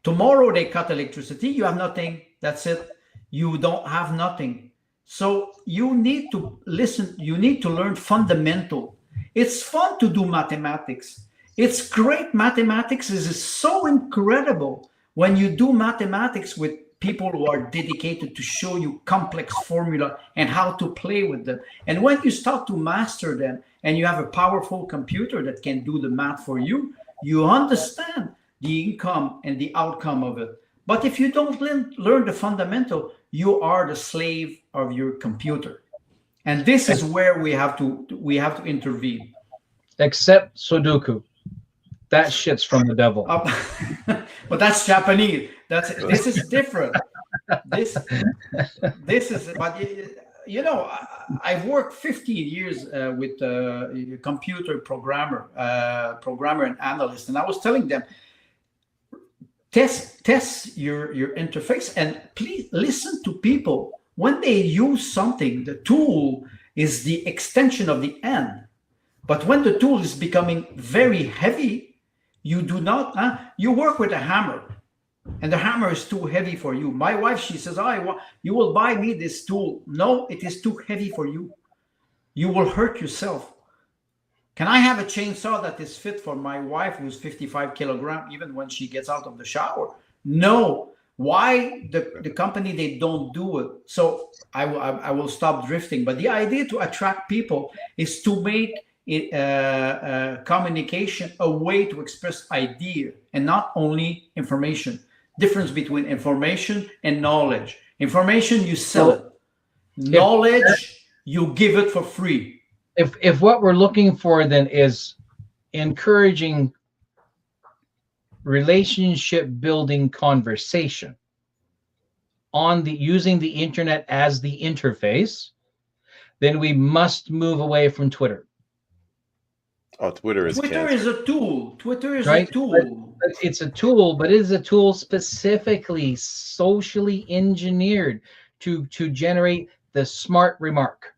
tomorrow they cut electricity, you have nothing. That's it. You don't have nothing. So you need to listen. You need to learn fundamental. It's fun to do mathematics. It's great. Mathematics is so incredible when you do mathematics with people who are dedicated to show you complex formula and how to play with them. And when you start to master them and you have a powerful computer that can do the math for you, you understand the income and the outcome of it. But if you don't learn the fundamental, you are the slave of your computer. And this is where we have to intervene. Except Sudoku. That shit's from the devil. But that's Japanese. This is different. This is. But I've worked 15 years with a computer programmer and analyst, and I was telling them, test your interface, and please listen to people when they use something. The tool is the extension of the end, but when the tool is becoming very heavy, you do not. You work with a hammer, and the hammer is too heavy for you. My wife, she says, you will buy me this tool. No, it is too heavy for you. You will hurt yourself. Can I have a chainsaw that is fit for my wife who's 55 kilograms, even when she gets out of the shower? No. Why the company, they don't do it? So I will stop drifting. But the idea to attract people is to make communication a way to express idea and not only information. Difference between information and knowledge. Information, you sell it. Knowledge, you give it for free. If what we're looking for then is encouraging relationship building conversation using the internet as the interface, then we must move away from Twitter. Oh, Twitter is a tool. Twitter is right? a tool. It's a tool, but it is a tool specifically socially engineered to generate the smart remark,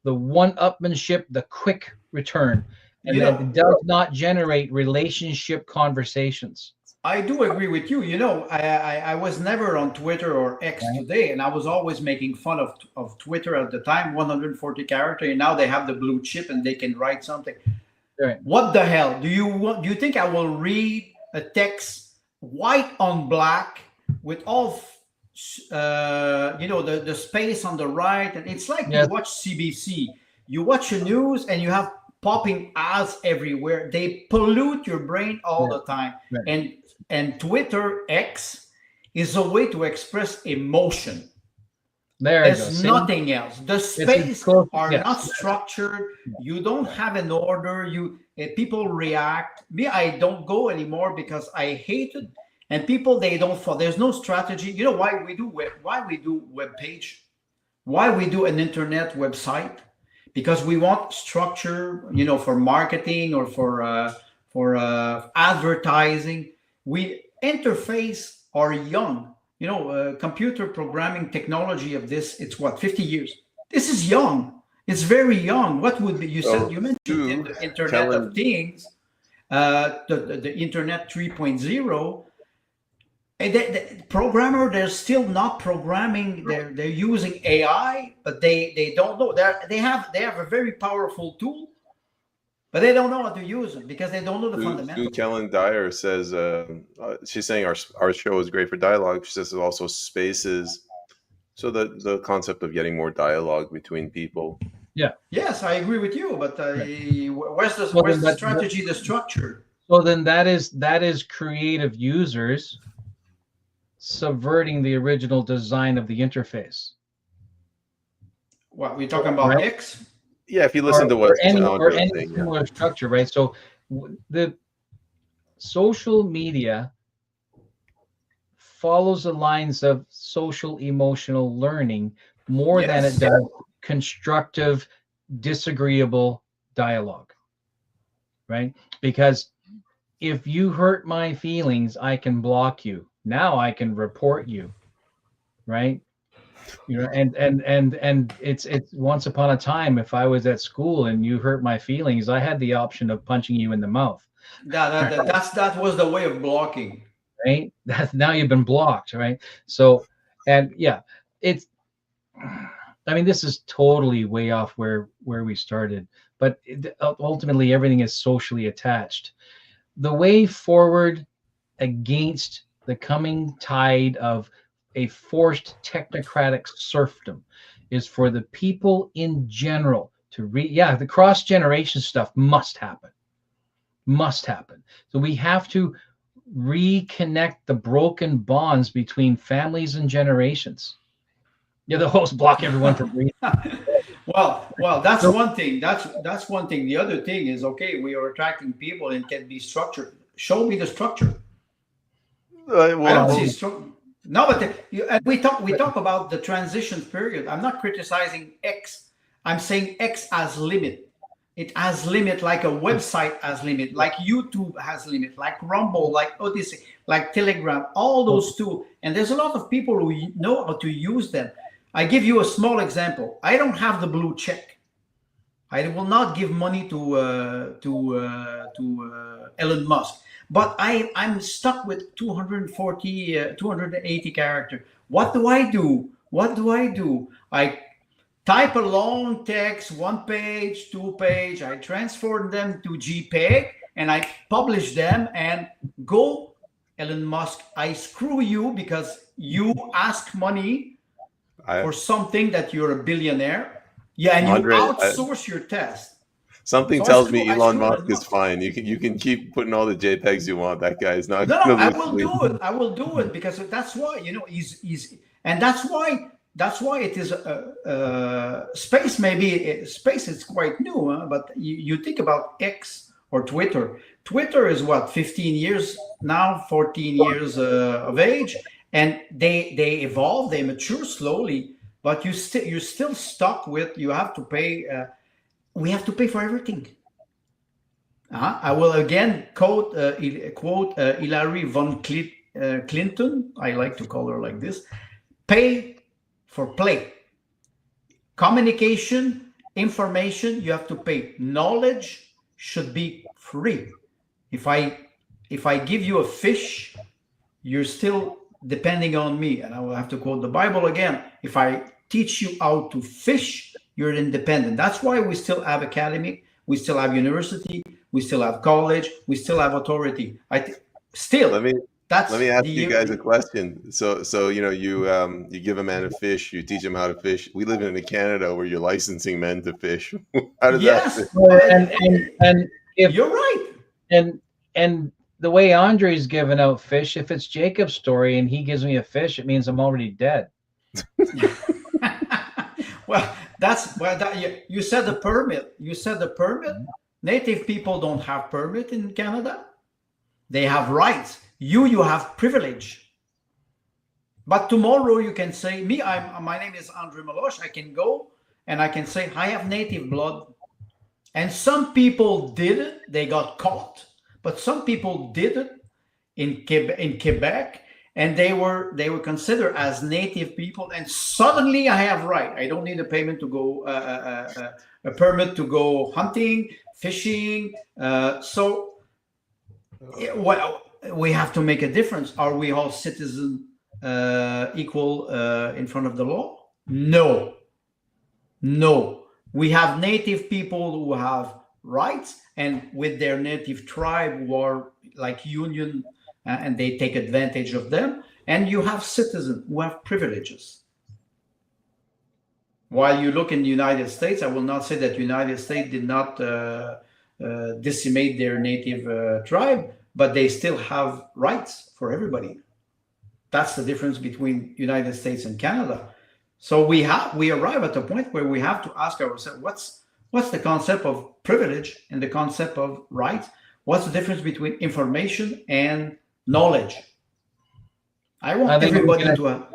the one-upmanship, the quick return, and that it does not generate relationship conversations. I do agree with you. I was never on Twitter or X today, and I was always making fun of Twitter at the time, 140 characters, and now they have the blue chip and they can write something. Right. What the hell? Do you think I will read a text white on black with all the space on the right? And it's like you watch CBC, you watch the news and you have popping ads everywhere. They pollute your brain all the time. Right. And Twitter X is a way to express emotion. There's nothing else. The space are not structured. You don't have an order. People react. Me, I don't go anymore because I hate it. And people, they don't follow. There's no strategy. You know why we do web page? Why we do an internet website? Because we want structure. For marketing or for advertising. We interface are young. Computer programming technology of this, it's 50 years. This is young. It's very young. What would be, you mentioned the Internet of Things, the Internet 3.0. And the programmer, they're still not programming. They're using AI, but they don't know. They have a very powerful tool, but they don't know how to use them because they don't know the Sue fundamentals. Kellen Dyer says she's saying our show is great for dialogue. She says it also spaces. So the concept of getting more dialogue between people. Yeah. Yes, I agree with you, but where's Well, the then strategy, the structure? So then that is creative users subverting the original design of the interface. What we're talking about, Right? X? Yeah, if you listen to what or any Andre was saying, similar structure, right? So the social media follows the lines of social emotional learning more than Yes. it does constructive, disagreeable dialogue, right? Because if you hurt my feelings, I can block you. Now I can report you, right? You know, and it's once upon a time, if I was at school and you hurt my feelings, I had the option of punching you in the mouth, That was the way of blocking. right? That's now you've been blocked, right? So, and yeah, it's. I mean, this is totally way off where we started, but ultimately everything is socially attached. The way forward against the coming tide of a forced technocratic serfdom is for the people in general to the cross generation stuff must happen. So we have to reconnect the broken bonds between families and generations. Yeah, the host block everyone from breathing. Well, that's one thing. That's one thing. The other thing is, okay, we are attracting people and can be structured. Show me the structure. I don't see structure. No, but we talk about the transition period. I'm not criticizing X. I'm saying X has limit. It has limit, like a website has limit, like YouTube has limit, like Rumble, like Odyssey, like Telegram, all those tools. And there's a lot of people who know how to use them. I give you a small example. I don't have the blue check. I will not give money to Elon Musk. But I'm stuck with 280 characters. What do I do? I type a long text, 1 page, 2 page. I transfer them to JPEG and I publish them and go, Elon Musk, I screw you because you ask money for something that you're a billionaire. Yeah, and Andre, you outsource your test. Something tells me Elon Musk is fine. You can keep putting all the JPEGs you want. That guy is not. No, I will do it. I will do it because that's why he's and that's why it is space. Maybe space is quite new, but you think about X or Twitter. Twitter is what 15 years now, 14 years of age, and they evolve, they mature slowly. But you're still stuck with you have to pay. We have to pay for everything. I will again quote Hillary von Clinton. I like to call her like this. Pay for play. Communication, information, you have to pay. Knowledge should be free. If I give you a fish, you're still depending on me. And I will have to quote the Bible again. If I teach you how to fish, you're independent. That's why we still have academy, we still have university, we still have college, we still have authority. Let me ask you guys a question. So you give a man a fish, you teach him how to fish. We live in Canada where you're licensing men to fish. How does that fit? And if you're right. And the way Andre's given out fish, if it's Jacob's story and he gives me a fish, it means I'm already dead. Well, you said the permit. Native people don't have permit in Canada. They have rights. You have privilege. But tomorrow you can say, my name is Andre Meloche. I can go and I can say I have native blood. And some people did it. They got caught. But some people did it in Quebec. And they were considered as native people, and suddenly I have right. I don't need a payment to go a permit to go hunting, fishing. So we have to make a difference. Are we all citizens equal in front of the law? No. We have native people who have rights, and with their native tribe who are like union, and they take advantage of them. And you have citizens who have privileges. While you look in the United States, I will not say that the United States did not decimate their native tribe, but they still have rights for everybody. That's the difference between United States and Canada. So we arrive at a point where we have to ask ourselves, what's the concept of privilege and the concept of rights? What's the difference between information and knowledge? I want everybody to.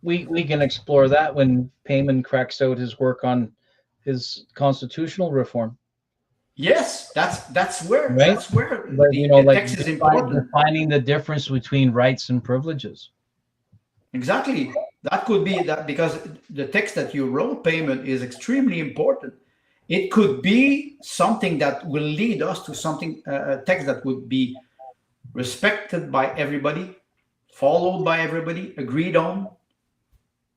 We can explore that when Payman cracks out his work on his constitutional reform. Yes, that's where but, the text is important. Defining the difference between rights and privileges. Exactly. That could be that, because the text that you wrote, Payman, is extremely important. It could be something that will lead us to something, a text that would be respected by everybody, followed by everybody, agreed on,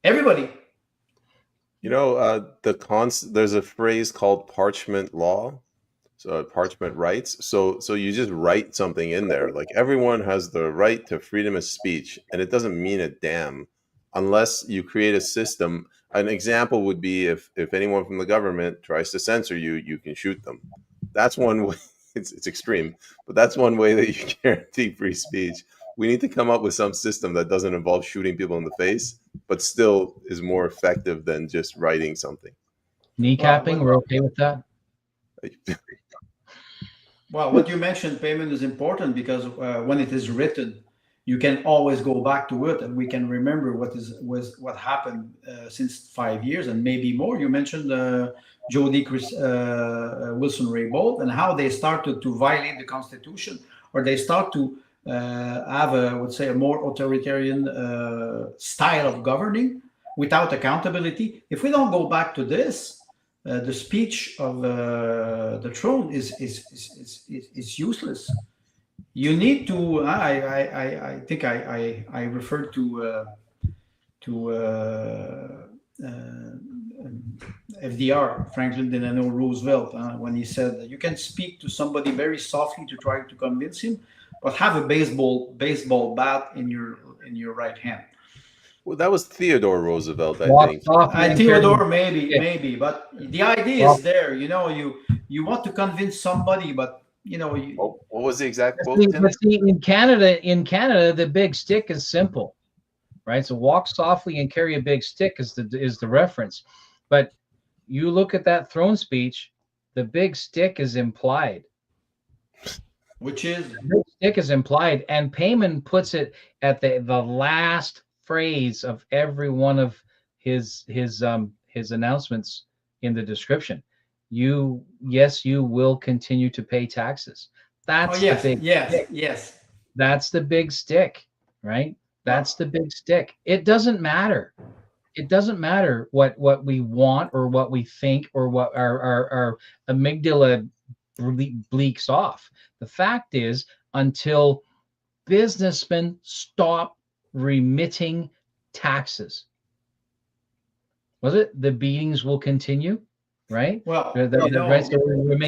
everybody. You know, there's a phrase called parchment law, so parchment rights. So you just write something in there, like everyone has the right to freedom of speech, and it doesn't mean a damn unless you create a system. An example would be if anyone from the government tries to censor you, you can shoot them. That's one way. It's extreme, but that's one way that you guarantee free speech. We need to come up with some system that doesn't involve shooting people in the face, but still is more effective than just writing something. Kneecapping, we're okay with that? Well, what you mentioned, Payman, is important because when it is written, you can always go back to it, and we can remember what happened since 5 years and maybe more. You mentioned Jody Wilson-Raybould and how they started to violate the Constitution, or they start to have I would say, a more authoritarian style of governing without accountability. If we don't go back to this, the speech of the throne is useless. You need to. I think I referred to FDR, Franklin Delano Roosevelt, when he said that you can speak to somebody very softly to try to convince him, but have a baseball bat in your right hand. Well, that was Theodore Roosevelt, I think. Theodore, maybe, but the idea is there. You want to convince somebody, but what was the exact quote? In Canada, the big stick is simple, right? So walk softly and carry a big stick is the reference. But you look at that throne speech, the big stick is implied. Which is? The big stick is implied, and Payman puts it at the last phrase of every one of his announcements in the description. You will continue to pay taxes. That's the big stick. Yes. That's the big stick, right? That's the big stick. It doesn't matter. It doesn't matter what we want or what we think or what our amygdala bleaks off. The fact is, until businessmen stop remitting taxes, the beatings will continue. Right. Well, right. So we were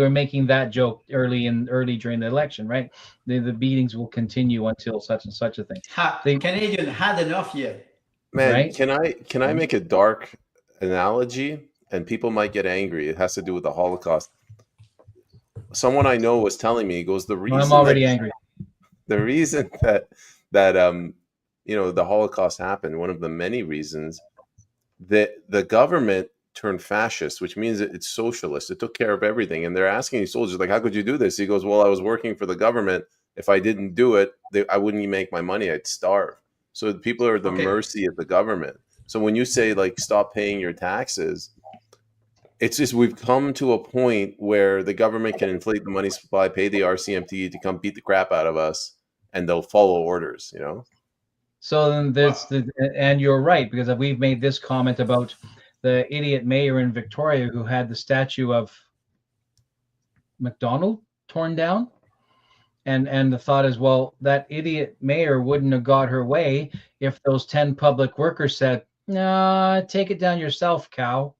making that joke early during the election, right? The beatings will continue until such and such a thing. Canadian had enough yet. Man, right? Can I make a dark analogy? And people might get angry. It has to do with the Holocaust. Someone I know was telling me, he goes, the reason I'm already angry. The reason that the Holocaust happened, one of the many reasons, that the government turned fascist, which means it's socialist. It took care of everything. And they're asking these soldiers, like, how could you do this? He goes, well, I was working for the government. If I didn't do it, I wouldn't even make my money. I'd starve. So people are at the mercy of the government. So when you say, like, stop paying your taxes, it's just we've come to a point where the government can inflate the money supply, pay the RCMP to come beat the crap out of us, and they'll follow orders, So then and you're right, because we've made this comment about the idiot mayor in Victoria who had the statue of McDonald torn down. And the thought is, well, that idiot mayor wouldn't have got her way if those 10 public workers said, no, take it down yourself, cow.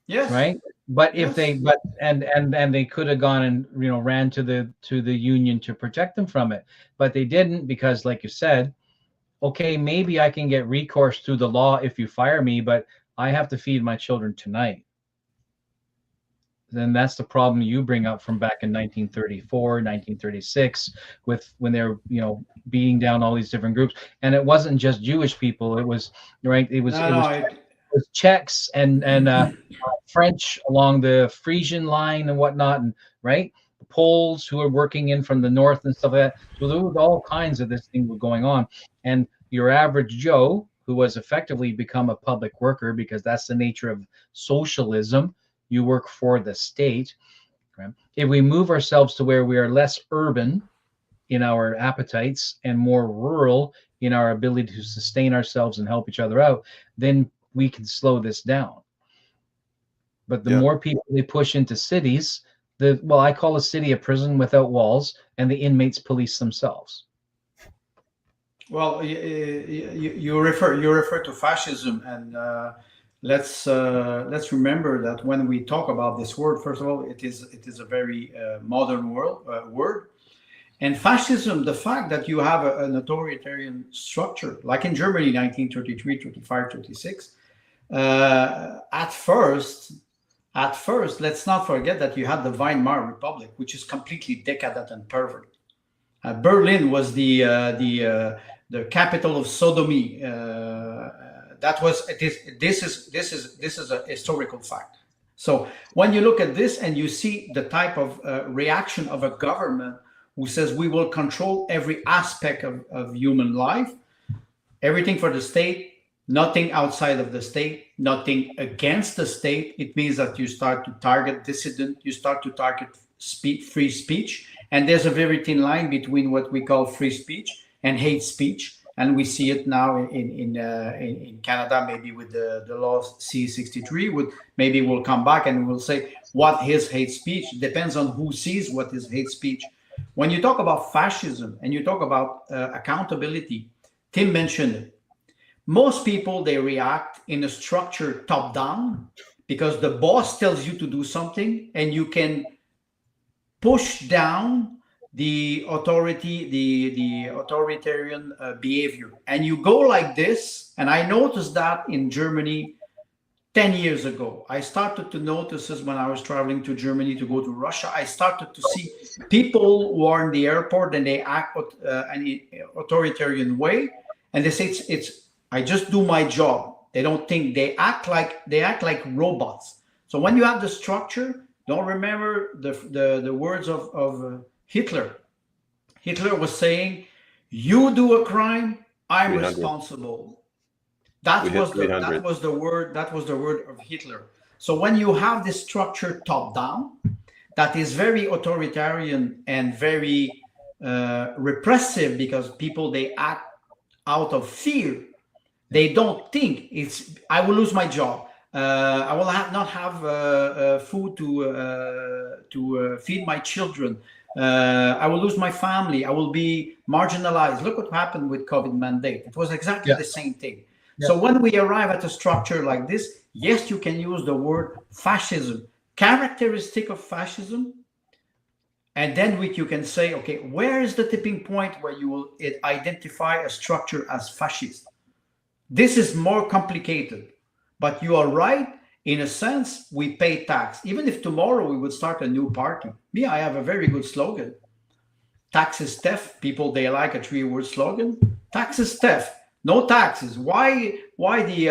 Yes. Right? But if they Yes. but and they could have gone and ran to the union to protect them from it, but they didn't, because like you said, okay, maybe I can get recourse through the law if you fire me, but I have to feed my children tonight. Then that's the problem you bring up from back in 1934, 1936, with when they're beating down all these different groups. And it wasn't just Jewish people, it was right, it was No, it no. was Czechs and French along the Frisian line and whatnot, and right, the Poles who are working in from the north and stuff like that. So there was all kinds of this thing going on, and your average Joe, who was effectively become a public worker, because that's the nature of socialism. You work for the state. Okay? If we move ourselves to where we are less urban in our appetites and more rural in our ability to sustain ourselves and help each other out, then we can slow this down. But the Yeah. more people they push into cities, I call a city a prison without walls, and the inmates police themselves. Well, you refer to fascism, and let's remember that when we talk about this word, first of all, it is a very modern word. And fascism, the fact that you have an authoritarian structure, like in Germany, 1933, 35, 36, at first, let's not forget that you had the Weimar Republic, which is completely decadent and pervert. Berlin was the capital of sodomy. That was it is this is a historical fact. So when you look at this and you see the type of reaction of a government who says we will control every aspect of human life, everything for the state, nothing outside of the state, nothing against the state, it means that you start to target dissident, you start to target free speech. And there's a very thin line between what we call free speech and hate speech. And we see it now in Canada, maybe with the law C-63. Maybe we'll come back and we'll say what is hate speech. Depends on who sees what is hate speech. When you talk about fascism and you talk about accountability, Tim mentioned it. Most people, they react in a structure top down because the boss tells you to do something and you can push down the authority, the authoritarian behavior. And you go like this. And I noticed that in Germany 10 years ago. I started to notice this when I was traveling to Germany to go to Russia. I started to see people who are in the airport and they act an authoritarian way. And they say it's I just do my job. They don't think, they act like robots. So when you have the structure, don't remember the words of Hitler. Hitler was saying, "You do a crime, I'm 300. responsible." We That hit was the 300. that was the word that was the word of Hitler. So when you have this structure top down, that is very authoritarian and very repressive, because people, they act out of fear. They don't think I will lose my job. I will not have food to feed my children. I will lose my family. I will be marginalized. Look what happened with COVID mandate. It was exactly Yeah. the same thing. Yeah. So when we arrive at a structure like this, yes, you can use the word fascism, characteristic of fascism, and then you can say, okay, where is the tipping point where you will identify a structure as fascist? This is more complicated, but you are right. In a sense, we pay tax. Even if tomorrow we would start a new party. Me, I have a very good slogan. Tax is theft. People, they like a 3-word slogan. Tax is theft. No taxes. Why the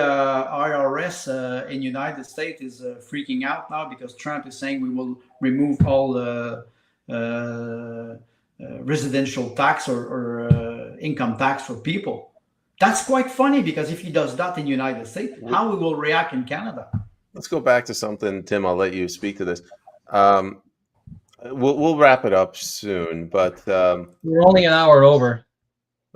IRS in United States is freaking out now? Because Trump is saying we will remove all residential tax or income tax for people. That's quite funny, because if he does that in the United States, how we will react in Canada? Let's go back to something, Tim. I'll let you speak to this. We'll wrap it up soon, but We're only an hour over.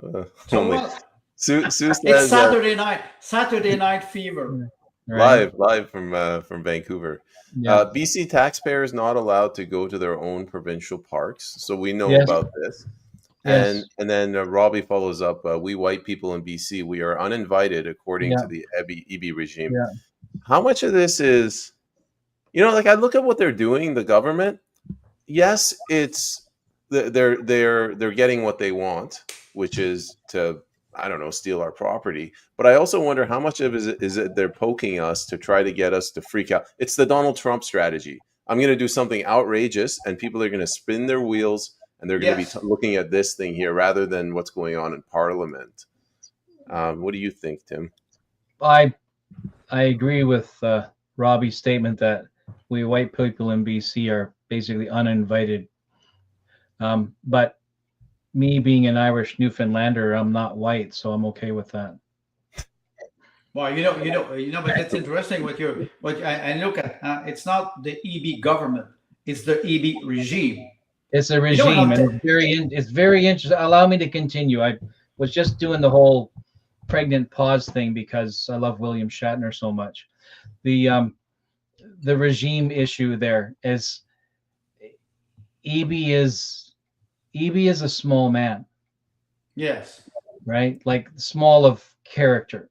So only what? Sue says It's Saturday night. Saturday night fever. Right? live from Vancouver. Yeah. BC taxpayers not allowed to go to their own provincial parks, so we know Yes. about this. Yes. And then Robbie follows up. We white people in BC, we are uninvited according Yeah. to the EB regime. Yeah. How much of this is Like I look at what they're doing, the government. Yes, they're getting what they want, which is to, I don't know, steal our property. But I also wonder how much of it they're poking us to try to get us to freak out. It's the Donald Trump strategy. I'm going to do something outrageous, and people are going to spin their wheels, and they're going to be Yes. looking at this thing here rather than what's going on in Parliament. What do you think, Tim? I agree with Robbie's statement that we white people in BC are basically uninvited. But me being an Irish Newfoundlander, I'm not white, so I'm okay with that. Well, but it's interesting and look at. It's not the EB government; it's the EB regime. It's a regime, and it's very interesting. Allow me to continue. I was just doing the whole pregnant pause thing because I love William Shatner so much. The regime issue there is EB is a small man. Yes. Right, like small of character.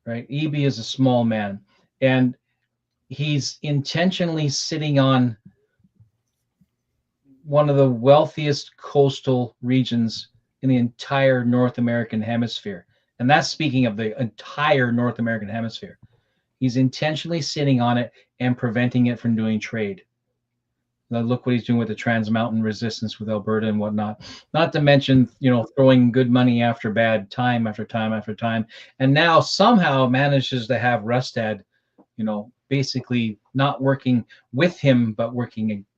Right, EB is a small man, and he's intentionally sitting on one of the wealthiest coastal regions in the entire North American hemisphere. And that's speaking of the entire North American hemisphere. He's intentionally sitting on it and preventing it from doing trade. Now look what he's doing with the Trans Mountain Resistance with Alberta and whatnot. Not to mention, throwing good money after bad, time after time after time. And now somehow manages to have Rustad, basically not working with him, but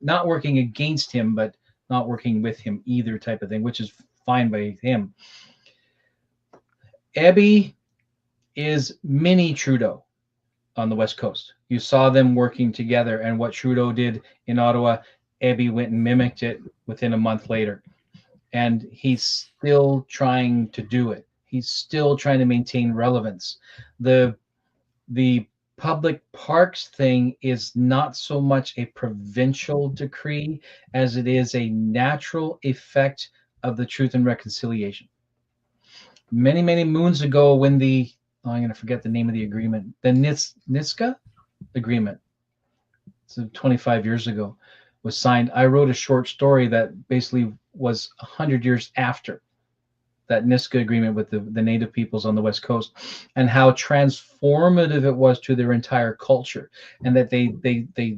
not working against him, but not working with him either, type of thing, which is fine by him. Ebbie is mini Trudeau on the West Coast. You saw them working together, and what Trudeau did in Ottawa, Ebbie went and mimicked it within a month later. And he's still trying to do it. He's still trying to maintain relevance. The public parks thing is not so much a provincial decree as it is a natural effect of the Truth and Reconciliation. Many, many moons ago, when I'm going to forget the name of the agreement, the Niska agreement, so 25 years ago, was signed. I wrote a short story that basically was 100 years after that Niska agreement with the native peoples on the West Coast, and how transformative it was to their entire culture, and that they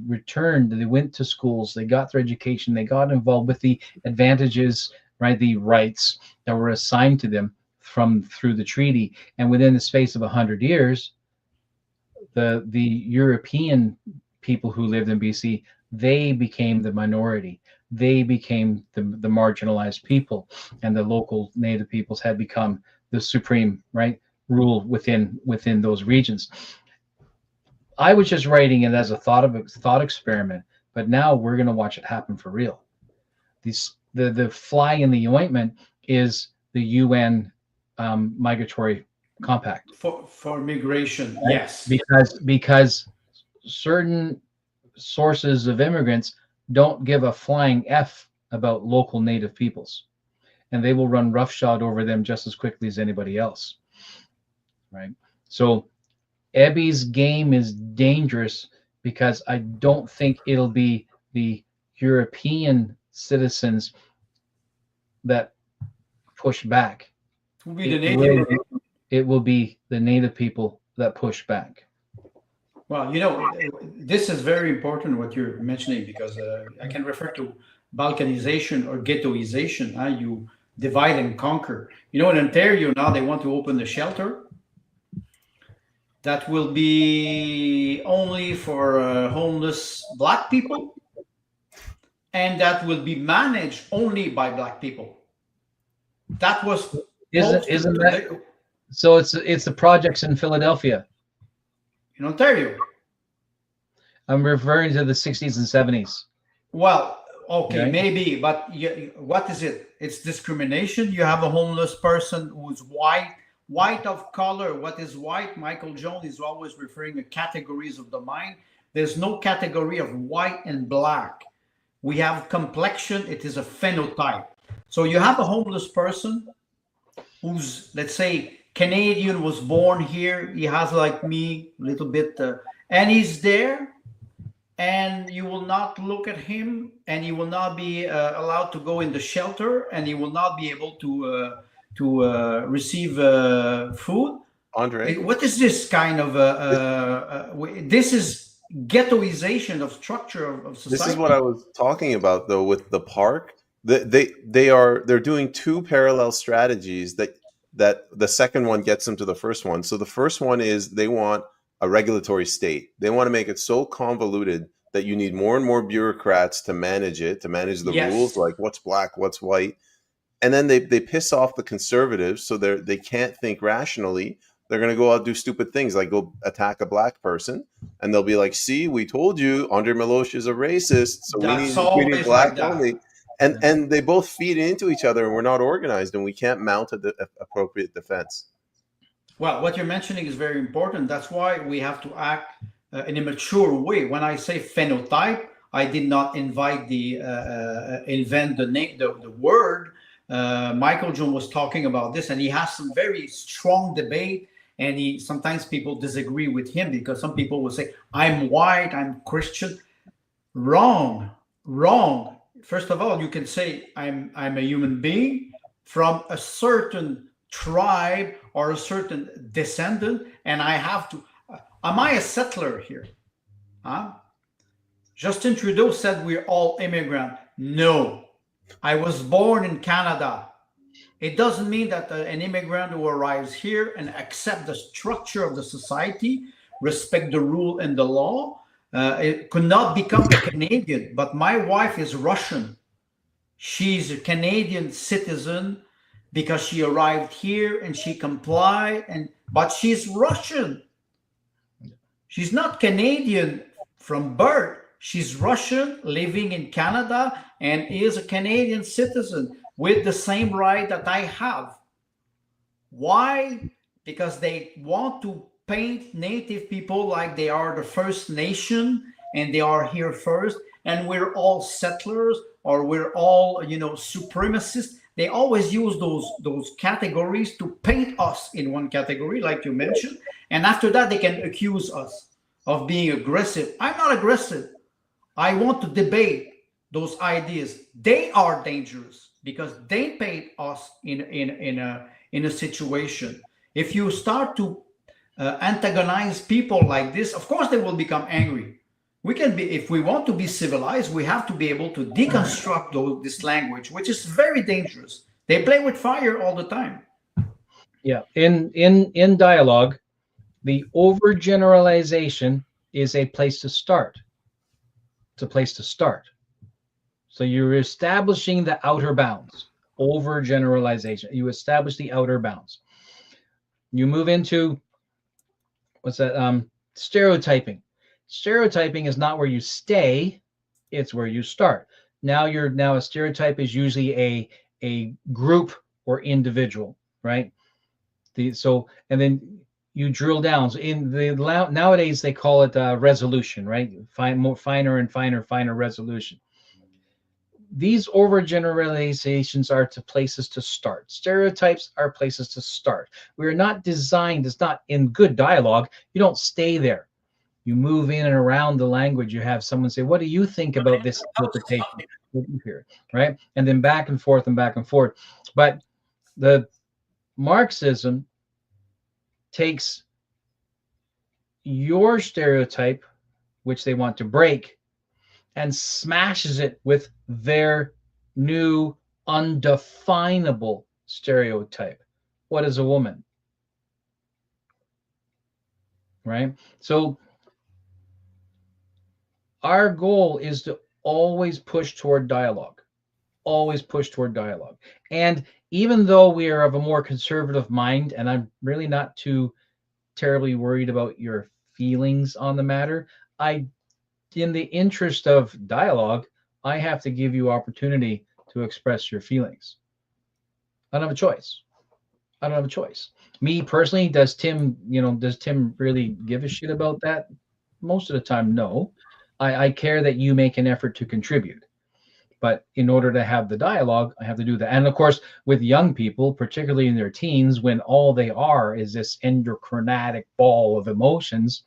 returned, they went to schools, they got their education, they got involved with the advantages, right, the rights that were assigned to them through the treaty. And within the space of 100 years, the European people who lived in BC, they became the minority. They became the marginalized people, and the local native peoples had become the supreme, right, rule within those regions. I was just writing it as a thought experiment, but now we're going to watch it happen for real. The fly in the ointment is the UN migratory compact for migration, right? Yes, because certain sources of immigrants don't give a flying F about local native peoples, and they will run roughshod over them just as quickly as anybody else, right? So Ebbie's game is dangerous because I don't think it'll be the European citizens that push back. It will be the native people that push back. Well, this is very important what you're mentioning, because I can refer to balkanization or ghettoization. You divide and conquer. In Ontario now they want to open a shelter that will be only for homeless Black people, and that will be managed only by Black people. That was isn't that so? It's the projects in Philadelphia. In Ontario. I'm referring to the 60s and 70s. Well, okay, right? Maybe, but what is it? It's discrimination. You have a homeless person who's white of color. What is white? Michael Jones is always referring to categories of the mind. There's no category of white and black. We have complexion. It is a phenotype. So you have a homeless person who's, let's say, Canadian, was born here. He has, like me, a little bit, and he's there. and you will not look at him, and he will not be allowed to go in the shelter, and he will not be able to receive food. Andre, What is this kind of this is ghettoization of structure of this is what I society. was talking about though with the park. They're doing two parallel strategies that the second one gets them to the first one. So the first one is they want a regulatory state. They want to make it so convoluted that you need more and more bureaucrats to manage it, to manage the rules, Yes, like what's black, what's white. And then they piss off the conservatives, so they can't think rationally. They're going to go out and do stupid things like go attack a black person, and they'll be like, "See, we told you, Andre Milosh is a racist, so that's we need always black like that. only." And they both feed into each other, and we're not organized, and we can't mount a appropriate defense. Well, what you're mentioning is very important. That's why we have to act in a mature way. When I say phenotype, I did not invent the name, the word. Michael John was talking about this, and he has some very strong debate. And he sometimes people disagree with him because some people will say, "I'm white, I'm Christian." Wrong, wrong. First of all, you can say I'm a human being from a certain tribe or a certain descendant, and I have to. Am I a settler here? Huh? Justin Trudeau said we're all immigrant. No, I was born in Canada. It doesn't mean that an immigrant who arrives here and accept the structure of the society, respect the rule and the law, it could not become a Canadian. But my wife is Russian. She's a Canadian citizen because she arrived here and she complied, but she's Russian. She's not Canadian from birth. She's Russian, living in Canada, and is a Canadian citizen with the same right that I have. Why? Because they want to paint Native people like they are the First Nation and they are here first, and we're all settlers or we're all, supremacists. They always use those categories to paint us in one category, like you mentioned, and after that they can accuse us of being aggressive. I'm not aggressive. I want to debate those ideas. They are dangerous because they paint us in a situation. If you start to antagonize people like this, of course they will become angry. We can be, if we want to be civilized, we have to be able to deconstruct this language, which is very dangerous. They play with fire all the time. Yeah. In dialogue, the overgeneralization is a place to start. It's a place to start. So you're establishing the outer bounds. Overgeneralization. You establish the outer bounds. You move into what's that? Stereotyping. Stereotyping is not where you stay; it's where you start. Now a stereotype is usually a group or individual, right? And then you drill down. So nowadays they call it resolution, right? Finer and finer resolution. These overgeneralizations are to places to start. Stereotypes are places to start. We are not designed, it's not in good dialogue. You don't stay there. You move in and around the language. You have someone say, "What do you think about this interpretation?" Right? And then back and forth and back and forth. But the Marxism takes your stereotype, which they want to break, and smashes it with their new undefinable stereotype. What is a woman? Right? So our goal is to always push toward dialogue. Always push toward dialogue. And even though we are of a more conservative mind, and I'm really not too terribly worried about your feelings on the matter, in the interest of dialogue, I have to give you opportunity to express your feelings. I don't have a choice. I don't have a choice. Me personally, does Tim really give a shit about that? Most of the time, no. I care that you make an effort to contribute. But in order to have the dialogue, I have to do that. And of course, with young people, particularly in their teens, when all they are is this endocrinatic ball of emotions,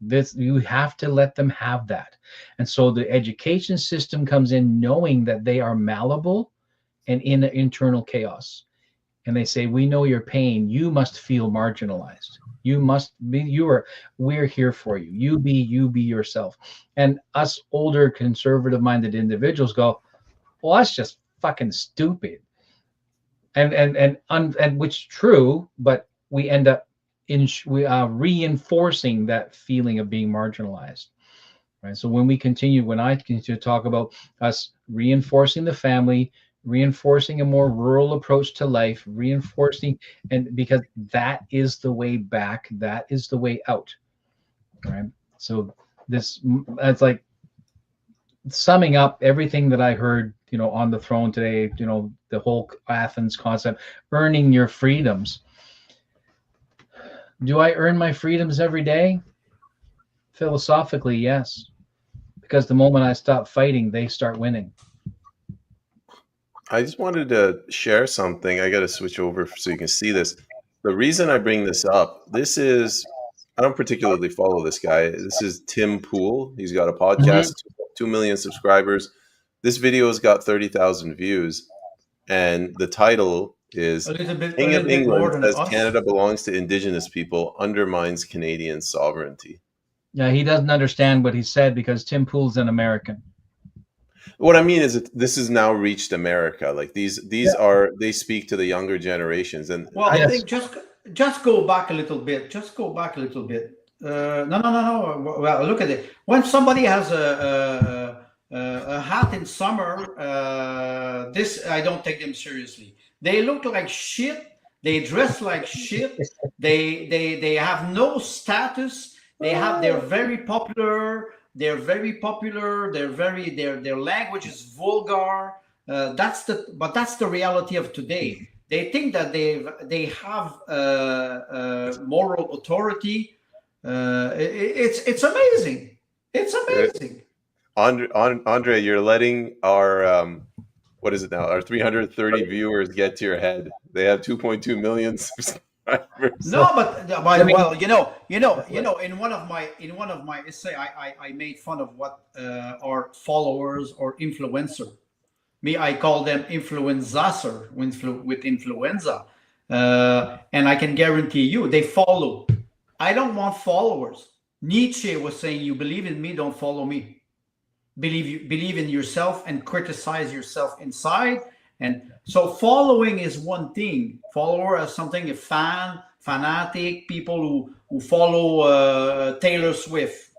This, you have to let them have that. And so the education system comes in knowing that they are malleable and in internal chaos. And they say, we know your pain. You must feel marginalized. You must be, we're here for you. You be yourself. And us older conservative minded individuals go, well, that's just fucking stupid. And which is true, but we end up we are reinforcing that feeling of being marginalized. Right. So when I continue to talk about us reinforcing the family, reinforcing a more rural approach to life, reinforcing, and because that is the way back, that is the way out. Right. So it's like summing up everything that I heard, on the throne today, the whole Athens concept, earning your freedoms. Do I earn my freedoms every day? Philosophically, yes. Because the moment I stop fighting, they start winning. I just wanted to share something. I got to switch over so you can see this. The reason I bring this up, I don't particularly follow this guy. This is Tim Pool. He's got a podcast, 2 million subscribers. This video has got 30,000 views. And the title is King of England says Canada belongs to Indigenous people, undermines Canadian sovereignty. Yeah, he doesn't understand what he said because Tim Pool's an American. What I mean is that this has now reached America. Like these they speak to the younger generations. And I think just go back a little bit. Just go back a little bit. No. Well, look at it. When somebody has a hat in summer, this I don't take them seriously. They look like shit. They dress like shit. They have no status. They're very popular. Their language is vulgar. That's the reality of today. They think that they have moral authority. It's amazing. It's amazing. Andre, you're letting our what is it now? Our 330 viewers get to your head. They have 2.2 million subscribers. No, but well, in one of my essay, I made fun of what are followers or influencer. I call them influenzaser with influenza, and I can guarantee you they follow. I don't want followers. Nietzsche was saying, "You believe in me, don't follow me. Believe in yourself and criticize yourself inside." And so following is one thing. Follower as something, a fanatic, people who follow Taylor Swift.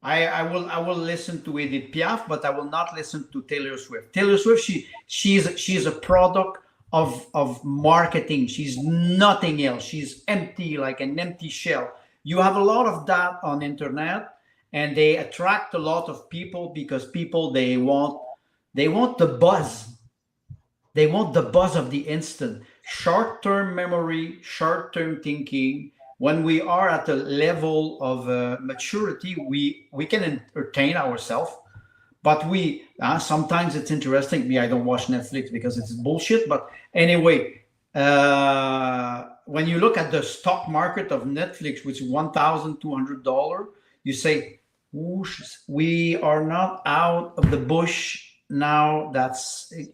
I will listen to Edith Piaf, but I will not listen to Taylor Swift. Taylor Swift, she's a product of marketing. She's nothing else. She's empty, like an empty shell. You have a lot of that on internet, and they attract a lot of people because people they want the buzz. They want the buzz of the instant. Short-term memory, short-term thinking. When we are at a level of maturity, we can entertain ourselves. But sometimes it's interesting. I don't watch Netflix because it's bullshit. But anyway, when you look at the stock market of Netflix, which is $1,200, you say, whoosh, we are not out of the bush now.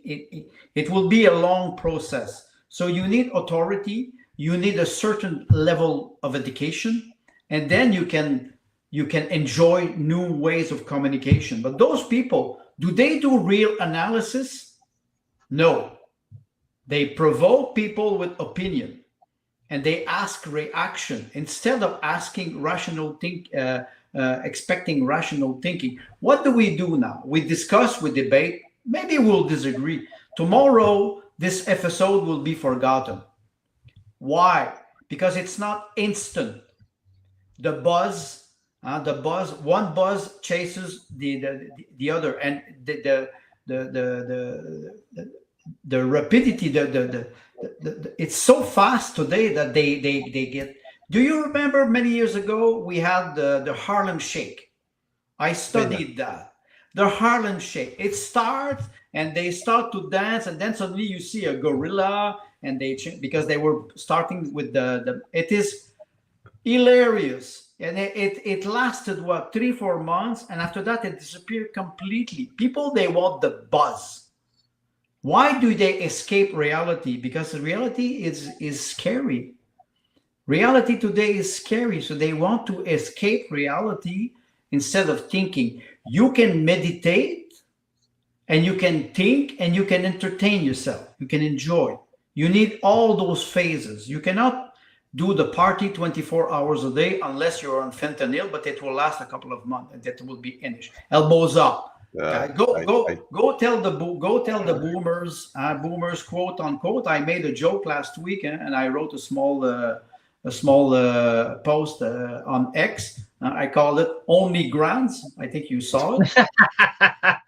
It will be a long process. So you need authority, you need a certain level of education, and then you can enjoy new ways of communication. But those people, do they do real analysis? No. They provoke people with opinion, and they ask reaction instead of asking expecting rational thinking. What do we do now? We discuss, we debate. Maybe we'll disagree. Tomorrow, this episode will be forgotten. Why? Because it's not instant. The buzz, one buzz chases the other, and the rapidity, it's so fast today that they get. Do you remember many years ago we had the Harlem Shake? I studied that. The Harlem Shake. It starts and they start to dance, and then suddenly you see a gorilla, and they change because they were starting with it is hilarious. And it lasted what, 3-4 months, and after that it disappeared completely. People, they want the buzz. Why do they escape reality? Because reality is scary. Reality today is scary, so they want to escape reality instead of thinking. You can meditate, and you can think, and you can entertain yourself. You can enjoy. You need all those phases. You cannot do the party 24 hours a day unless you're on fentanyl, but it will last a couple of months and that will be finished. Elbows up. Go tell the boomers, boomers, quote unquote. I made a joke last week, and I wrote a small post on X. I called it "Only Grants." I think you saw it.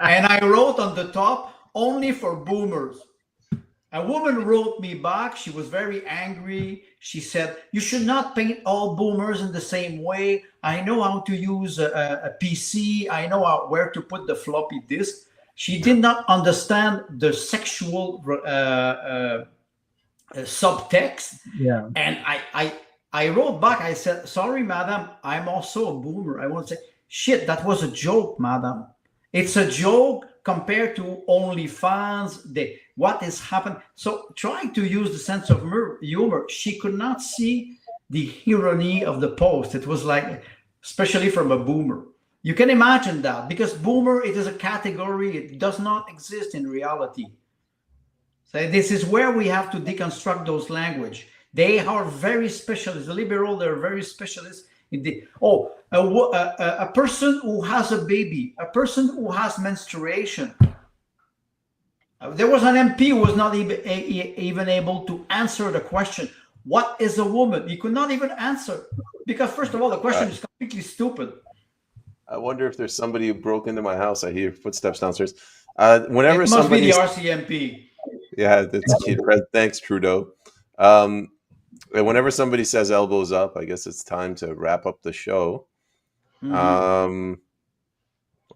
And I wrote on the top, "Only for boomers." A woman wrote me back. She was very angry. She said, "You should not paint all boomers in the same way. I know how to use a PC. I know where to put the floppy disk." She did not understand the sexual subtext. Yeah. And I wrote back. I said, "Sorry, madam. I'm also a boomer." I won't say, "Shit, that was a joke, madam. It's a joke compared to OnlyFans. What is happening?" So trying to use the sense of humor, she could not see the irony of the post. It was like, especially from a boomer. You can imagine that, because boomer, it is a category. It does not exist in reality. So this is where we have to deconstruct those language. They are very specialist. The liberal, they're very specialist. A person who has a baby, a person who has menstruation. There was an MP who was not even able to answer the question, "What is a woman?" He could not even answer, because first of all, the question is completely stupid. I wonder if there's somebody who broke into my house. I hear footsteps downstairs. Whenever it must somebody, be the RCMP. Yeah, that's cute. Thanks, Trudeau. Whenever somebody says elbows up, I guess it's time to wrap up the show. Mhm.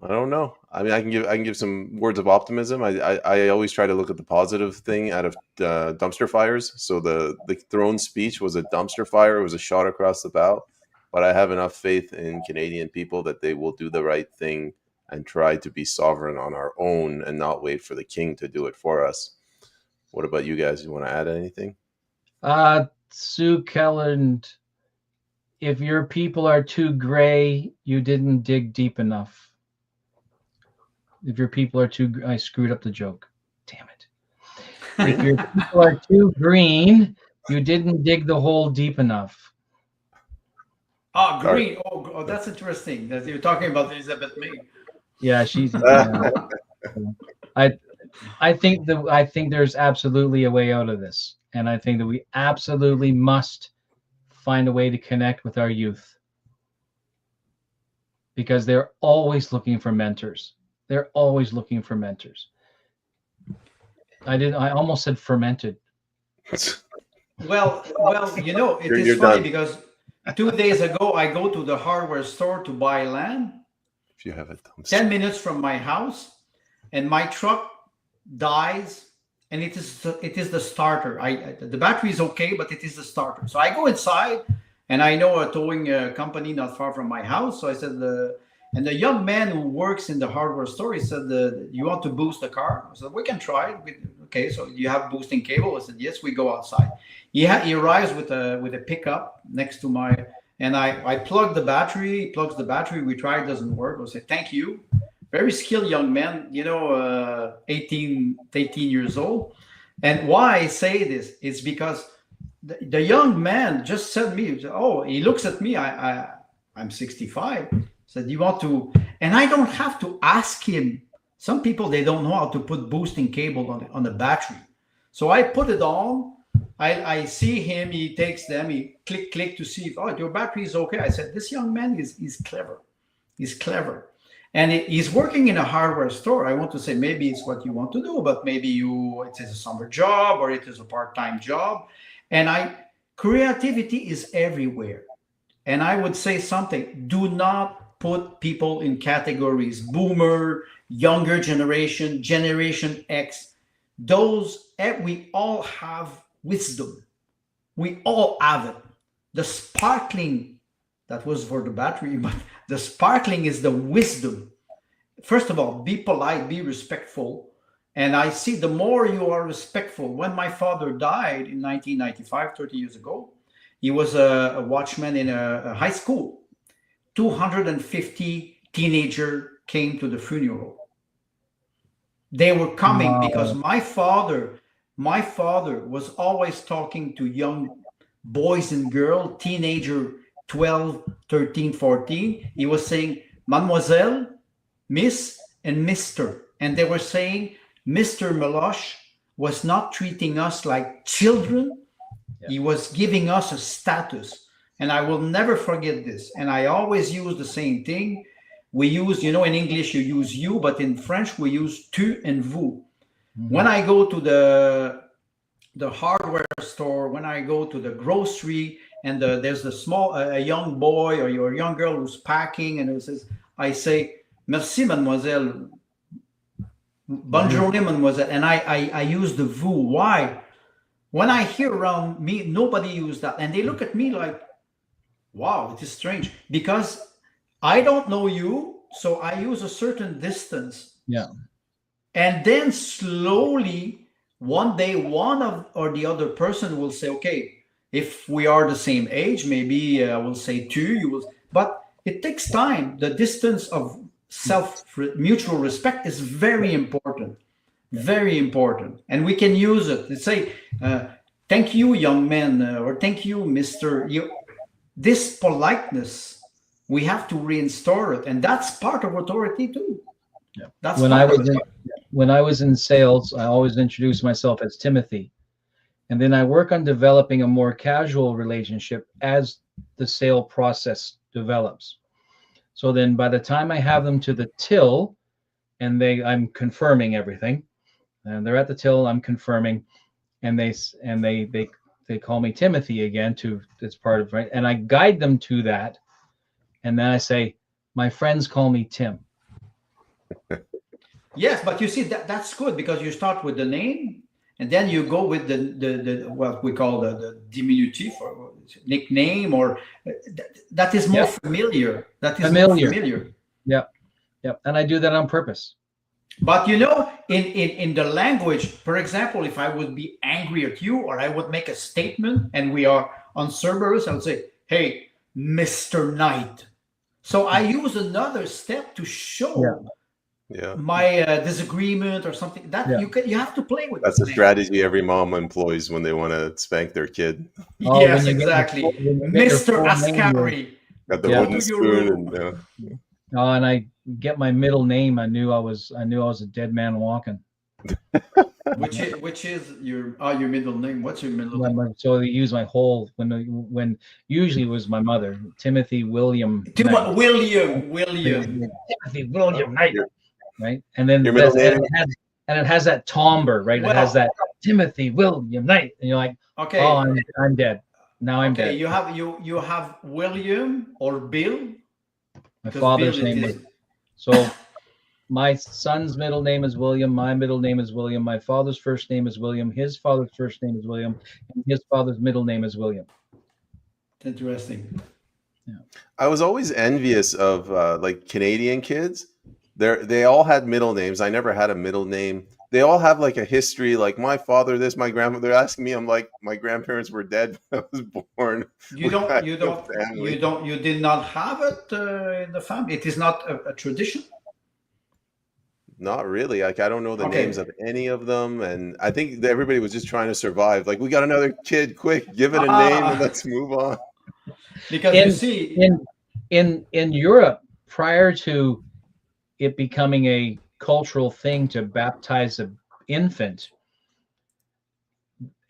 I don't know. I mean, I can give some words of optimism. I always try to look at the positive thing out of dumpster fires. So the throne speech was a dumpster fire. It was a shot across the bow. But I have enough faith in Canadian people that they will do the right thing and try to be sovereign on our own and not wait for the king to do it for us. What about you guys? You want to add anything? Sue Kelland, if your people are too gray, you didn't dig deep enough. If your people are too, I screwed up the joke. Damn it. If your people are too green, you didn't dig the hole deep enough. Oh, green. Oh, that's interesting that you're talking about Elizabeth May. Yeah, she's. I think there's absolutely a way out of this, and I think that we absolutely must find a way to connect with our youth, because they're always looking for mentors. They're always looking for mentors. I almost said fermented. Well, it is funny done. Because 2 days ago, I go to the hardware store to buy land. If you have 10 minutes from my house, and my truck dies, and it is the starter. The battery is okay, but it is the starter. So I go inside, and I know a towing company not far from my house. So I said, and the young man who works in the hardware store, he said, "You want to boost the car?" I said, "We can try it." Okay, so you have boosting cable? I said, "Yes." We go outside. He arrives with a pickup next to my, and I plug the battery. He plugs the battery. We try, it doesn't work. I say, "Thank you." Very skilled young man, 18 years old. And why I say this is because the young man just said to me, "Oh," he looks at me. I'm 65. Said, "You want to?" And I don't have to ask him. Some people, they don't know how to put boosting cable on the battery. So I put it on. I see him. He takes them. He click to see if your battery is okay. I said, this young man is clever. He's clever. And he's working in a hardware store. I want to say maybe it's what you want to do, but maybe it is a summer job or it is a part-time job. And creativity is everywhere. And I would say something: do not put people in categories: boomer, younger generation, Generation X. We all have wisdom. We all have it. The sparkling That was for the battery, but the sparkling is the wisdom. First of all, be polite, be respectful. And I see the more you are respectful. When my father died in 1995, 30 years ago, he was a watchman in a high school. 250 teenagers came to the funeral. They were coming because my father was always talking to young boys and girls, teenager 12, 13, 14. He was saying, Mademoiselle, Miss, and Mr. And they were saying, Mr. Meloche was not treating us like children. Yeah. He was giving us a status. And I will never forget this. And I always use the same thing. We use, in English you use you, but in French we use tu and vous. Mm-hmm. When I go to the hardware store, when I go to the grocery, and there's a young boy or your young girl who's packing, and it says, I say, merci, mademoiselle. Bonne journée, mademoiselle. And I use the vous. Why? When I hear around me, nobody use that. And they look at me like, wow, it is strange. Because I don't know you, so I use a certain distance. Yeah. And then slowly, one day, one or the other person will say, okay, if we are the same age, maybe I will say tu, you will. But it takes time. The distance of mutual respect is very important. Very important. And we can use it. Let's say, thank you, young man, or thank you, Mr. This politeness, we have to reinstore it. And that's part of authority too. Yeah. That's when I was in sales, I always introduced myself as Timothy. And then I work on developing a more casual relationship as the sale process develops. So then by the time I have them to the till, and I'm confirming everything, and they're at the till, I'm confirming, and they call me Timothy again it's part of, right? And I guide them to that. And then I say, my friends call me Tim. Yes, but you see that's good because you start with the name and then you go with the what we call the diminutive or nickname, or that is more familiar. That is more familiar. Yeah. And I do that on purpose. But in the language, for example, if I would be angry at you or I would make a statement and we are on Cerberus, I would say, hey, Mr. Knight. So I use another step to show my disagreement or something. That you have to play with. That's a strategy every mom employs when they want to spank their kid. Yes, exactly. Mr. Ascari. Got the wooden spoon and I get my middle name. I knew I was a dead man walking. Which is your middle name? What's your middle name? So they use my whole when usually it was my mother, Timothy William. William. Timothy William Knight. Right, and then it has that timbre, right? It has that Timothy William Knight, and you're like, okay, oh, I'm dead. Now I'm dead. You have William or Bill. My father's name was so. My son's middle name is William. My middle name is William. My father's first name is William. His father's first name is William, and his father's middle name is William. Interesting. Yeah. I was always envious of like Canadian kids. They all had middle names. I never had a middle name. They all have like a history. Like my father, my grandmother. They're asking me. I'm like, my grandparents were dead when I was born. You did not have it in the family. It is not a tradition. Not really. Like I don't know the names of any of them, and I think that everybody was just trying to survive. Like we got another kid, quick, give it a name and let's move on. Because you see, in Europe, prior to it becoming a cultural thing to baptize an infant,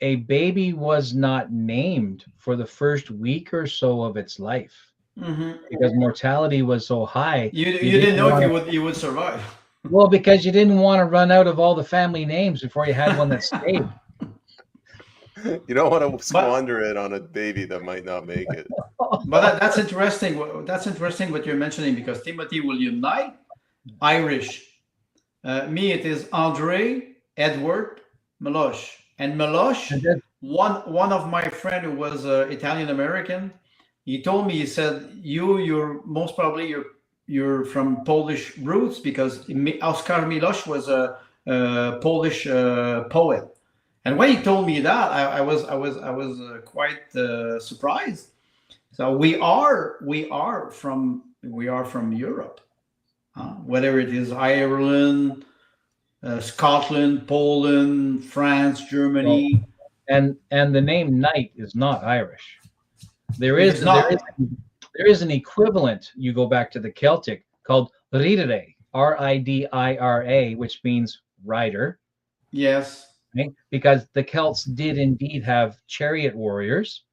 a baby was not named for the first week or so of its life because mortality was so high. You didn't know if you would survive. Well, because you didn't want to run out of all the family names before you had one that stayed. You don't want to squander it on a baby that might not make it. But that's interesting. That's interesting what you're mentioning, because Timothy William Knight, Irish. Me, it is Andre Edward Meloche. And Meloche, one of my friend who was Italian American, he told me, he said, you're most probably you're from Polish roots because Oskar Milosz was a Polish poet. And when he told me that, I was quite surprised. So we are from Europe, whether it is Ireland, Scotland, Poland, France, Well, Germany. and the name knight is not Irish. There It is is not. there is an equivalent. You go back to the Celtic called ridere, Ridira, which means rider, Yes. right? Because the Celts did indeed have chariot warriors,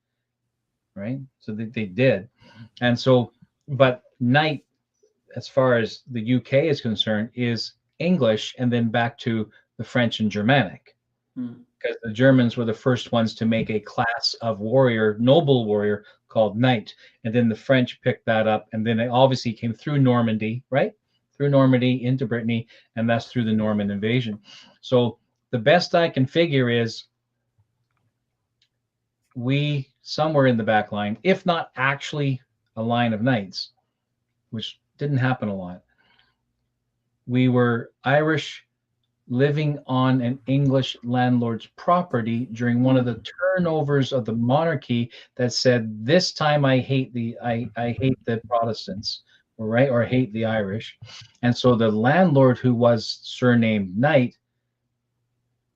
right? So they did, and so, but knight, as far as the UK is concerned, is English, and then back to the French and Germanic, because the Germans were the first ones to make a class of warrior, noble warrior called knight, and then the French picked that up, and then it obviously came through Normandy, right? Through Normandy into Brittany, and that's through the Norman invasion. So the best I can figure is we somewhere in the back line, if not actually a line of knights, which didn't happen a lot, we were Irish living on an English landlord's property during one of the turnovers of the monarchy that said, this time I hate I hate the Protestants, right? Or hate the Irish. And so the landlord, who was surnamed Knight,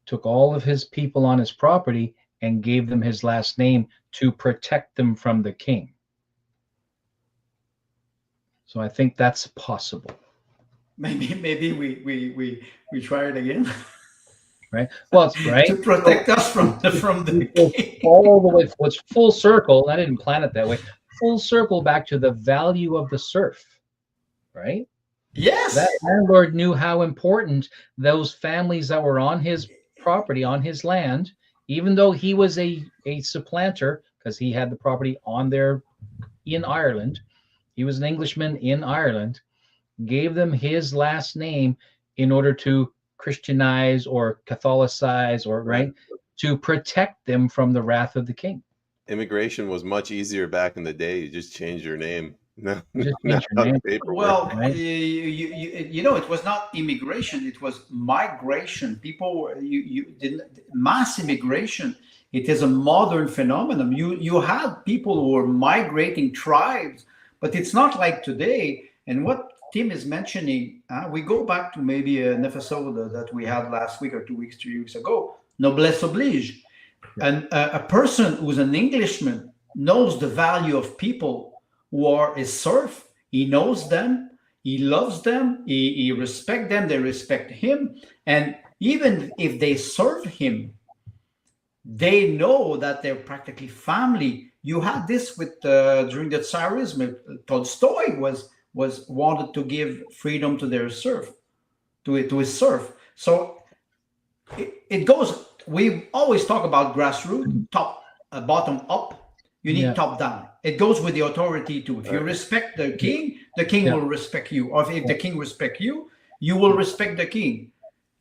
took all of his people on his property and gave them his last name to protect them from the king. So I think that's possible. Maybe we try it again. Right. Well, it's right to protect us from the king. all the way. It's full circle. I didn't plan it that way. Full circle back to the value of the serf. Right. Yes. That landlord knew how important those families that were on his property, on his land, even though he was a supplanter, because he had the property on there in Ireland. He was an Englishman in Ireland, gave them his last name in order to Christianize or Catholicize, or right, to protect them from the wrath of the king. Immigration was much easier back in the day. You just change your name. No, Just change your name. Well, right? it was not immigration; it was migration. People, you didn't mass immigration. It is a modern phenomenon. You had people who were migrating tribes, but it's not like today. And what Tim is mentioning, we go back to maybe an episode that we had last week or 2 weeks, 3 weeks ago. Noblesse oblige, and a person who's an Englishman knows the value of people who are his serf. He knows them, he loves them, he respects them, they respect him. And even if they serve him, they know that they're practically family. You had this with during the Tsarism. Tolstoy was wanted to give freedom to their serf, to his serf. So it goes. We always talk about grassroots, top, bottom up. You need top down. It goes with the authority too. If you respect the king will respect you. Or if the king respect you, you will respect the king.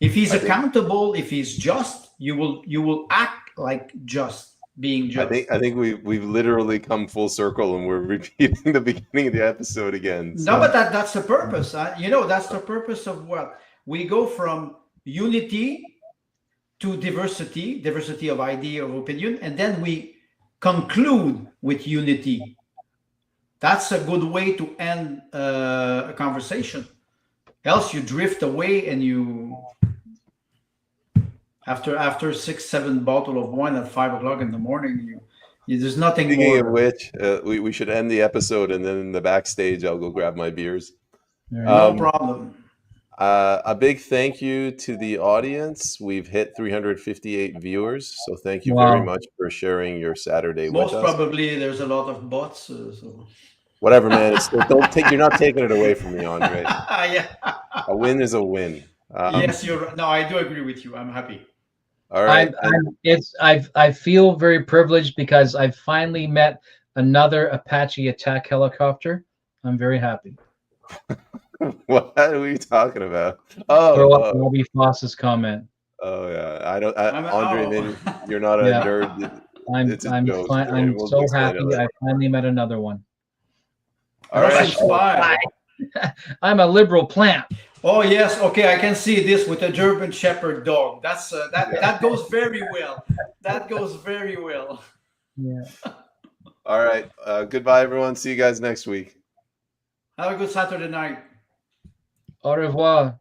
If he's accountable, if he's just, you will act like just, being just. I think we've literally come full circle, and we're repeating the beginning of the episode again. So. No, but that's the purpose. That's the purpose of what we go from unity to diversity of idea, of opinion, and then we conclude with unity. That's a good way to end a conversation. Else you drift away, and you after 6-7 bottle of wine at 5 o'clock in the morning, there's nothing Speaking more. Of which, we should end the episode, and then in the backstage, I'll go grab my beers. No problem. A big thank you to the audience. We've hit 358 viewers, so thank you very much for sharing your Saturday with us. Most probably there's a lot of bots. So. Whatever, man. You're not taking it away from me, Andre. Yeah. A win is a win. Yes, you're right. No, I do agree with you. I'm happy. All right. I feel very privileged because I've finally met another Apache attack helicopter. I'm very happy. What are we talking about? Throw up Bobby Foss's comment. Oh yeah, Andre. Maybe you're not a nerd It's a joke. Okay, I'm we'll so explain it happy later. I finally met another one. All right. Russian spy. I'm a liberal plant. Oh yes, okay, I can see this with a German Shepherd dog. That's that goes very well. That goes very well. Yeah. All right. Goodbye, everyone. See you guys next week. Have a good Saturday night. Au revoir.